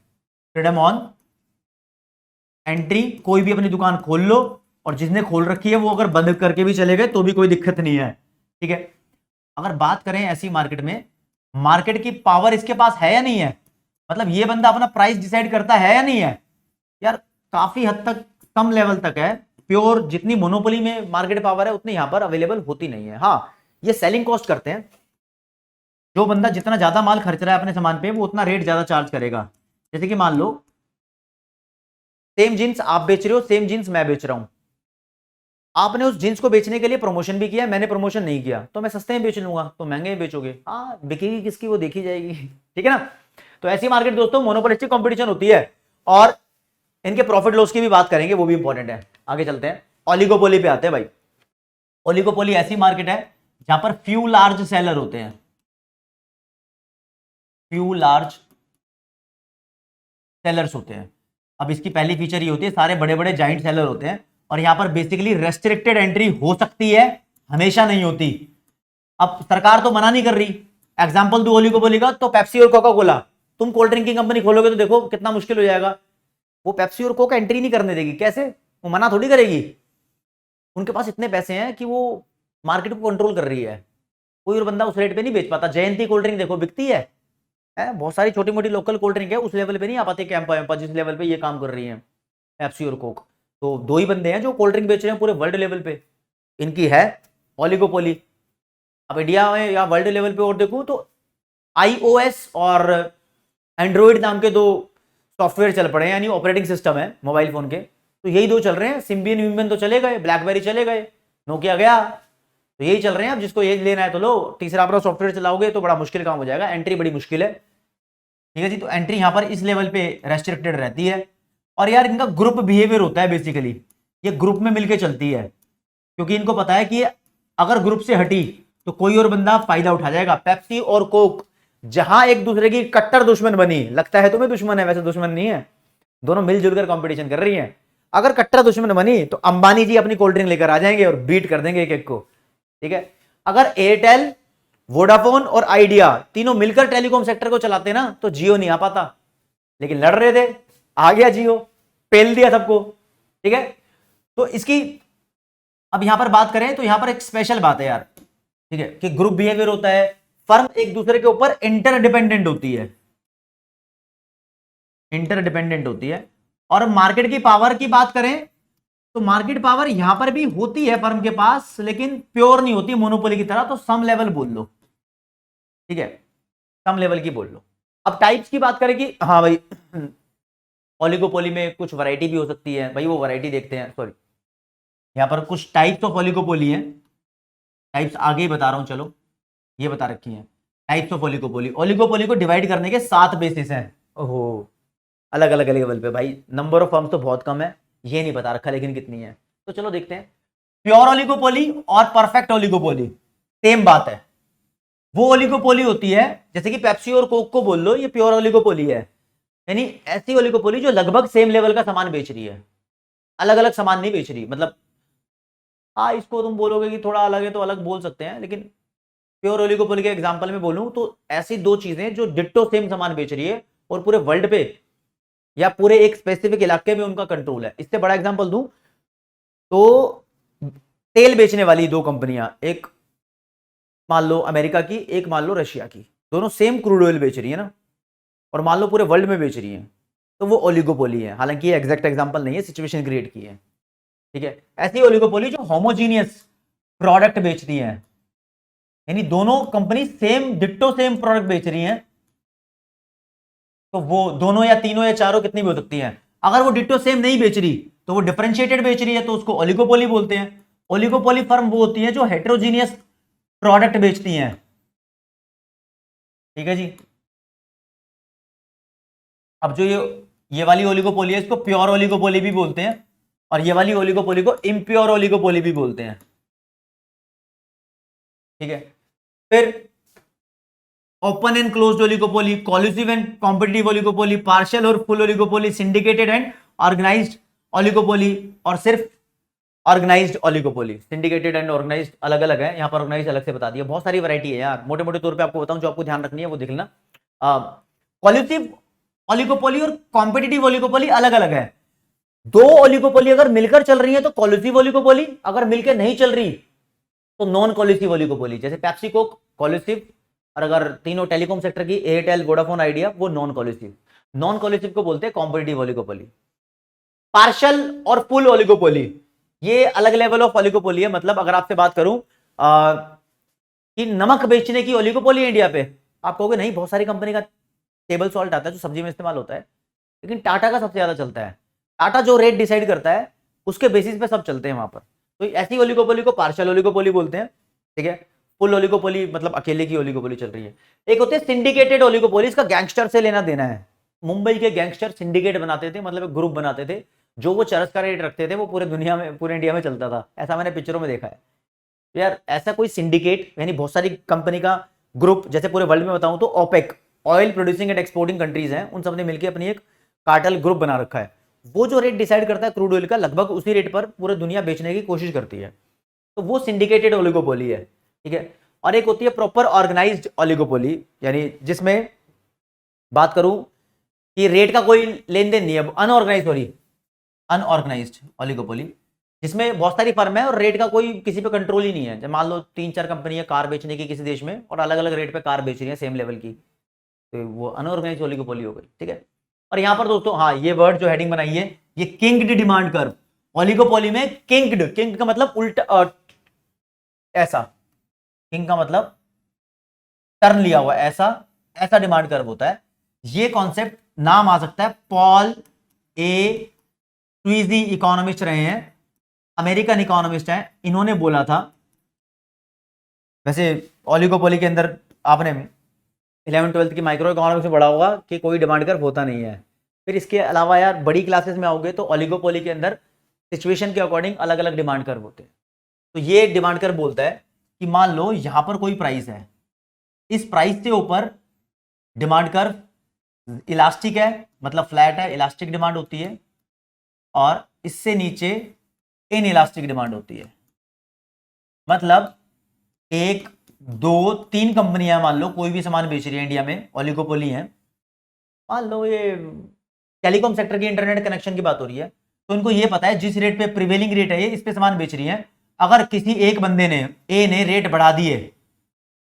फ्रीडम ऑन एंट्री, कोई भी अपनी दुकान खोल लो, और जिसने खोल रखी है वो अगर बंद करके भी चले गए तो भी कोई दिक्कत नहीं है, ठीक है। अगर बात करें ऐसी मार्केट में, मार्केट की पावर इसके पास है या नहीं है, मतलब ये बंदा अपना प्राइस डिसाइड करता है या नहीं है, यार काफी हद तक कम लेवल तक है। प्योर जितनी मोनोपोली में मार्केट पावर है उतनी यहां पर अवेलेबल होती नहीं है। हाँ, ये सेलिंग कॉस्ट करते हैं, जो बंदा जितना ज्यादा माल खर्च रहा है अपने सामान पे वो उतना रेट ज्यादा चार्ज करेगा। जैसे कि मान लो सेम जींस आप बेच रहे हो, सेम जींस मैं बेच रहा हूं, आपने उस जींस को बेचने के लिए प्रमोशन भी किया, मैंने प्रमोशन नहीं किया, तो मैं सस्ते में बेच लूंगा, तो महंगे में बेचोगे, हाँ बिकेगी किसकी वो देखी जाएगी, ठीक है ना। तो ऐसी मार्केट दोस्तों मोनोपोलिस्टिक कंपटीशन होती है, और इनके प्रॉफिट लॉस की भी बात करेंगे, वो भी इंपॉर्टेंट है। आगे चलते हैं, ओलिगोपोली पे आते हैं भाई। ओलिगोपोली ऐसी मार्केट है जहां पर फ्यू लार्ज सेलर होते हैं, फ्यू लार्ज सेलर्स होते हैं। अब इसकी पहली फीचर ये होती है सारे बड़े बड़े जाइंट सेलर होते हैं, और यहां पर बेसिकली रेस्ट्रिक्टेड एंट्री हो सकती है, हमेशा नहीं होती। अब सरकार तो मना नहीं कर रही, एग्जांपल दो ओलिगोपोली का, तो पेप्सी और कोका कोला, तुम कोल्ड ड्रिंक की कंपनी खोलोगे तो देखो कितना मुश्किल हो जाएगा, वो पेप्सी और कोका एंट्री नहीं करने देगी, कैसे, वो मना थोड़ी करेगी, उनके पास इतने पैसे हैं कि वो मार्केट को कंट्रोल कर रही है। कोई और बंदा उस रेट पे नहीं बेच पाता। जयंती कोल्ड ड्रिंक देखो बिकती है, बहुत सारी छोटी मोटी लोकल कोल्ड ड्रिंक है, उस लेवल पे नहीं आ पाती कैंपा वैम्पा जिस लेवल पे ये काम कर रही है पेप्सी और कोक। तो दो ही बंदे हैं जो कोल्ड ड्रिंक बेच रहे हैं पूरे वर्ल्ड लेवल पे, इनकी है ओलिगोपोली। अब इंडिया में या वर्ल्ड लेवल पे और देखूं तो iOS और एंड्रॉइड नाम के दो सॉफ्टवेयर चल पड़े हैं, यानी ऑपरेटिंग सिस्टम है मोबाइल फोन के, तो यही दो चल रहे हैं। सिम्बियन विम्बियन तो चले गए, ब्लैकबेरी चले गए, नोकिया गया, तो यही चल रहे हैं। अब जिसको ये लेना है तो लो, तीसरा अपना सॉफ्टवेयर चलाओगे तो बड़ा मुश्किल काम हो जाएगा, एंट्री बड़ी मुश्किल है। ठीक है जी, तो एंट्री यहाँ पर इस लेवल पे रेस्ट्रिक्टेड रहती है। और यार इनका ग्रुप बिहेवियर होता है बेसिकली, ये ग्रुप में मिलके चलती है, क्योंकि इनको पता है कि अगर ग्रुप से हटी तो कोई और बंदा फायदा उठा जाएगा। पेप्सी और कोक जहां एक दूसरे की कट्टर दुश्मन बनी, लगता है तुम्हें दुश्मन है, वैसे दुश्मन नहीं है, दोनों मिलजुल कर कंपटीशन कर रही हैं। अगर कट्टर दुश्मन बनी तो अंबानी जी अपनी कोल्ड ड्रिंक लेकर आ जाएंगे और बीट कर देंगे एक एक को। ठीक है, अगर एयरटेल, वोडाफोन और आइडिया तीनों मिलकर टेलीकॉम सेक्टर को चलाते ना तो जियो नहीं आ पाता, लेकिन लड़ रहे थे, आ गया जियो, पेल दिया सबको। ठीक है, तो इसकी अब यहां पर बात करें तो यहां पर एक स्पेशल बात है यार, ठीक है, कि ग्रुप बिहेवियर होता है, फर्म एक दूसरे के ऊपर इंटरडिपेंडेंट होती है, इंटरडिपेंडेंट होती है। और मार्केट की पावर की बात करें तो मार्केट पावर यहां पर भी होती है फर्म के पास, लेकिन प्योर नहीं होती मोनोपोली की तरह, तो सम लेवल बोल लो। ठीक है, सम लेवल की बोल लो। अब टाइप्स की बात करें कि हाँ भाई ओलिगोपोली में कुछ वैरायटी भी हो सकती है भाई, वो वैरायटी देखते हैं। सॉरी, यहां पर कुछ टाइप्स ऑफ ओलिगोपोली है, टाइप्स आगे ही बता रहा हूं, चलो ये बता रखी है टाइप्स ऑफ ओलिगोपोली। ओलिगोपोली को डिवाइड करने के 7 बेसिस हैं। ओहो, अलग अलग लेवल पे भाई, नंबर ऑफ फर्म्स तो बहुत कम है, ये नहीं बता रखा लेकिन कितनी है, तो चलो देखते हैं। प्योर ओलिगोपोली और परफेक्ट ओलिगोपोली सेम बात है। वो ओलिगोपोली होती है जैसे कि पेप्सी और कोक को बोल लो ये प्योर ओलिगोपोली है, यानी ऐसी ओलिगोपोली जो लगभग सेम लेवल का सामान बेच रही है, अलग अलग सामान नहीं बेच रही। मतलब हाँ, इसको तुम बोलोगे कि थोड़ा अलग है तो अलग बोल सकते हैं, लेकिन प्योर ओलिगोपोली के एग्जांपल में बोलूं तो ऐसी दो चीजें जो डिट्टो सेम सामान बेच रही है और पूरे वर्ल्ड पे या पूरे एक स्पेसिफिक इलाके में उनका कंट्रोल है। इससे बड़ा एग्जांपल दूं तो तेल बेचने वाली दो कंपनियां, एक मान लो अमेरिका की, एक मान लो रशिया की, दोनों सेम क्रूड ऑयल बेच रही है ना, और मान लो पूरे वर्ल्ड में बेच रही है, तो वो ओलिगोपोली है। हालांकि ये एग्जैक्ट एग्जांपल नहीं है, सिचुएशन क्रिएट की है। ठीक है, ऐसी ओलिगोपोली जो होमोजीनियस प्रोडक्ट बेचती है, यानी दोनों company same ditto same product बेच रही हैं, तो वो दोनों या तीनों या चारों कितनी भी हो सकती हैं। अगर वो डिट्टो सेम नहीं बेच रही तो वो डिफरेंशिएटेड बेच रही है, तो उसको ओलिगोपोली बोलते हैं। ओलिगोपोली फर्म वो होती है जो हेटेरोजीनियस प्रोडक्ट बेचती हैं। ठीक है जी, अब जो ये वाली ओलिगोपोली है इसको प्योर ओलिगोपोली भी बोलते हैं, और ये वाली ओलिगोपोली को इम्प्योर ओलिगोपोली भी बोलते हैं। ठीक है, फिर open and closed oligopoly, collusive and competitive oligopoly, partial और full oligopoly, syndicated and organised oligopoly, और सिर्फ organised oligopoly. Syndicated and organised अलग अलग है, यहां पर ऑर्गेनाइज्ड अलग से बता दिया। बहुत सारी वैरायटी है यार, मोटे मोटे तौर पे आपको बताऊं, जो आपको ध्यान रखनी है वो देख लेना। कॉल्यूसिव ओलिगोपोली और कॉम्पिटिटिव ओलिगोपोली अलग अलग है। दो ओलिगोपोली अगर मिलकर चल रही है तो कॉल्यूसिव ओलिगोपोली, अगर मिलकर नहीं चल रही तो नॉन कॉल्यूसिव ओलिगोपोली। जैसे पेप्सी कोक कॉल्यूसिव, और अगर तीनों टेलीकॉम सेक्टर की एयरटेल, वोडाफोन, आइडिया, वो नॉन कॉल्यूसिव। नॉन कॉल्यूसिव को बोलते हैं कॉम्पिटिटिव ओलिगोपोली। पार्शियल और फुल ओलिगोपोली ये अलग लेवल ऑफ ओलिगोपोली है। मतलब अगर आपसे बात करूं कि नमक बेचने की ओलिगोपोली इंडिया पे, आप कहोगे नहीं, बहुत सारी कंपनी का टेबल सॉल्ट आता है जो सब्जी में इस्तेमाल होता है, लेकिन टाटा का सबसे ज्यादा चलता है। टाटा जो रेट डिसाइड करता है उसके बेसिस पे सब चलते हैं वहां पर, तो ऐसी ओलिगोपोली को पार्शियल ओलिगोपोली बोलते हैं। ठीक है, फुल ओलिगोपोली मतलब अकेले की ओलिगोपोली चल रही है। एक होते हैं सिंडिकेटेड ओलिगोपोली, इसका गैंगस्टर से लेना देना है। मुंबई के गैंगस्टर सिंडिकेट बनाते थे, मतलब एक ग्रुप बनाते थे, जो वो चरस का रेट रखते थे वो पूरे दुनिया में, पूरे इंडिया में चलता था। ऐसा मैंने पिक्चरों में देखा है यार। ऐसा कोई सिंडिकेट यानी बहुत सारी कंपनी का ग्रुप, जैसे पूरे वर्ल्ड में बताऊं तो OPEC, oil producing and exporting countries हैं, उन सबने मिलकर अपनी एक कार्टेल ग्रुप बना रखा है। वो जो रेट डिसाइड करता है क्रूड ऑयल का, लगभग उसी रेट पर पूरे दुनिया बेचने की कोशिश करती है, तो वो सिंडिकेटेड ओलिगोपोली है। ठीक है, और एक होती है प्रॉपर ऑर्गेनाइज्ड ओलिगोपोली, यानी जिसमें बात करूं कि रेट का कोई लेन देन नहीं है, अनऑर्गेनाइज, सॉरी अनऑर्गेनाइज्ड ओलिगोपोली। जिसमें बहुत सारी फर्म है और रेट का कोई किसी पे कंट्रोल ही नहीं है। जब मान लो 3-4 कंपनी है कार बेचने की किसी देश में और अलग अलग रेट पे कार बेच रही है सेम लेवल की, तो वो अनऑर्गेनाइज ओलिगोपोली हो गई। ठीक है, और यहां पर दोस्तों हाँ ये वर्ड जो हेडिंग बनाई है ये किंग्ड डिमांड कर्व। ओलिगोपोली में किंग्ड, किंग का मतलब उल्टा ऐसा, किंग का मतलब टर्न लिया हुआ ऐसा, ऐसा डिमांड कर्व होता है। ये कॉन्सेप्ट नाम आ सकता है पॉल ए ट्वीजी, इकोनॉमिस्ट रहे हैं, अमेरिकन इकोनॉमिस्ट हैं, इन्होंने बोला था। वैसे ओलिगोपोली के अंदर आपने 11वीं-12वीं की माइक्रो इकोनॉमिक्स में पढ़ा होगा कि कोई डिमांड कर्व होता नहीं है। फिर इसके अलावा यार बड़ी क्लासेस में आओगे तो ओलिगोपोली के अंदर सिचुएशन के अकॉर्डिंग अलग अलग डिमांड कर्व होते हैं। तो ये डिमांड कर्व बोलता है कि मान लो यहां पर कोई प्राइस है, इस प्राइस से ऊपर डिमांड कर्व इलास्टिक है, मतलब फ्लैट है, इलास्टिक डिमांड होती है, और इससे नीचे इन इलास्टिक डिमांड होती है। मतलब 1 2 3 कंपनियां मान लो कोई भी सामान बेच रही है इंडिया में, ओलिगोपोली है। मान लो ये टेलीकॉम सेक्टर की इंटरनेट कनेक्शन की बात हो रही है, तो इनको ये पता है जिस रेट पे प्रिवेलिंग रेट है ये, इस पे सामान बेच रही है। अगर किसी एक बंदे ने ए ने रेट बढ़ा दिए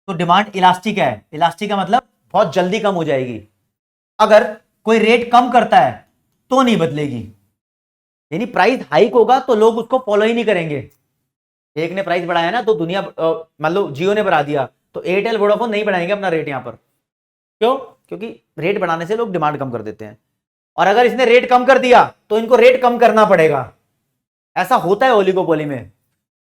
तो डिमांड इलास्टिक है, इलास्टिक का मतलब बहुत जल्दी कम हो जाएगी। अगर कोई रेट कम करता है तो नहीं बदलेगी, यानी प्राइस हाइक होगा तो लोग उसको फॉलो ही नहीं करेंगे। एक ने प्राइस बढ़ाया ना तो दुनिया, मान लो जियो ने बढ़ा दिया तो एयरटेल वोडाफोन नहीं बढ़ाएंगे अपना रेट यहां पर। क्यों? क्योंकि रेट बढ़ाने से लोग डिमांड कम कर देते हैं, और अगर इसने रेट कम कर दिया तो इनको रेट कम करना पड़ेगा। ऐसा होता है ओलिगोपोली में,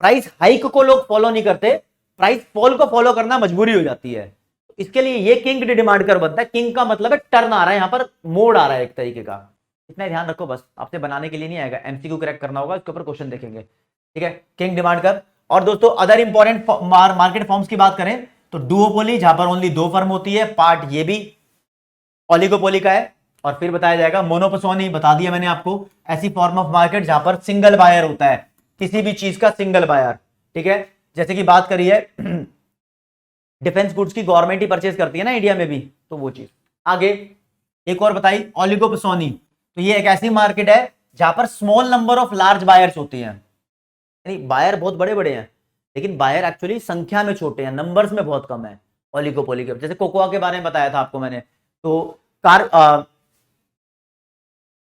प्राइस हाइक को लोग फॉलो नहीं करते, प्राइस फॉल को फॉलो करना मजबूरी हो जाती है। इसके लिए ये किंग डिमांड कर बनता है। किंग का मतलब है टर्न आ रहा है, यहां पर मोड़ आ रहा है एक तरीके का। इतना ध्यान रखो बस, आपसे बनाने के लिए नहीं आएगा, एमसीक्यू क्रैक करना होगा, इसके ऊपर क्वेश्चन देखेंगे। ठीक है, किंग डिमांड कर। और दोस्तों अदर इंपॉर्टेंट मार्केट फॉर्म्स की बात करें तो डुओपोली, जहां पर ओनली 2 फर्म होती है, पार्ट ये भी ओलिगोपोली का है। और फिर बताया जाएगा मोनोपोसोनी, बता दिया मैंने आपको, ऐसी फॉर्म ऑफ मार्केट जहां पर सिंगल बायर होता है, किसी भी चीज का सिंगल बायर। ठीक है, जैसे कि बात करिए डिफेंस गुड्स की गवर्नमेंट ही परचेज करती है ना इंडिया में भी, तो वो चीज। आगे एक और बताई ओलिगोपोसोनी, तो ये एक ऐसी मार्केट है जहां पर small number of large buyers होती हैं, यानी बायर बहुत बड़े बड़े हैं लेकिन बायर एक्चुअली संख्या में छोटे हैं, नंबर्स में बहुत कम है ओलिगोपोली के। जैसे कोकोआ के बारे में बताया था आपको मैंने, तो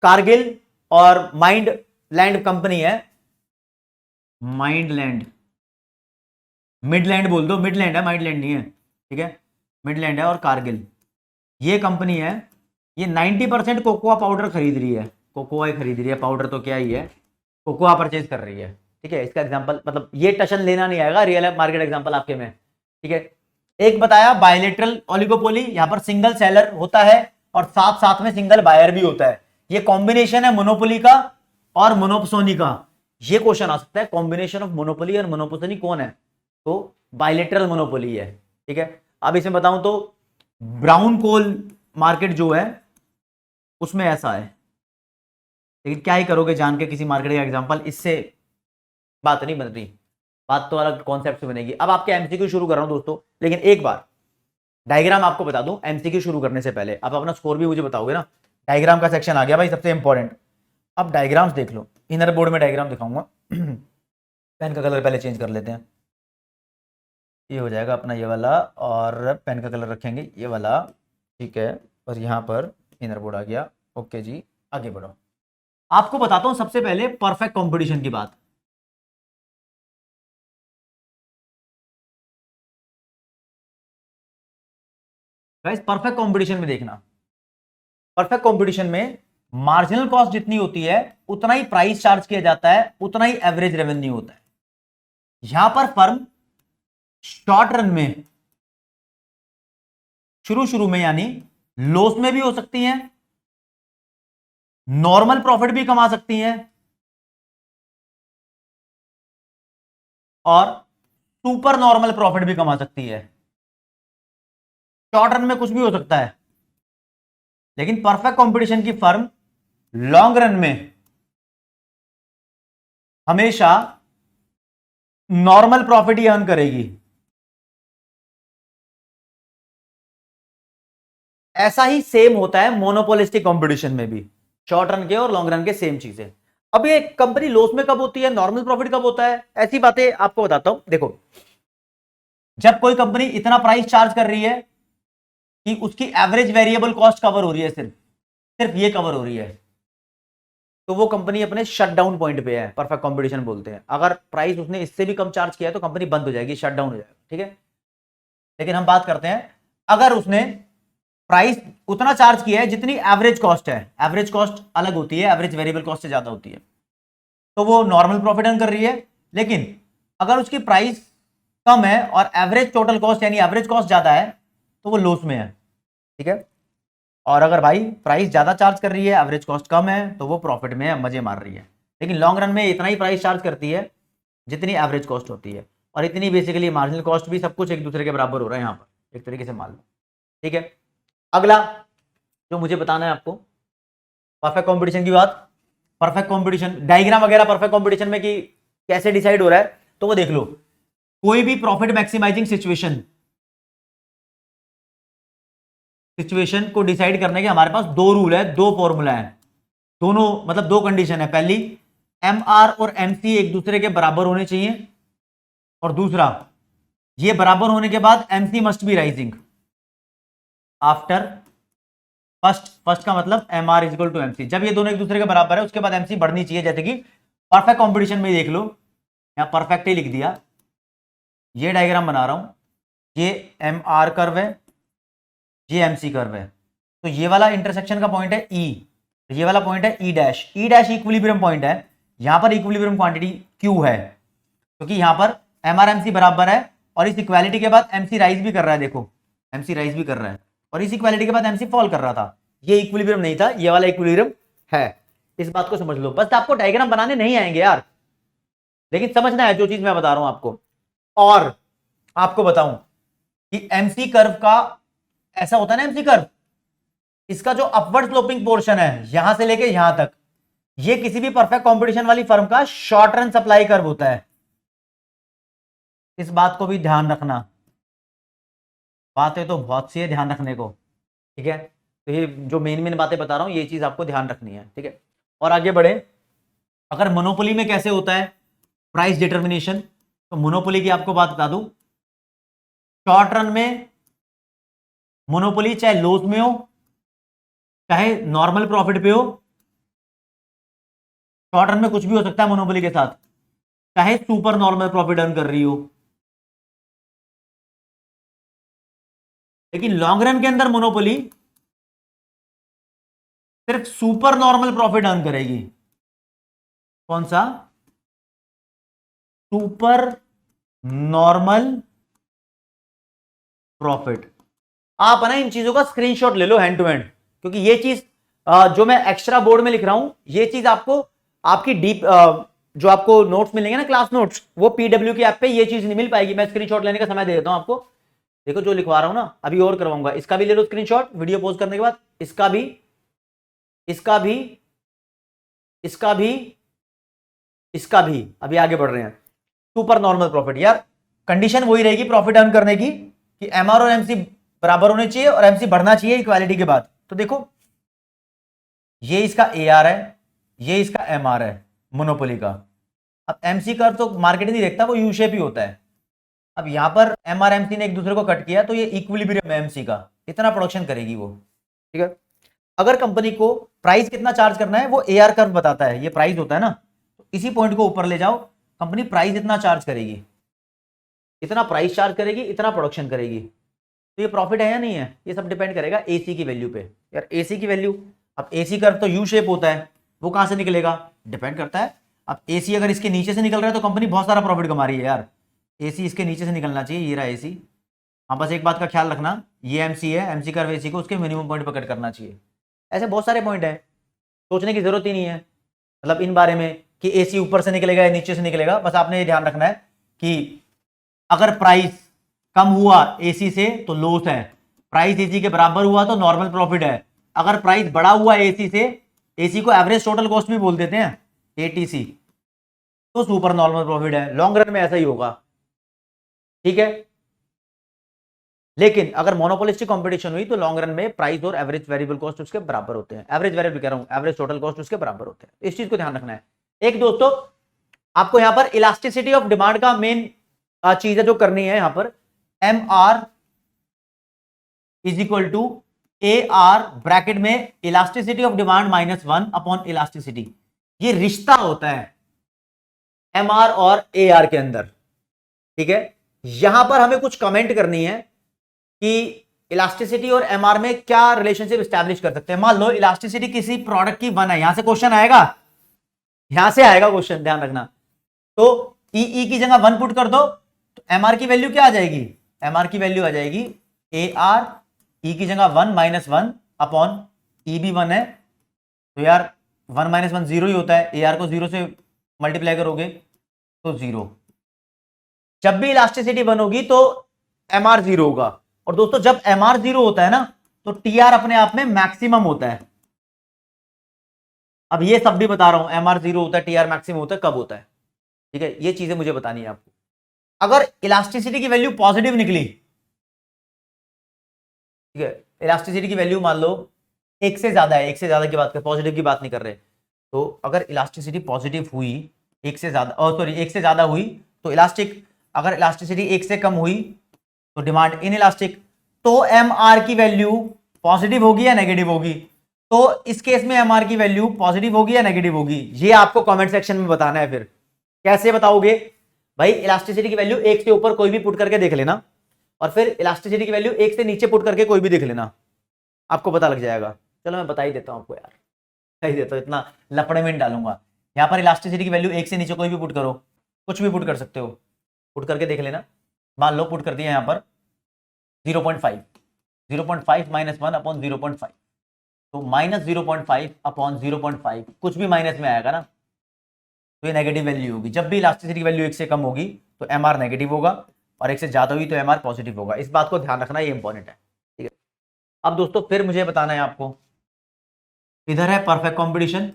कारगिल और माइंड लैंड कंपनी है, माइंड लैंड, मिडलैंड बोल दो, मिडलैंड है, माइंडलैंड नहीं है। ठीक है, मिडलैंड है और कारगिल, ये कंपनी है, ये 90% कोकोआ पाउडर खरीद रही है, कोकोआ ही खरीद रही है, पाउडर तो क्या ही है, कोकोआ परचेज कर रही है। ठीक है, इसका एग्जांपल मतलब ये टशन लेना नहीं आएगा, रियल मार्केट एग्जांपल आपके में। ठीक है, एक बताया बायलेटरल ओलिगोपोली, यहां पर सिंगल सेलर होता है और साथ साथ में सिंगल बायर भी होता है। ये कॉम्बिनेशन है मोनोपोली का और मोनोपोसोनी का। ये क्वेश्चन आ सकता है, कॉम्बिनेशन ऑफ मोनोपोली और मोनोपोसोनी कौन है, तो बायलेटरल मोनोपोली है। ठीक है, अब इसमें बताऊं तो ब्राउन कोल मार्केट जो है उसमें ऐसा है, लेकिन क्या ही करोगे जान के किसी मार्केट का एग्जांपल, इससे बात नहीं बन रही, बात तो अलग कॉन्सेप्ट से बनेगी। अब आपके एमसीक्यू शुरू कर रहा हूं दोस्तों, लेकिन एक बार डायग्राम आपको बता दूं एमसीक्यू शुरू करने से पहले, आप अपना स्कोर भी मुझे बताओगे ना। डायग्राम का सेक्शन आ गया भाई, सबसे इंपॉर्टेंट। अब डायग्राम्स देख लो, इनर बोर्ड में डायग्राम दिखाऊंगा पेन का कलर पहले चेंज कर लेते हैं, ये हो जाएगा अपना ये वाला, और पेन का कलर रखेंगे ये वाला। ठीक है, और यहाँ पर इनर बोर्ड आ गया। ओके जी, आगे बढ़ो। आपको बताता हूं सबसे पहले परफेक्ट कंपटीशन की बात। गाइस परफेक्ट कंपटीशन में देखना, परफेक्ट कंपटीशन में मार्जिनल कॉस्ट जितनी होती है उतना ही प्राइस चार्ज किया जाता है, उतना ही एवरेज रेवेन्यू होता है। यहां पर फर्म शॉर्ट रन में, शुरू शुरू में यानी लॉस में भी हो सकती हैं, नॉर्मल प्रॉफिट भी कमा सकती हैं, और सुपर नॉर्मल प्रॉफिट भी कमा सकती है। शॉर्ट रन में कुछ भी हो सकता है, लेकिन परफेक्ट कंपटीशन की फर्म लॉन्ग रन में हमेशा नॉर्मल प्रॉफिट ही अर्न करेगी। ऐसा ही सेम होता है मोनोपोलिस्टिक कंपटीशन में भी, शॉर्ट रन के और लॉन्ग रन के सेम चीजें। अब ये कंपनी लॉस में कब होती है, नॉर्मल प्रॉफिट कब होता है, ऐसी बातें आपको बताता हूं। देखो, जब कोई कंपनी इतना प्राइस चार्ज कर रही है कि उसकी एवरेज वेरिएबल कॉस्ट कवर हो रही है, सिर्फ सिर्फ ये कवर हो रही है, तो वो कंपनी अपने शटडाउन पॉइंट पे है, परफेक्ट कंपटीशन बोलते हैं। अगर प्राइस उसने इससे भी कम चार्ज किया है तो कंपनी बंद हो जाएगी, शटडाउन हो जाएगा, ठीक है। लेकिन हम बात करते हैं, अगर उसने प्राइस उतना चार्ज किया है जितनी एवरेज कॉस्ट है, एवरेज कॉस्ट अलग होती है, एवरेज वेरिएबल कॉस्ट से ज्यादा होती है, तो वो नॉर्मल प्रॉफिट अर्न कर रही है। लेकिन अगर उसकी प्राइस कम है और एवरेज टोटल कॉस्ट यानी एवरेज कॉस्ट ज्यादा है, तो वो लॉस में है, ठीक है। और अगर भाई प्राइस ज्यादा चार्ज कर रही है, एवरेज कॉस्ट कम है, तो वो प्रॉफिट में है, मजे मार रही है। लेकिन लॉन्ग रन में इतना ही प्राइस चार्ज करती है जितनी एवरेज कॉस्ट होती है, और इतनी बेसिकली मार्जिनल कॉस्ट भी, सब कुछ एक दूसरे के बराबर हो रहा है यहाँ पर, एक तरीके से मान लो, ठीक है। अगला जो मुझे बताना है आपको, परफेक्ट कंपटीशन की बात। परफेक्ट कंपटीशन डायग्राम वगैरह परफेक्ट कंपटीशन में कि कैसे डिसाइड हो रहा है, तो वो देख लो। कोई भी प्रॉफिट मैक्सिमाइजिंग सिचुएशन को डिसाइड करने के हमारे पास दो रूल है, दो फॉर्मूला है, दोनों मतलब दो कंडीशन है। पहली, एम आर और एमसी एक दूसरे के बराबर होने चाहिए, और दूसरा, ये बराबर होने के बाद MC must be rising after first का मतलब M R is equal to MC. जब ये दोनों एक दूसरे के बराबर है उसके बाद एमसी बढ़नी चाहिए, जैसे कि परफेक्ट कंपटीशन में देख लो, यहां परफेक्ट ही लिख दिया। ये डायग्राम बना रहा हूं, ये एम आर कर्व है, ये एमसी कर्व है, तो ये वाला इंटरसेक्शन का पॉइंट है ई, ये वाला पॉइंट है ई डैश। ई डैश इक्विलिब्रियम पॉइंट है, यहां पर इक्विलिब्रियम क्वांटिटी क्यू है, क्योंकि यहां पर एम आर एमसी बराबर है, और इस इक्वालिटी के बाद एमसी राइज भी कर रहा है, देखो एमसी राइज भी कर रहा है, और इस इक्वालिटी के बाद एमसी फॉल कर रहा था। ये इक्विलिब्रियम नहीं था, ये वाला इक्विलिब्रियम है। इस बात को समझ लो, बस आपको डायग्राम बनाने नहीं आएंगे यार, लेकिन समझना है जो चीज मैं बता रहा हूं आपको। और आपको बताऊं कि एमसी कर्व का ऐसा होता है ना, एमसी कर्व, इसका जो अपवर्ड स्लोपिंग पोर्शन है यहां से लेके यहां तक, ये किसी भी परफेक्ट कंपटीशन वाली फर्म का शॉर्ट रन सप्लाई कर्व होता है। इस बात को भी ध्यान रखना, बातें तो बहुत सी है ध्यान रखने को, ठीक है। तो ये जो मेन मेन बातें बता रहा हूं, ये चीज आपको ध्यान रखनी है, ठीक है। और आगे बढ़े, अगर मोनोपोली में कैसे होता है प्राइस डिटर्मिनेशन, तो मोनोपोली की आपको बात बता दूं, शॉर्ट रन में मोनोपोली चाहे लॉस में हो चाहे नॉर्मल प्रॉफिट पे हो, शॉर्ट रन में कुछ भी हो सकता है मोनोपोली के साथ, चाहे सुपर नॉर्मल प्रॉफिट अर्न कर रही हो। लेकिन लॉन्ग रन के अंदर मोनोपोली सिर्फ सुपर नॉर्मल प्रॉफिट अर्न करेगी। कौन सा? Super normal profit. आप ना इन चीजों का स्क्रीनशॉट ले लो हैंड टू हैंड, क्योंकि ये चीज जो मैं एक्स्ट्रा बोर्ड में लिख रहा हूं, ये चीज आपको आपकी डीप जो आपको नोट्स मिलेंगे ना, क्लास नोट्स, वो पीडब्ल्यू की ऐप पे ये चीज नहीं मिल पाएगी। मैं स्क्रीनशॉट लेने का समय दे देता हूं आपको। देखो जो लिखवा रहा हूं ना, अभी और करवाऊंगा, इसका भी ले लो स्क्रीनशॉट वीडियो पोस्ट करने के बाद, इसका भी, इसका भी, इसका भी, इसका भी। अभी आगे बढ़ रहे हैं। सुपर नॉर्मल प्रॉफिट, यार कंडीशन वही रहेगी प्रॉफिट अर्न करने की कि एमआर और एमसी बराबर होने चाहिए और एमसी बढ़ना चाहिए इक्वालिटी के बाद। तो देखो ये इसका एआर है, ये इसका एमआर है मोनोपोली का। अब एमसी कर्व तो मार्केट नहीं देखता, वो यू शेप ही होता है। अब यहां पर एमआर एमसी ने एक दूसरे को कट किया, तो ये इक्विलिब्रियम है एमसी का, इतना प्रोडक्शन करेगी वो, ठीक है। अगर कंपनी को प्राइस कितना चार्ज करना है वो एआर कर्व बताता है, ये प्राइस होता है ना, तो इसी पॉइंट को ऊपर ले जाओ, कंपनी प्राइस इतना चार्ज करेगी, इतना प्राइस चार्ज करेगी, इतना प्रोडक्शन करेगी, तो ये प्रॉफिट है या नहीं है, ये सब डिपेंड करेगा एसी की वैल्यू पे। यार एसी की वैल्यू, अब एसी कर्व तो यू शेप होता है, वो कहां से निकलेगा, डिपेंड करता है। अब एसी अगर इसके नीचे से निकल रहा है तो कंपनी बहुत सारा प्रॉफिट कमा रही है यार। एसी इसके नीचे से निकलना चाहिए, ये रहा एसी। हाँ बस एक बात का ख्याल रखना, ये एमसी है, एमसी कर्व एसी को उसके मिनिमम पॉइंट पर कट करना चाहिए। ऐसे बहुत सारे पॉइंट है, सोचने की जरूरत ही नहीं है मतलब इन बारे में कि एसी ऊपर से निकलेगा या नीचे से निकलेगा। बस आपने ये ध्यान रखना है कि अगर प्राइस कम हुआ एसी से तो लॉस है, प्राइस एसी के बराबर हुआ तो नॉर्मल प्रॉफिट है। अगर प्राइस बढ़ा हुआ एसी से, एसी को एवरेज टोटल कॉस्ट भी बोल देते हैं एटीसी, तो सुपर नॉर्मल प्रॉफिट है। लॉन्ग रन में ऐसा ही होगा, ठीक है। लेकिन अगर मोनोपोलिस्टिक कंपटीशन हुई तो लॉन्ग रन में प्राइस और एवरेज वेरिएबल कॉस्ट उसके बराबर होते हैं, एवरेज वेरिएबल कह रहा हूं, एवरेज टोटल कॉस्ट उसके बराबर होते हैं। इस चीज को ध्यान रखना है। एक दोस्तों आपको यहां पर इलास्टिसिटी ऑफ डिमांड का मेन चीज है जो करनी है, यहां पर M R is equal to A R bracket में elasticity of demand minus 1 upon elasticity. ये रिश्ता होता है एम आर और ए आर के अंदर, ठीक है। यहां पर हमें कुछ कमेंट करनी है कि इलास्टिसिटी और एमआर में क्या रिलेशनशिप स्टैब्लिश कर सकते हैं। मान लो इलास्टिसिटी किसी प्रोडक्ट की 1 है, यहां से क्वेश्चन आएगा, यहां से आएगा क्वेश्चन, ध्यान रखना। तो ई की जगह 1 पुट कर दो तो एमआर की वैल्यू क्या आ जाएगी, एमआर की वैल्यू आ जाएगी ए आर, ई की जगह 1 माइनस 1 अपॉन ई भी 1 है तो यार 1 माइनस 1 जीरो ही होता है, ए आर को 0 से मल्टीप्लाई करोगे तो 0। जब भी इलास्टिसिटी 1 होगी तो एमआर 0 होगा, और दोस्तों जब एमआर 0 होता है ना तो टीआर अपने आप में मैक्सिमम होता है। अब ये सब भी बता रहा हूं, एमआर 0 होता है, टीआर मैक्सिमम होता है, कब होता है, ठीक है। ये चीजें मुझे बतानी है आपको। अगर इलास्टिसिटी की वैल्यू पॉजिटिव निकली, ठीक है, इलास्टिसिटी की वैल्यू मान लो 1 से ज्यादा है, 1 से ज्यादा की बात कर, पॉजिटिव की बात नहीं कर रहे, तो अगर इलास्टिसिटी पॉजिटिव हुई 1 से ज्यादा, सॉरी 1 से ज्यादा हुई तो इलास्टिक, अगर इलास्टिसिटी 1 से कम हुई तो डिमांड इन इलास्टिक, तो एम आर की वैल्यू पॉजिटिव होगी या नेगेटिव होगी। तो इस केस में एम आर की वैल्यू पॉजिटिव होगी या नेगेटिव होगी, ये आपको कमेंट सेक्शन में बताना है। फिर कैसे बताओगे भाई, इलास्टिसिटी की वैल्यू 1 से ऊपर कोई भी पुट करके देख लेना, और फिर इलास्टिसिटी की वैल्यू 1 से नीचे पुट करके कोई भी देख लेना, आपको पता लग जाएगा। चलो मैं बता ही देता हूं आपको यार, बता ही देता हूं, इतना लफड़े में नहीं डालूंगा। यहां पर इलास्टिसिटी की वैल्यू 1 से नीचे कोई भी पुट करो, कुछ भी पुट कर सकते हो, पुट करके देख लेना। मान लो पुट कर दिया यहां पर 0.5, 0.5 माइनस 1 अपॉन 0.5, तो माइनस 0.5 अपॉन 0.5 कुछ भी माइनस में आएगा ना तो ये नेगेटिव वैल्यू होगी। जब भी इलास्टिसिटी की वैल्यू 1 से कम होगी तो एम आर नेगेटिव होगा, और 1 से ज्यादा हुई तो एम आर पॉजिटिव होगा। इस बात को ध्यान रखना, ये इंपॉर्टेंट है, ठीक है। अब दोस्तों फिर मुझे बताना है आपको, इधर है परफेक्ट कॉम्पिटिशन,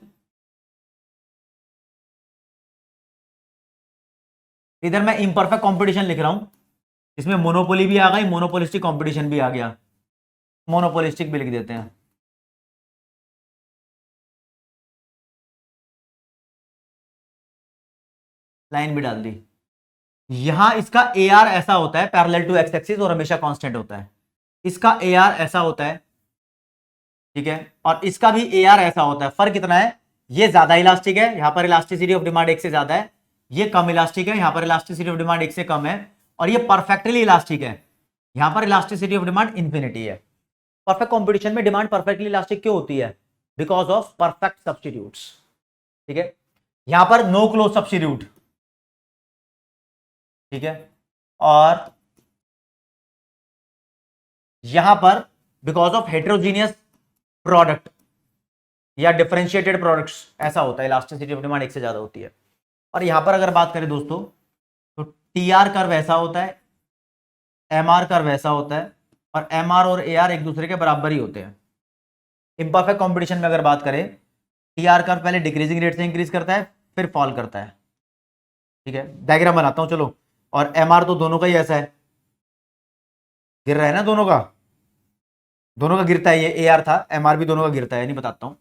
इधर मैं इम्परफेक्ट कॉम्पिटिशन लिख रहा हूं, इसमें मोनोपोली भी आ गई, मोनोपोलिस्टिक कॉम्पिटिशन भी आ गया, मोनोपोलिस्टिक भी लिख देते हैं। लाइन भी डाल दी। यहां इसका ए आर ऐसा होता है पैरेलल टू एक्स एक्सिस और हमेशा कांस्टेंट होता है, इसका ए आर ऐसा होता है, ठीक है, और इसका भी ए आर ऐसा होता है। फर्क कितना है, ये ज्यादा इलास्टिक है, यहां पर इलास्टिसिटी ऑफ डिमांड 1 से ज्यादा है, ये कम इलास्टिक है, यहां पर इलास्टिसिटी ऑफ डिमांड 1 से कम है, और ये परफेक्टली इलास्टिक है, यहां पर इलास्टिसिटी ऑफ डिमांड इंफिनिटी है। परफेक्ट कॉम्पिटिशन में डिमांड परफेक्टली इलास्टिक क्यों होती है, बिकॉज ऑफ परफेक्ट सब्स्टिट्यूट्स, ठीक है। यहां पर नो क्लोज सब्स्टिट्यूट, ठीक है, और यहां पर बिकॉज ऑफ हेट्रोजीनियस प्रोडक्ट या डिफरेंशिएटेड प्रोडक्ट्स, ऐसा होता है, इलास्टिसिटी ऑफ डिमांड 1 से ज्यादा होती है। और यहां पर अगर बात करें दोस्तों तो टी आर कर्व ऐसा होता है, एम आर कर्व ऐसा होता है, और एम आर और ए आर एक दूसरे के बराबर ही होते हैं। इम्परफेक्ट कॉम्पिटिशन में अगर बात करें, टी आर कर्व पहले डिक्रीजिंग रेट से इंक्रीज करता है फिर फॉल करता है, ठीक है। डायग्राम बनाता हूं चलो, और एम आर तो दोनों का ही ऐसा है, गिर रहा है ना दोनों का, दोनों का गिरता है, ये ए आर था, एम आर भी दोनों का गिरता है, नहीं बताता हूं,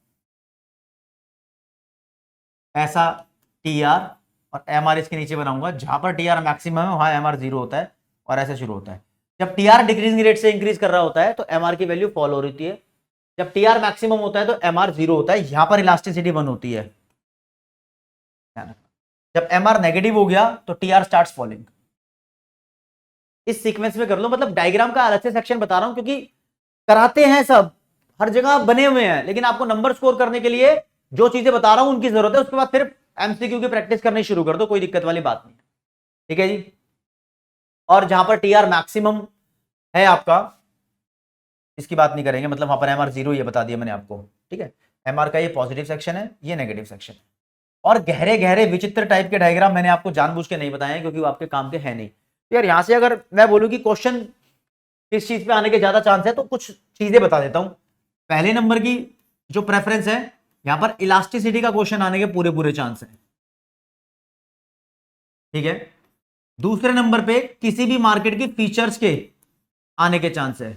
ऐसा टी आर और एम आर इसके नीचे बनाऊंगा, जहां पर टी आर मैक्सिमम है वहां एम आर 0 होता है, और ऐसे शुरू होता है। जब टी आर डिक्रीजिंग रेट से इंक्रीज कर रहा होता है तो एम आर की वैल्यू फॉल हो रही है, जब टी आर मैक्सिमम होता है तो एम आर 0 होता है, यहां पर इलास्टिसिटी 1 होती है। जब एम आर नेगेटिव हो गया तो टी आर स्टार्ट फॉलिंग। इस सीक्वेंस में कर लो, मतलब डायग्राम का अलग से सेक्शन बता रहा हूं क्योंकि कराते हैं सब, हर जगह बने हुए हैं, लेकिन आपको नंबर स्कोर करने के लिए जो चीजें बता रहा हूं उनकी जरूरत है, उसके बाद फिर एमसीक्यू की प्रैक्टिस करनी शुरू कर दो, कोई दिक्कत वाली बात नहीं, ठीक है जी। और जहां पर टी आर मैक्सिमम है आपका, इसकी बात नहीं करेंगे, मतलब वहां पर एम आर 0 ये बता दिया मैंने आपको, ठीक है। एम आर का ये पॉजिटिव सेक्शन है, ये नेगेटिव सेक्शन है। और गहरे गहरे विचित्र टाइप के डायग्राम मैंने आपको जानबूझ के नहीं बताए क्योंकि वो आपके काम के हैं नहीं। तो यार यहां से अगर मैं बोलूं कि क्वेश्चन किस चीज पे आने के ज्यादा चांस है तो कुछ चीजें बता देता हूं। पहले नंबर की जो प्रेफरेंस है, यहां पर इलास्टिसिटी का क्वेश्चन आने के पूरे पूरे चांस है, ठीक है। दूसरे नंबर पे किसी भी मार्केट की फीचर्स के आने के चांस है।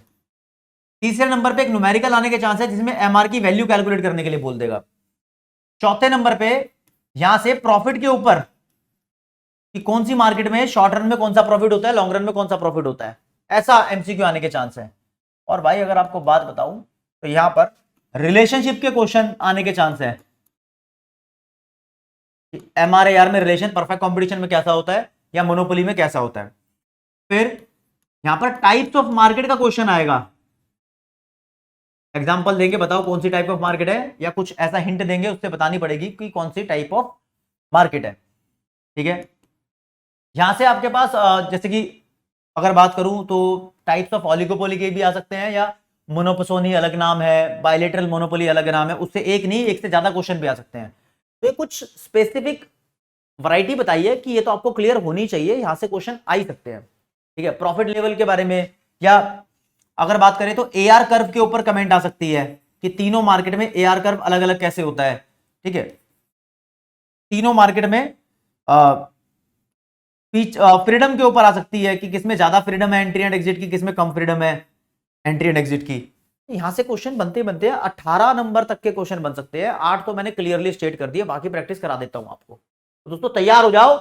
तीसरे नंबर पे एक न्यूमेरिकल आने के चांस है जिसमें एमआर की वैल्यू कैलकुलेट करने के लिए बोल देगा। चौथे नंबर पे यहां से प्रॉफिट के ऊपर कि कौन सी मार्केट में शॉर्ट रन में कौन सा प्रॉफिट होता है, लॉन्ग रन में कौन सा प्रॉफिट होता है, ऐसा एमसीक्यू आने के चांस है। और भाई अगर आपको बात बताऊं तो यहां पर रिलेशनशिप के क्वेश्चन आने के चांस है। एमआरएआर में रिलेशन परफेक्ट कंपटीशन में कैसा होता है या मोनोपोली में कैसा होता है। फिर यहां पर टाइप्स ऑफ मार्केट का क्वेश्चन आएगा, एग्जांपल देंगे, बताओ कौन सी टाइप ऑफ मार्केट है, या कुछ ऐसा हिंट देंगे उससे बतानी पड़ेगी कि कौन सी टाइप ऑफ मार्केट है। ठीक है, यहां से आपके पास जैसे कि अगर बात करूं तो टाइप्स ऑफ ऑलिगोपोली के भी आ सकते हैं, या मोनोपोसोनी अलग नाम है, बायलेटरल मोनोपोली अलग नाम है, उससे एक नहीं एक से ज्यादा क्वेश्चन भी आ सकते हैं। तो ये कुछ स्पेसिफिक वैरायटी बताइए कि ये तो आपको क्लियर होनी चाहिए, यहां से क्वेश्चन आ ही सकते हैं। ठीक है, प्रॉफिट लेवल के बारे में, या अगर बात करें तो एआर कर्व के ऊपर कमेंट आ सकती है कि तीनों मार्केट में एआर कर्व अलग अलग कैसे होता है। ठीक है, तीनों मार्केट में फ्रीडम के ऊपर आ सकती है कि किसमें ज्यादा फ्रीडम है एंट्री एंड एग्जिट की, किसमें कम फ्रीडम है एंट्री एंड एग्जिट की। यहां से क्वेश्चन बनते बनते 18 नंबर तक के क्वेश्चन बन सकते हैं, 8 तो मैंने क्लियरली स्टेट कर दिया, बाकी प्रैक्टिस करा देता हूं आपको। तो दोस्तों तैयार हो जाओ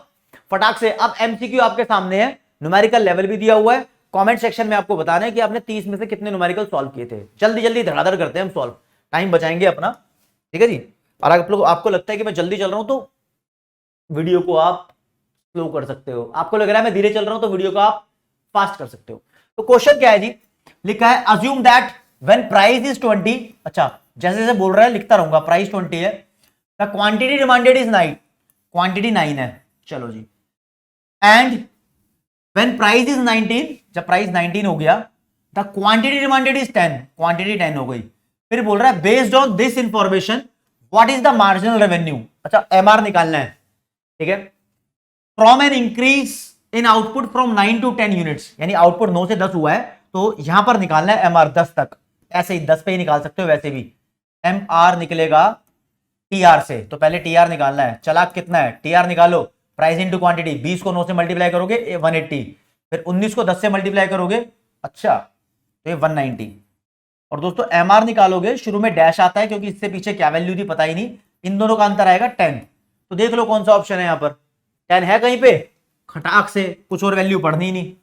फटाक से। अब एमसीक्यू आपके सामने है, न्यूमेरिकल लेवल भी दिया हुआ है, कमेंट सेक्शन में आपको बताना है कि आपने 30 में से कितने न्यूमेरिकल सॉल्व किए थे। जल्दी जल्दी धड़ाधड़ करते हैं हम सॉल्व, टाइम बचाएंगे अपना। ठीक है जी, और आप लोग आपको लगता है कि मैं जल्दी चल रहा हूं तो वीडियो को आप स्लो कर सकते हो, आपको लग रहा है मैं धीरे चल रहा हूं तो वीडियो को आप फास्ट कर सकते हो। तो क्वेश्चन क्या है जी, लिखा है assume that when price is 20, अच्छा जैसे जैसे बोल रहा है लिखता रहूंगा, प्राइस 20 है, the quantity demanded is 9, quantity 9 है, चलो जी, एंड व्हेन प्राइस इज 19, जब प्राइस 19 हो गया, the quantity demanded is 10, quantity 10 हो गई। फिर बोल रहा है based on this information what is the marginal revenue, अच्छा एमआर निकालना है। ठीक है, from an increase in output from 9 to 10 units, यानी आउटपुट 9 से 10 हुआ है तो यहां पर निकालना है एमआर 10 तक, ऐसे ही 10 पे ही निकाल सकते हो, वैसे भी एमआर निकलेगा टीआर से, तो पहले टीआर निकालना है। चालाक कितना है, टीआर निकालो, प्राइस इनटू क्वांटिटी, 20 को 9 से मल्टीप्लाई करोगे 180, फिर 19 को 10 से मल्टीप्लाई करोगे, अच्छा तो ये 190। और दोस्तों एमआर निकालोगे, शुरू में डैश आता है क्योंकि इससे पीछे क्या वैल्यू थी पता ही नहीं, इन दोनों का अंतर आएगा 10। तो देख लो कौन सा ऑप्शन है, यहां पर 10 है कहीं पे, खटाक से कुछ और वैल्यू पढ़नी ही नहीं।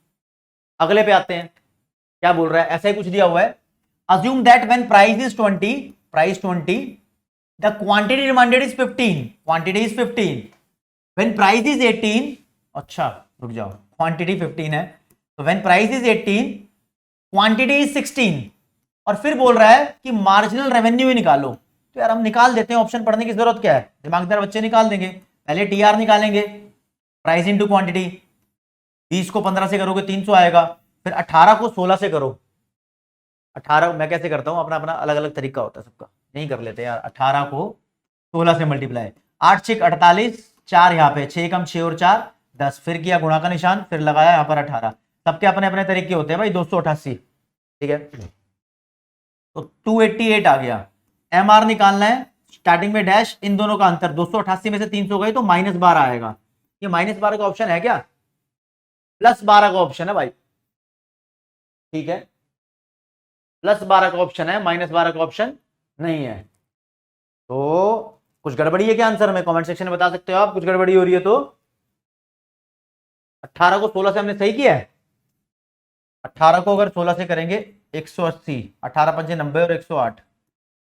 अगले पे आते हैं, क्या बोल रहा है, ऐसा ही कुछ दिया हुआ है, assume that when price is 20, price 20, the quantity demanded is 15, quantity is 15, when price is 18, अच्छा रुक जाओ, quantity 15 है, तो when price is 18, quantity is 16, और फिर बोल रहा है कि मार्जिनल रेवेन्यू ही निकालो। तो यार हम निकाल देते हैं, ऑप्शन पढ़ने की जरूरत क्या है, दिमागदार बच्चे निकाल देंगे। पहले टीआर निकालेंगे, प्राइस इनटू क्वांटिटी, 20 को 15 से करोगे 300 आएगा, फिर 18 को 16 से करो, 18 मैं कैसे करता हूं, अपना अपना अलग अलग तरीका होता है सबका, नहीं कर लेते यार, 18 को 16 से मल्टीप्लाई, 8 6 48, 4 यहाँ पे 6 कम 6 और 4 10, फिर किया गुणा का निशान, फिर लगाया यहाँ पर 18, सबके अपने अपने तरीके होते हैं भाई, 288। ठीक है, तो 288 आ गया। एमआर निकालना है, स्टार्टिंग में डैश, इन दोनों का अंतर 288 में से 300 गई तो -12 आएगा। ये -12 का ऑप्शन है क्या, +12 का ऑप्शन है भाई। ठीक है, +12 का ऑप्शन है, -12 का ऑप्शन नहीं है। तो कुछ गड़बड़ी है क्या आंसर में, कमेंट सेक्शन में बता सकते हो आप, कुछ गड़बड़ी हो रही है तो। 18 को 16 से हमने सही किया है, 18 को अगर 16 से करेंगे 180, 18 पंजे 90 और 108,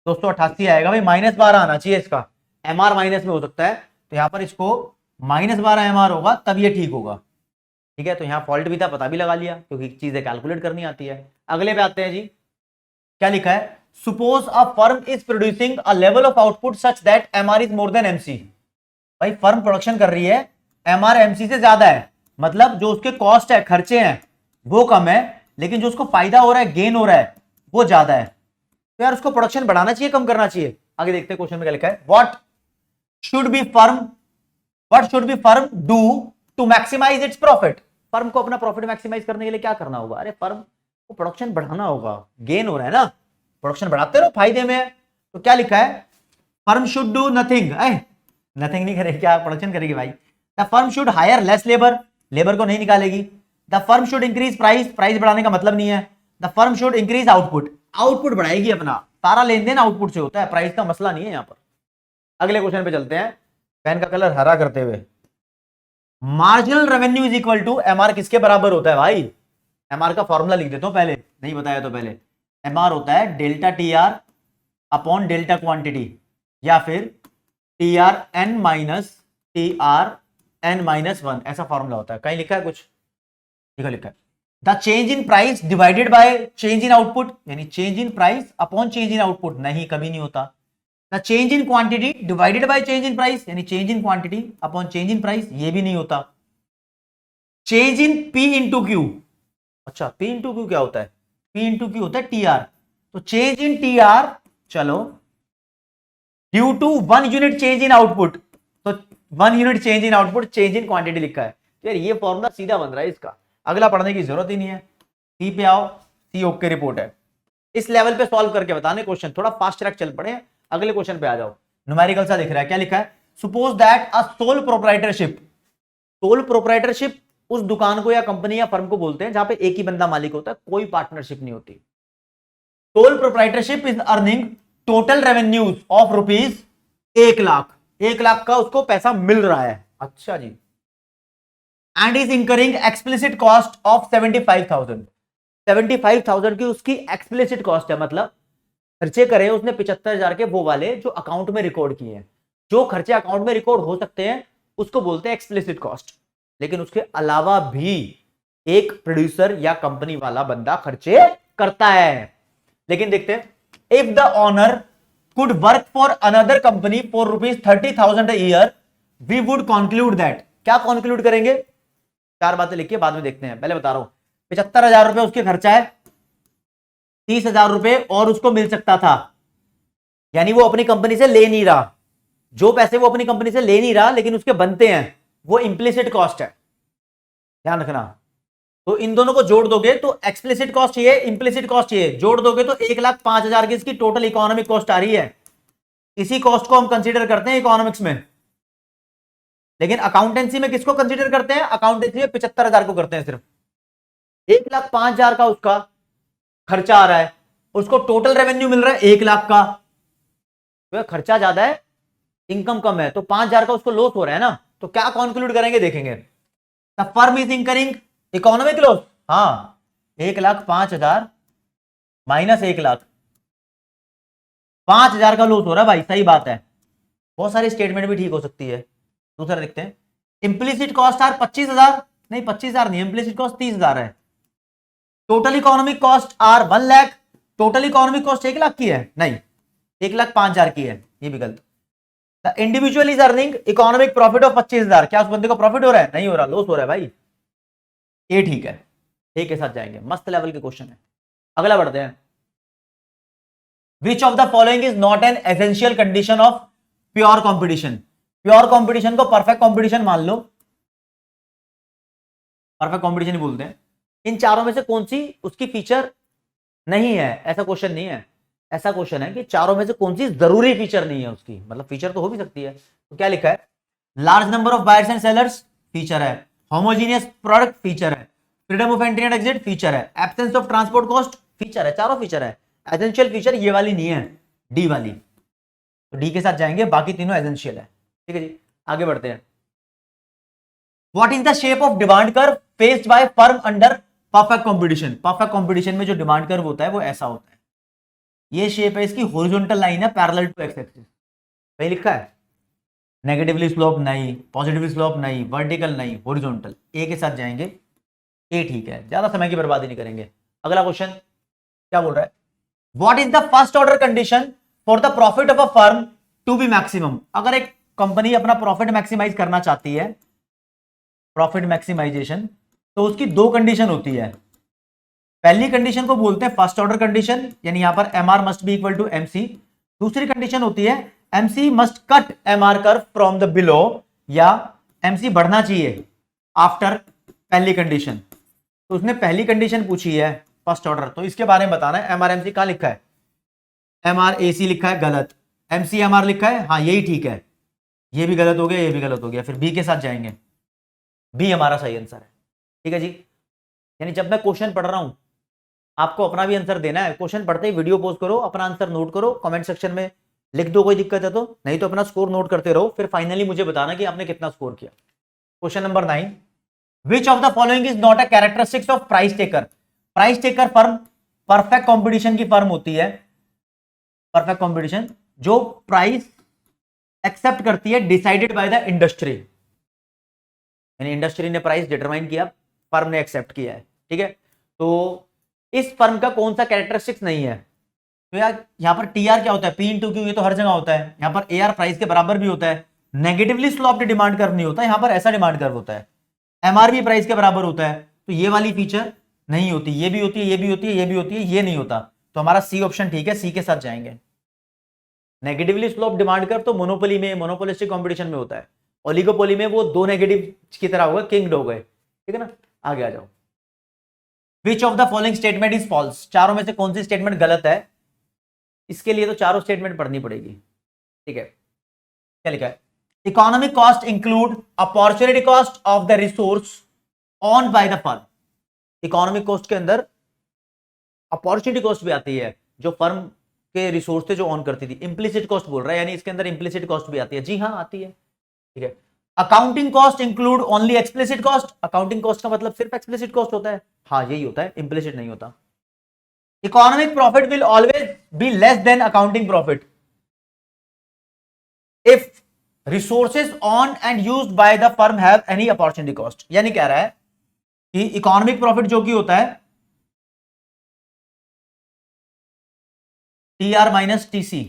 288 आएगा भाई, -12 आना चाहिए इसका, एमआर माइनस में हो सकता है, तो यहां पर इसको -12 एमआर होगा तब ये ठीक होगा। ठीक है, तो यहां फॉल्ट भी था, पता भी लगा लिया क्योंकि चीजें कैलकुलेट करनी आती है। अगले पे आते हैं जी, क्या लिखा है, suppose a firm is producing a level of output such that MR is more than MC. भाई फर्म प्रोडक्शन कर रही है, एमआर एमसी से ज्यादा है, मतलब जो उसके कॉस्ट है, खर्चे हैं वो कम है, लेकिन जो उसको फायदा हो रहा है, गेन हो रहा है वो ज्यादा है। तो यार उसको प्रोडक्शन बढ़ाना चाहिए कम करना चाहिए। आगे देखते हैं क्वेश्चन में क्या लिखा है, what should be firm do to maximize its profit. Firm को अपना प्रॉफिट मैक्सिमाइज करने के लिए क्या करना होगा, अरे फर्म को प्रोडक्शन बढ़ाना होगा, गेन हो रहा है ना, प्रोडक्शन बढ़ाते रहो, फायदे में है। तो क्या लिखा है, firm should do nothing, nothing नहीं करेगी, क्या प्रोडक्शन करेगी भाई। The firm should higher less labour, labour को नहीं निकालेगी। The firm should increase price, price बढ़ाने का मतलब नहीं है। The firm should increase output, output बढ़ाएगी अपना, सारा लेन देन आउटपुट से होता है, प्राइस का मसला नहीं है यहां पर। अगले क्वेश्चन पे चलते हैं, पेन का कलर हरा करते हुए, marginal revenue is equal to MR किसके बराबर होता है भाई? एमआर का फॉर्मूला लिख देता हूं पहले, नहीं बताया तो पहले। एमआर होता है delta T R upon delta quantity, या फिर T R N minus T R N minus one, ऐसा फॉर्मूला होता है। कहीं लिखा है कुछ? लिखा है the change in price divided by change in output, यानी change in price upon change in output, नहीं कभी नहीं होता। The change in quantity divided by change in price, यानी change in quantity upon change in price, ये भी नहीं होता। Change in P into Q, अच्छा पी इंटू क्यू क्या होता है? पी इंटू क्यू होता है टी आर, तो चेंज इन टी आर, चलो due to 1 unit change in output, तो 1 unit change in output, change in quantity लिखा है। यार ये फॉर्मूला सीधा बन रहा है इसका, अगला पढ़ने की जरूरत ही नहीं है। सी पे आओ, सी ओके रिपोर्ट है। इस लेवल पे सॉल्व करके बताने क्वेश्चन, थोड़ा फास्ट ट्रैक चल पड़े। अगले क्वेश्चन पे आ जाओ। न्यूमेरिकल सा दिख रहा है, क्या लिखा है? Suppose that a sole proprietorship, sole proprietorship उस दुकान को या कंपनी या फर्म को बोलते हैं जहां पे एक ही बंदा मालिक होता है, कोई पार्टनरशिप नहीं होती। Sole proprietorship is earning total revenues of rupees 1,00,000, 1,00,000 का उसको पैसा मिल रहा है। अच्छा जी। And is incurring explicit cost of 75,000, 75,000 की उसकी एक्सप्लिसिट कॉस्ट है, मतलब खर्चे करे उसने 75,000 के, वो वाले जो अकाउंट में रिकॉर्ड किए हैं। जो खर्चे अकाउंट में रिकॉर्ड हो सकते हैं उसको बोलते हैं एक्सप्लिसिट कॉस्ट। लेकिन उसके अलावा भी एक प्रोड्यूसर या कंपनी वाला बंदा खर्चे करता है। लेकिन देखते हैं, if the owner could work for another company for ₹30,000 a year, we would conclude that, क्या कंक्लूड करेंगे? 4 बातें लिखिए, बाद में देखते हैं। पहले बता रहा हूं, 75,000 रुपए उसके खर्चा है, 30,000 रुपए और उसको मिल सकता था, यानी वो अपनी कंपनी से ले नहीं रहा। जो पैसे वो अपनी कंपनी से ले नहीं रहा लेकिन उसके बनते हैं, वो इंप्लिसिट कॉस्ट है, ध्यान रखना। तो इन दोनों को जोड़ दोगे तो एक्सप्लिसिट कॉस्ट ये, इंप्लिसिट कॉस्ट ये, जोड़ दोगे तो 1,05,000 की इसकी टोटल इकोनॉमिक कॉस्ट आ रही है। इसी कॉस्ट को हम कंसीडर करते हैं इकोनॉमिक्स में, लेकिन अकाउंटेंसी में किसको कंसीडर करते हैं? अकाउंटेंसी में 75,000 को करते हैं सिर्फ। 1,05,000 का उसका खर्चा आ रहा है, उसको टोटल रेवेन्यू मिल रहा है 1,00,000 का, तो खर्चा ज्यादा है इनकम कम है, तो 5,000 का उसको लॉस हो रहा है ना। तो क्या कंक्लूड करेंगे देखेंगे, the firm is incurring economic loss. हाँ, 1,05,000 माइनस 1,00,000, 5,000 का लॉस हो रहा है भाई, सही बात है। बहुत सारी स्टेटमेंट भी ठीक हो सकती है। दूसरा देखते हैं, इंप्लिसिट कॉस्ट आर 25,000, नहीं 25,000 नहीं, इंप्लिसिट कॉस्ट 30,000 है। Total economic cost are 1,00,000, total economic cost 1,00,000 की है, नहीं 1,05,000 की है, ये भी गलत। The individual is earning economic profit of 25,000, क्या उस बंदे को प्रॉफिट हो रहा है? नहीं हो रहा, लॉस हो रहा है भाई। ये ठीक है, ए के साथ जाएंगे, मस्त लेवल के क्वेश्चन है। अगला बढ़ते हैं, विच of the following is not an essential condition of pure competition? Pure competition को परफेक्ट कॉम्पिटिशन मान लो, परफेक्ट कॉम्पिटिशन ही बोलते हैं। इन चारों में से कौन सी उसकी फीचर नहीं है? ऐसा क्वेश्चन नहीं है, ऐसा क्वेश्चन है कि चारों में से कौन सी जरूरी फीचर नहीं है उसकी, मतलब फीचर तो हो भी सकती है। तो क्या लिखा है? Large number of buyers and sellers feature है, होमोजीनियस प्रोडक्ट फीचर है, freedom of entry and exit feature है, absence of transport cost feature है, चारों फीचर है। एसेंशियल फीचर ये वाली नहीं है, डी वाली, तो डी के साथ जाएंगे, बाकी तीनों एसेंशियल है। ठीक है जी, आगे बढ़ते हैं। What is the shape of demand curve faced by firm under perfect competition? Perfect competition में जो डिमांड कर्व होता है वो ऐसा होता है, ये शेप है इसकी, हॉरिजॉन्टल लाइन है पैरेलल टू एक्स एक्सिस, वही लिखा है, नेगेटिवली स्लोप नहीं, पॉजिटिवली स्लोप नहीं, वर्टिकल नहीं, हॉरिजॉन्टल। ए के साथ जाएंगे, ए ठीक है, ज्यादा समय की बर्बादी नहीं करेंगे। अगला क्वेश्चन क्या बोल रहा है? What is the first order condition for the profit of a firm to be maximum? अगर एक कंपनी अपना प्रॉफिट मैक्सिमाइज करना चाहती है, प्रॉफिट मैक्सिमाइजेशन, तो उसकी दो कंडीशन होती है। पहली कंडीशन को बोलते हैं फर्स्ट ऑर्डर कंडीशन, यानी यहां पर MR must be equal to MC. दूसरी कंडीशन होती है MC must cut MR curve from the below, या एमसी बढ़ना चाहिए आफ्टर पहली कंडीशन। तो उसने पहली कंडीशन पूछी है फर्स्ट ऑर्डर, तो इसके बारे में बताना है। एमआर एमसी कहां लिखा है? एमआर एसी लिखा है, गलत। एमसी एमआर लिखा है, हाँ यही ठीक है, ये भी गलत हो गया, ये भी गलत हो गया, फिर बी के साथ जाएंगे, बी हमारा सही आंसर है। ठीक है जी, यानी जब मैं क्वेश्चन पढ़ रहा हूं आपको अपना भी आंसर देना है। क्वेश्चन पढ़ते ही वीडियो पॉज करो, अपना आंसर नोट करो, कमेंट सेक्शन में लिख दो, कोई दिक्कत है तो, नहीं तो अपना स्कोर नोट करते रहो, फिर फाइनली मुझे बताना कि आपने कितना स्कोर किया। Question number 9, which of the following is not a characteristics of price taker. Price taker firm perfect competition की फर्म होती है, परफेक्ट कंपटीशन जो प्राइस एक्सेप्ट करती है डिसाइडेड बाय द इंडस्ट्री, यानी इंडस्ट्री ने प्राइस डिटरमाइन किया, फर्म ने एक्सेप्ट किया है, ठीक है। तो इस फर्म का कौन सा कैरेक्टरिस्टिक्स नहीं है, तो यार यहां पर टीआर क्या होता है, पी इंटू क्यू, ये तो हर जगह होता है, यहां पर एआर प्राइस के बराबर भी होता है, नेगेटिवली स्लोप्ड डिमांड कर्व नहीं होता, यहां पर ऐसा डिमांड कर्व होता है, एमआरपी प्राइस के बराबर होता है, तो ये वाली फीचर नहीं होती, ये भी होती है, ये भी होती है, ये भी होती है, ये नहीं होता, तो हमारा सी ऑप्शन ठीक है, सी के साथ जाएंगे। नेगेटिवली स्लोप डिमांड कर्व तो मोनोपोली में, मोनोपोलिस्टिक कंपटीशन में होता है, ओलिगोपोली में वो दो नेगेटिव की तरह होगा, किंग हो गए, ठीक है ना। आगे आ जाओ, which of the following statement is false, चारों में से कौन सी स्टेटमेंट गलत है, इसके लिए तो चारों स्टेटमेंट पढ़नी पड़ेगी, ठीक है। क्या लिखा है, economic cost include opportunity cost of the resource on by the firm. Economic cost के अंदर अपॉर्चुनिटी कॉस्ट भी आती है, जो फर्म के रिसोर्स थे जो ऑन करती थी, इंप्लिसिट कॉस्ट बोल रहा है, यानी इसके अंदर इंप्लिसिट कॉस्ट भी आती है, जी हाँ आती है, ठीक है। Accounting cost include only explicit cost, accounting cost का मतलब सिर्फ एक्सप्लिसिट कॉस्ट होता है, हाँ यही होता है, इंप्लिसिट नहीं होता। Economic profit will always be less than accounting profit if resources on and used by the firm have any opportunity cost, यानी कह रहा है कि इकोनॉमिक प्रॉफिट जो कि होता है टीआर माइनस टीसी,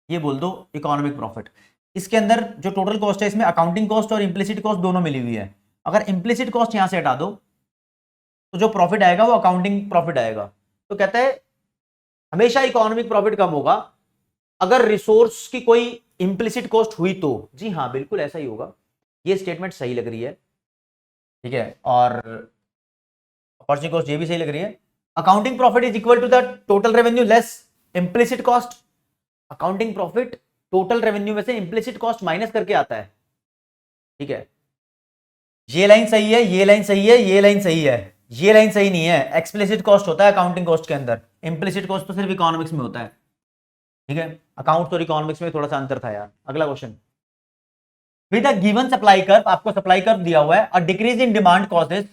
ये बोल दो इकोनॉमिक प्रॉफिट, इसके अंदर जो टोटल कॉस्ट है इसमें अकाउंटिंग कॉस्ट और इंप्लिसिट कॉस्ट दोनों मिली हुई है, अगर इंप्लिसिट कॉस्ट यहां से हटा दो तो जो प्रॉफिट आएगा वो अकाउंटिंग प्रॉफिट आएगा, तो कहता है हमेशा इकोनॉमिक प्रॉफिट कम होगा अगर रिसोर्स की कोई इंप्लिसिट कॉस्ट हुई तो, जी हाँ बिल्कुल ऐसा ही होगा, ये स्टेटमेंट सही लग रही है, ठीक है। और अपॉर्चुनिटी कॉस्ट ये भी सही लग रही है, accounting profit is equal to the total revenue less implicit cost, accounting profit total revenue में से इंप्लिसिट कॉस्ट माइनस करके आता है, ठीक है। ये लाइन सही है, ये लाइन सही है, ये लाइन सही है, ये लाइन सही नहीं है, एक्सप्लिसिट कॉस्ट होता है अकाउंटिंग कॉस्ट के अंदर, इंप्लिसिट कॉस्ट तो सिर्फ इकोनॉमिक्स में होता है, ठीक है। अकाउंट्स और इकोनॉमिक्स में थोड़ा सा अंतर था यार। अगला question, with a given supply curve, आपको सप्लाई कर्व दिया हुआ है, a decrease in demand causes,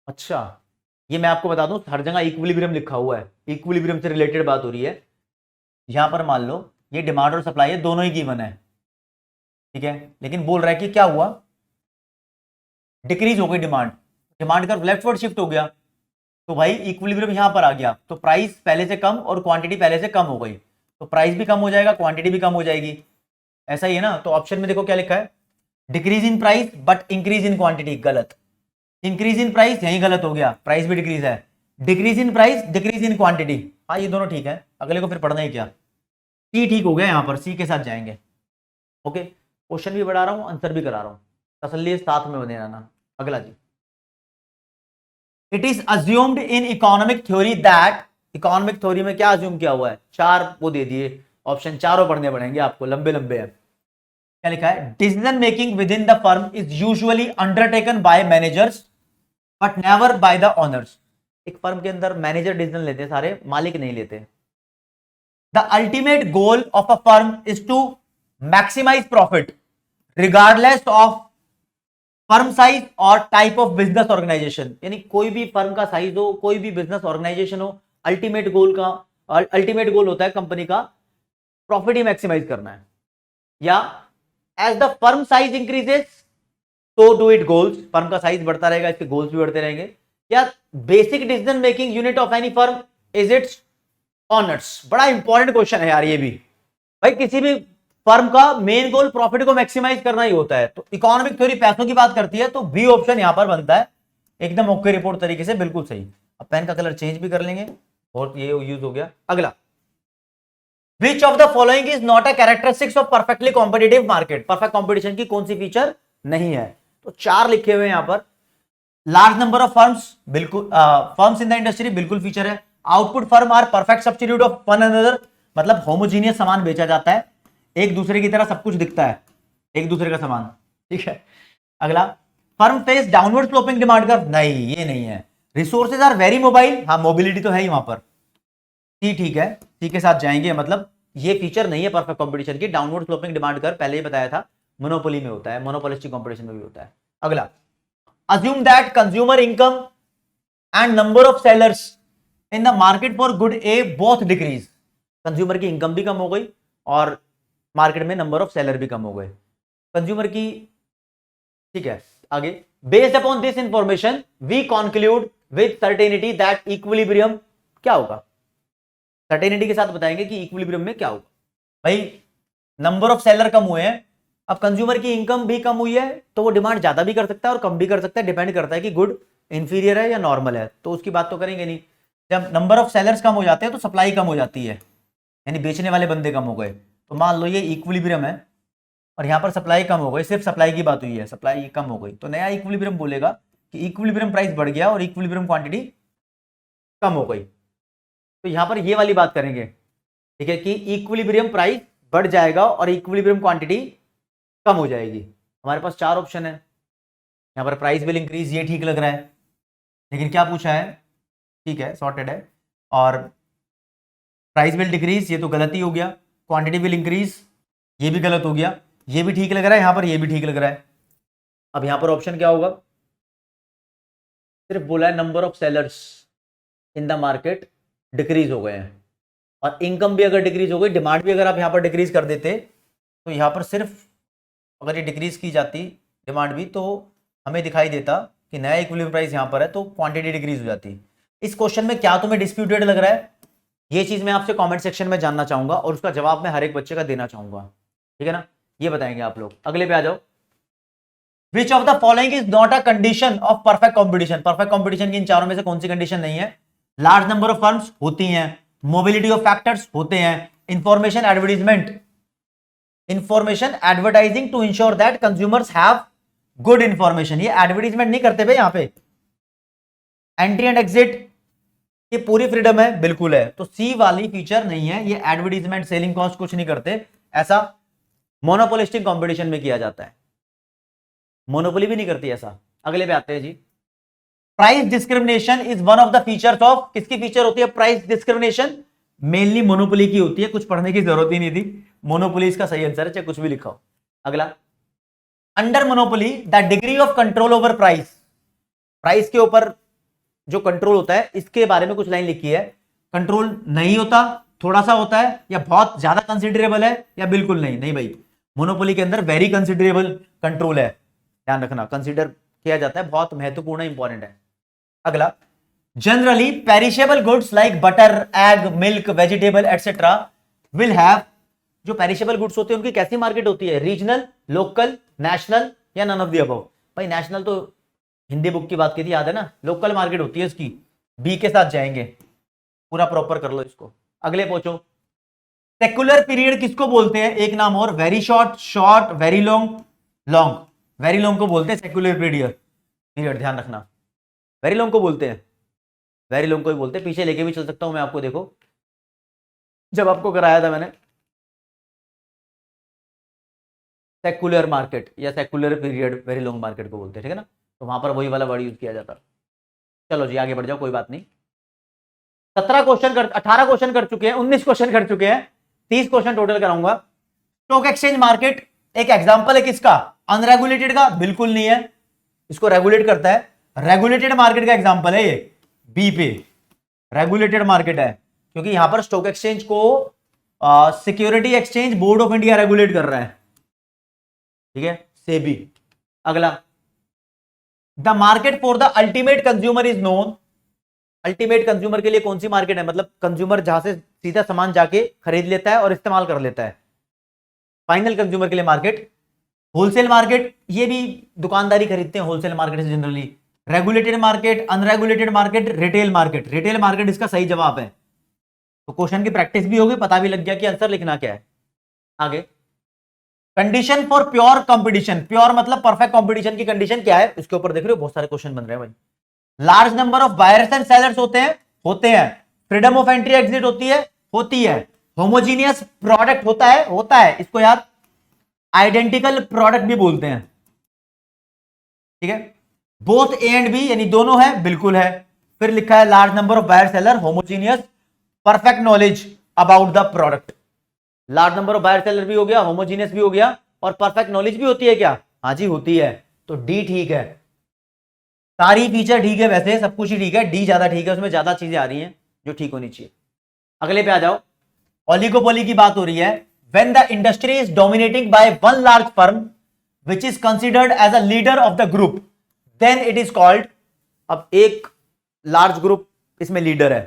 अच्छा ये मैं आपको बता दूं हर जगह इक्विलिब्रियम लिखा हुआ है, इक्विलिब्रियम से रिलेटेड बात हो रही है, यहां पर मान लो ये डिमांड और सप्लाई है, दोनों ही गिवन है, ठीक है, लेकिन बोल रहा है कि क्या हुआ, डिक्रीज हो गई demand, demand curve leftward shift हो गया, तो भाई इक्विलिब्रियम यहां पर आ गया, तो प्राइस पहले से कम और क्वांटिटी पहले से कम हो गई, तो प्राइस भी कम हो जाएगा, क्वांटिटी भी कम हो जाएगी, ऐसा ही है ना। तो ऑप्शन में देखो क्या लिखा है, decrease in price but increase in quantity, गलत, इंक्रीज इन प्राइस यही गलत हो गया, प्राइस भी डिक्रीज है, decrease in price decrease in quantity, हाँ ये दोनों ठीक है, अगले को फिर पढ़ना ही क्या, सी ठीक हो गया, यहां पर सी के साथ जाएंगे, ओके। क्वेश्चन भी बढ़ा रहा हूं, आंसर भी करा रहा हूं, तसल्ली साथ में बने रहना। अगला जी, it is assumed in economic theory that, economic theory में क्या अज्यूम किया हुआ है, चार वो दे दिए ऑप्शन, चारों पढ़ने पड़ेंगे आपको, लंबे लंबे हैं। क्या लिखा है, decision making with in the firm is usually undertaken by managers but never by the owners, एक फर्म के अंदर मैनेजर डिसीजन लेते हैं सारे, मालिक नहीं लेते। The ultimate goal of a firm is to maximize profit regardless of firm size और टाइप ऑफ बिजनेस ऑर्गेनाइजेशन, यानी कोई भी फर्म का साइज हो, कोई भी बिजनेस ऑर्गेनाइजेशन हो, अल्टीमेट गोल का, अल्टीमेट गोल होता है कंपनी का प्रॉफिट ही मैक्सिमाइज करना है, या as the firm size increases तो डू इट गोल्स, फर्म का साइज बढ़ता रहेगा इसके गोल्स भी बढ़ते रहेंगे, या basic decision making unit of any firm is its owners. बड़ा इंपॉर्टेंट क्वेश्चन है यार ये भी, भाई किसी भी फर्म का मेन गोल प्रॉफिट को मैक्सिमाइज करना ही होता है, तो इकोनॉमिक थ्योरी पैसों की बात करती है, तो बी ऑप्शन यहां पर बनता है, एकदम ओके रिपोर्ट तरीके से, बिल्कुल सही। अब पेन का कलर चेंज भी कर लेंगे और ये यूज हो गया। अगला, विच of the following is not a characteristics of perfectly competitive market, perfect competition की कौन सी फीचर नहीं है, तो चार लिखे हुए यहां पर, लार्ज नंबर ऑफ फर्म्स, बिल्कुल, फर्म्स इन द इंडस्ट्री बिल्कुल फीचर है, output firm are perfect substitute of one another, मतलब होमोजीनियस सामान बेचा जाता है, एक दूसरे की तरह सब कुछ दिखता है, एक दूसरे का सामान, ठीक है। अगला, firm face downward sloping demand curve, नहीं ये नहीं है, रिसोर्सेज आर वेरी मोबाइल, हाँ मोबिलिटी तो है ही वहां पर, सी ठीक है, सी के साथ जाएंगे, मतलब ये फीचर नहीं है परफेक्ट कंपटीशन की। डाउनवर्ड स्लोपिंग डिमांड कर्व पहले ही बताया था, मोनोपोली में होता है, मोनोपोलिस्टिक कंपटीशन में भी होता है। अगला, assume that consumer income and number of sellers in the market for good A both decrease। Consumer की इनकम भी कम हो गई और मार्केट में नंबर ऑफ सेलर भी कम हो गए कंज्यूमर की। ठीक है, आगे, based upon this information we conclude with certainty that equilibrium क्या होगा। सर्टेनिटी के साथ बताएंगे कि इक्विलिब्रियम में क्या होगा। भाई नंबर ऑफ सेलर कम हुए हैं, अब कंज्यूमर की इनकम भी कम हुई है, तो वो डिमांड ज्यादा भी कर सकता है और कम भी कर सकता है, डिपेंड करता है कि गुड इंफीरियर है या नॉर्मल है, तो उसकी बात तो करेंगे नहीं। जब नंबर ऑफ सेलर्स कम हो जाते हैं तो सप्लाई कम हो जाती है, यानी बेचने वाले बंदे कम हो गए। तो मान लो ये इक्विलिब्रियम है और यहां पर सप्लाई कम हो गई, सिर्फ सप्लाई की बात हुई है, सप्लाई कम हो गई, तो नया इक्विलिब्रियम बोलेगा कि इक्विलिब्रियम प्राइस बढ़ गया और इक्विलिब्रियम क्वांटिटी कम हो गई। तो यहां पर ये वाली बात करेंगे, ठीक है, कि इक्विलिब्रियम प्राइस बढ़ जाएगा और इक्विलिब्रियम क्वांटिटी कम हो जाएगी। हमारे पास चार ऑप्शन है, यहां पर प्राइस विल इंक्रीज, ये ठीक लग रहा है, लेकिन क्या पूछा है, ठीक है सॉर्टेड है, और प्राइस विल डिक्रीज, ये तो गलत ही हो गया, क्वांटिटी विल इंक्रीज, ये भी गलत हो गया, ये भी ठीक लग रहा है, यहां पर ये भी ठीक लग रहा है। अब यहां पर ऑप्शन क्या होगा, सिर्फ बोला है number of sellers in the market decrease हो गए हैं, और इनकम भी अगर डिक्रीज हो गई, डिमांड भी अगर आप यहां पर डिक्रीज कर देते, तो यहां पर सिर्फ अगर ये डिक्रीज की जाती डिमांड भी, तो हमें दिखाई देता कि नया इक्विलिब्रियम प्राइस यहां पर है, तो क्वांटिटी डिक्रीज हो जाती। इस क्वेश्चन में क्या तुम्हें डिस्प्यूटेड लग रहा है, ये चीज मैं आपसे कमेंट सेक्शन में जानना चाहूंगा और उसका जवाब मैं हर एक बच्चे का देना चाहूंगा, ठीक है ना, ये बताएंगे आप लोग। अगले पे आ जाओ, which of the following is not a condition of perfect competition. Perfect competition की इन चारों में से कौन सी कंडीशन नहीं है। लार्ज नंबर ऑफ फर्म्स होती हैं, मोबिलिटी ऑफ फैक्टर्स होते हैं, information advertisement, information advertising to ensure that consumers have good information, ये एडवर्टीजमेंट नहीं करते भाई यहां पे। एंट्री एंड एग्जिट ये पूरी फ्रीडम है, बिल्कुल है, तो सी वाली फीचर नहीं है, ये एडवर्टीजमेंट सेलिंग कॉस्ट कुछ नहीं करते, ऐसा मोनोपोलिस्टिक कंपटीशन में किया जाता है, मोनोपोली भी नहीं करती ऐसा। अगले पे आते हैं जी, price discrimination is one of the features of, किसकी फीचर होती है प्राइस डिस्क्रिमिनेशन, मेनली मोनोपोली की होती है, कुछ पढ़ने की जरूरत ही नहीं थी, मोनोपोली इसका सही आंसर है, चाहे कुछ भी लिखा हो। अगला, under monopoly the degree of control over price, price के ऊपर जो कंट्रोल होता है, इसके बारे में कुछ लाइन लिखी है, कंट्रोल नहीं होता, थोड़ा सा होता है, या बहुत ज्यादा कंसिडरेबल है, या बिल्कुल नहीं। नहीं भाई, मोनोपोली के अंदर वेरी कंसिडरेबल कंट्रोल है, ध्यान रखना, कंसिडर किया जाता है, बहुत महत्वपूर्ण इंपॉर्टेंट है। अगला, generally perishable goods like butter, egg, milk, vegetable etcetera will have, जो पेरिशेबल गुड्स होते हैं उनकी कैसी मार्केट होती है, रीजनल, लोकल, नेशनल, या नन ऑफ द अबव। भाई नेशनल तो हिंदी बुक की बात की थी, याद है ना, लोकल मार्केट होती है उसकी, बी के साथ जाएंगे, पूरा प्रॉपर कर लो इसको। अगले पूछो, सेक्युलर पीरियड किसको बोलते हैं, एक नाम और, very short, short, very long, long, very long को बोलते हैं सेक्युलर पीरियड, पीरियड ध्यान रखना, वेरी लॉन्ग को बोलते हैं, वेरी लॉन्ग को ही बोलते हैं, पीछे लेके भी चल सकता हूं मैं आपको, देखो जब आपको कराया था मैंने सेक्युलर मार्केट या secular period, very long market को बोलते हैं, ठीक है ना, तो वहां पर वही वाला वर्ड यूज किया जाता। चलो जी आगे बढ़ जाओ, कोई बात नहीं। 17 क्वेश्चन कर, 18 क्वेश्चन कर चुके हैं, 19 क्वेश्चन कर चुके हैं, 30 क्वेश्चन टोटल कराऊंगा। स्टॉक एक्सचेंज मार्केट एक एग्जांपल है किसका, अनरेगुलेटेड का, बिल्कुल नहीं है, इसको रेगुलेट करता है, रेगुलेटेड मार्केट का एग्जांपल है ये, बी पे रेगुलेटेड मार्केट है, क्योंकि यहां पर स्टॉक एक्सचेंज को security exchange board of India regulate कर रहा है, ठीक है, सेबी। अगला, the market for the ultimate consumer is known, ultimate consumer के लिए कौन सी मार्केट है, मतलब कंज्यूमर जहां से सीधा सामान जाके खरीद लेता है और इस्तेमाल कर लेता है, फाइनल कंज्यूमर के लिए मार्केट, होलसेल मार्केट, ये भी दुकानदारी खरीदते हैं होलसेल मार्केट से generally, regulated market, unregulated market, retail market, retail market इसका सही जवाब है। तो क्वेश्चन की प्रैक्टिस भी होगी, पता भी लग गया कि आंसर लिखना क्या है। आगे, condition for pure competition, pure मतलब परफेक्ट कंपटीशन की कंडीशन क्या है, इसके ऊपर देख रहे हो बहुत सारे क्वेश्चन बन रहे हैं भाई। Large number of buyers and sellers होते हैं, फ्रीडम ऑफ एंट्री एग्जिट होती है, होमोजीनियस प्रोडक्ट होता है, इसको यार आइडेंटिकल प्रोडक्ट भी बोलते हैं, ठीक है, बोथ ए एंड बी यानी दोनों है, बिल्कुल है, फिर लिखा है large number of buyer seller, homogeneous, perfect knowledge about the product, large number of buyer seller भी हो गया, होमोजीनियस भी हो गया, और परफेक्ट नॉलेज भी होती है क्या? हाँ जी होती है। तो डी ठीक है, सारी फीचर ठीक है, वैसे सब कुछ ही ठीक है, डी ज्यादा ठीक है, उसमें ज्यादा चीजें आ रही हैं जो ठीक होनी चाहिए। अगले पे आ जाओ, ओलिगोपोली की बात हो रही है। When the industry is dominating by one large firm which is considered as a leader of the group, then it is called. अब एक लार्ज ग्रुप इसमें लीडर है,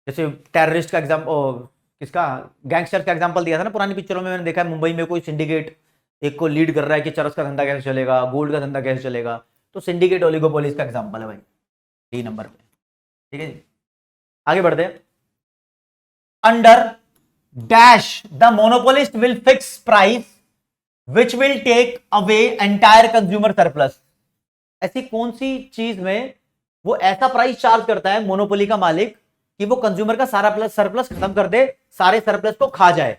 जैसे टेररिस्ट का एग्जाम्पल, किसका, गैंगस्टर का एग्जांपल दिया था ना पुरानी पिक्चरों में, मैंने देखा है मुंबई में कोई सिंडिकेट एक को लीड कर रहा है कि चरस का धंधा कैसे चलेगा, गोल्ड का धंधा कैसे चलेगा, तो सिंडिकेट ओलिगोपोली का एग्जांपल है भाई, डी नंबर पे। ठीक है जी, आगे बढ़ते हैं। Under dash the monopolist will fix price which will take away entire consumer surplus. ऐसी कौन सी चीज में वो ऐसा प्राइस चार्ज करता है मोनोपोली का मालिक कि वो कंज्यूमर का सारा सरप्लस खत्म कर दे, सारे सरप्लस को खा जाए?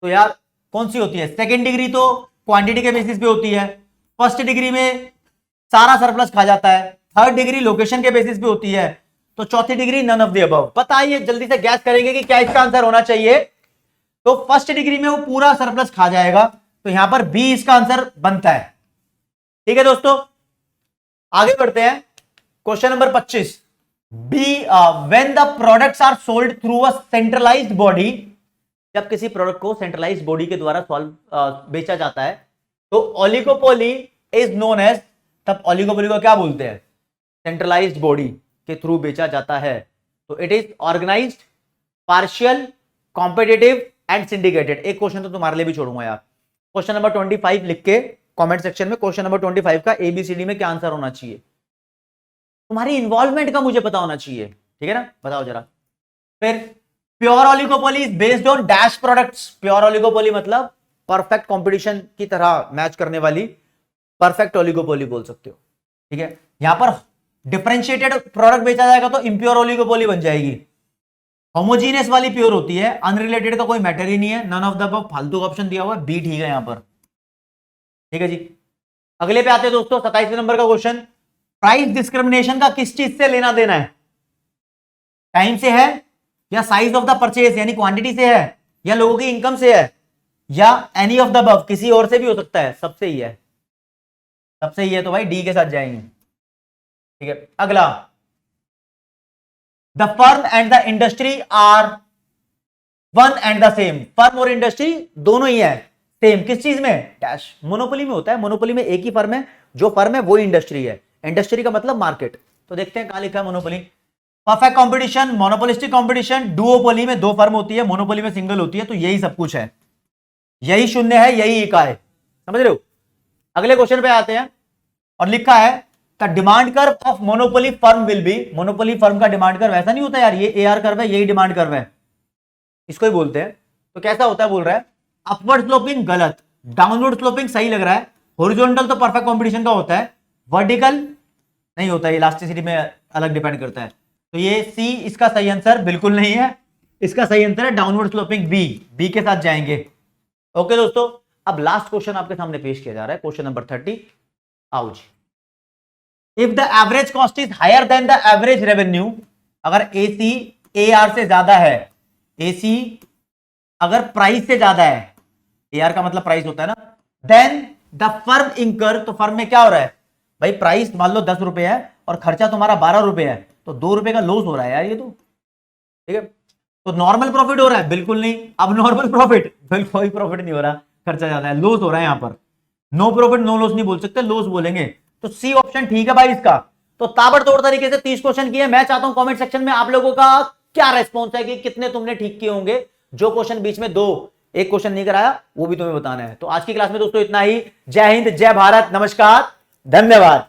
तो यार कौन सी होती है? सेकेंड डिग्री तो क्वांटिटी के बेसिस पे होती है, फर्स्ट डिग्री में सारा सरप्लस खा जाता है, थर्ड डिग्री लोकेशन के बेसिस पे होती है, तो चौथी degree none of the above. बताइए, जल्दी से गैस करेंगे कि क्या इसका आंसर होना चाहिए। तो फर्स्ट डिग्री में वो पूरा सरप्लस खा जाएगा, तो यहां पर बी इसका आंसर बनता है। ठीक है दोस्तों, आगे बढ़ते हैं। Question number 25, B, when the products are sold through a centralized body, जब किसी प्रोडक्ट को सेंट्रलाइज्ड बॉडी के द्वारा बेचा जाता है, तो ओलिगोपोली इज नोन एज, तब ओलिगोपोली को क्या बोलते हैं? सेंट्रलाइज्ड बॉडी के थ्रू बेचा जाता है, तो it is organized, partial, competitive and syndicated. एक क्वेश्चन तो तुम्हारे लिए भी छोड़ूंगा यार, क्वेश्चन नंबर 25 लिख के कमेंट सेक्शन में क्वेश्चन नंबर 25 का एबीसीडी में क्या आंसर होना चाहिए, तुम्हारी इन्वॉल्वमेंट का मुझे पता होना चाहिए। ठीक है ना, बताओ जरा। फिर pure oligopoly is based on dash products. Pure oligopoly मतलब परफेक्ट कंपटीशन की तरह मैच करने वाली परफेक्ट ओलिगोपोली बोल सकते हो। ठीक है, यहां पर डिफरेंशिएटेड प्रोडक्ट बेचा जाएगा तो इंप्योर ओलिगोपोली बन जाएगी। होमोजीनियस वाली प्योर होती है, अनरिलेटेड का कोई मैटर ही नहीं है, नन ऑफ द अबव फालतू का ऑप्शन दिया हुआ है, बी ठीक है यहां पर। ठीक है जी, अगले पे आते हैं दोस्तों, 27वें नंबर का क्वेश्चन। प्राइस डिस्क्रिमिनेशन का किस चीज से लेना देना है? टाइम से है, या साइज ऑफ द परचेज यानी क्वांटिटी से है, या लोगों की इनकम से है, या एनी ऑफ द अबव, किसी और से भी हो सकता है, सबसे ही है। सबसे ही है तो भाई डी के साथ जाएंगे। ठीक है, अगला, the firm and the industry are one and the same. Firm और इंडस्ट्री दोनों ही है सेम, किस चीज में? डैश। मोनोपोली में होता है, मोनोपोली में एक ही फर्म है, जो फर्म है वो इंडस्ट्री है, इंडस्ट्री का मतलब मार्केट। तो देखते हैं कहां लिखा है monopoly. Perfect competition, monopolistic competition, duopoly में दो फर्म होती है, मोनोपोली में सिंगल होती है, तो यही सब कुछ है, यही शून्य है, यही एक है, समझ रहे हो। अगले क्वेश्चन पे आते हैं, और लिखा है the demand curve of monopoly firm will be. Monopoly firm का डिमांड कर्व ऐसा नहीं होता यार, ये एआर कर्व है, यही डिमांड कर्व है, इसको ही बोलते हैं। तो कैसा होता है बोल रहा है, अपवर्ड स्लोपिंग गलत, डाउनवर्ड स्लोपिंग सही लग रहा है, हॉरिजॉन्टल तो परफेक्ट कंपटीशन का होता है, वर्टिकल नहीं होता, इलास्टिसिटी में अलग डिपेंड करता है। तो ये सी इसका सही आंसर बिल्कुल नहीं है, इसका सही आंसर है डाउनवर्ड स्लोपिंग बी, बी के साथ जाएंगे। ओके दोस्तों, अब लास्ट क्वेश्चन आपके सामने पेश किया जा रहा है, क्वेश्चन नंबर 30। आओ जी। If the average cost is higher than the average revenue, अगर एसी एआर से ज्यादा है, एसी अगर प्राइस से ज्यादा है, एआर का मतलब प्राइस होता है ना, देन द फर्म इंकर, तो फर्म में क्या हो रहा है भाई, प्राइस मान लो 10 रुपए है और खर्चा तुम्हारा 12 रुपए है, तो 2 रुपए का लॉस हो रहा है यार ये तो। ठीक है, तो नॉर्मल प्रॉफिट हो रहा है? बिल्कुल नहीं। अब नॉर्मल प्रॉफिट, बिल्कुल कोई प्रॉफिट नहीं हो रहा, खर्चा ज्यादा है, लॉस हो रहा है यहां पर। नो प्रॉफिट नो लॉस नहीं बोल सकते, लॉस बोलेंगे। तो सी ऑप्शन ठीक है भाई इसका। तो ताबड़तोड़ तरीके से 30 क्वेश्चन किए। मैं चाहता हूं कमेंट सेक्शन में आप लोगों का क्या रेस्पॉन्स है कि कितने तुमने ठीक किए होंगे। जो क्वेश्चन बीच में एक क्वेश्चन नहीं कराया वो भी तुम्हें बताना है। तो आज की क्लास में दोस्तों इतना ही। जय हिंद, जय भारत, नमस्कार, धन्यवाद।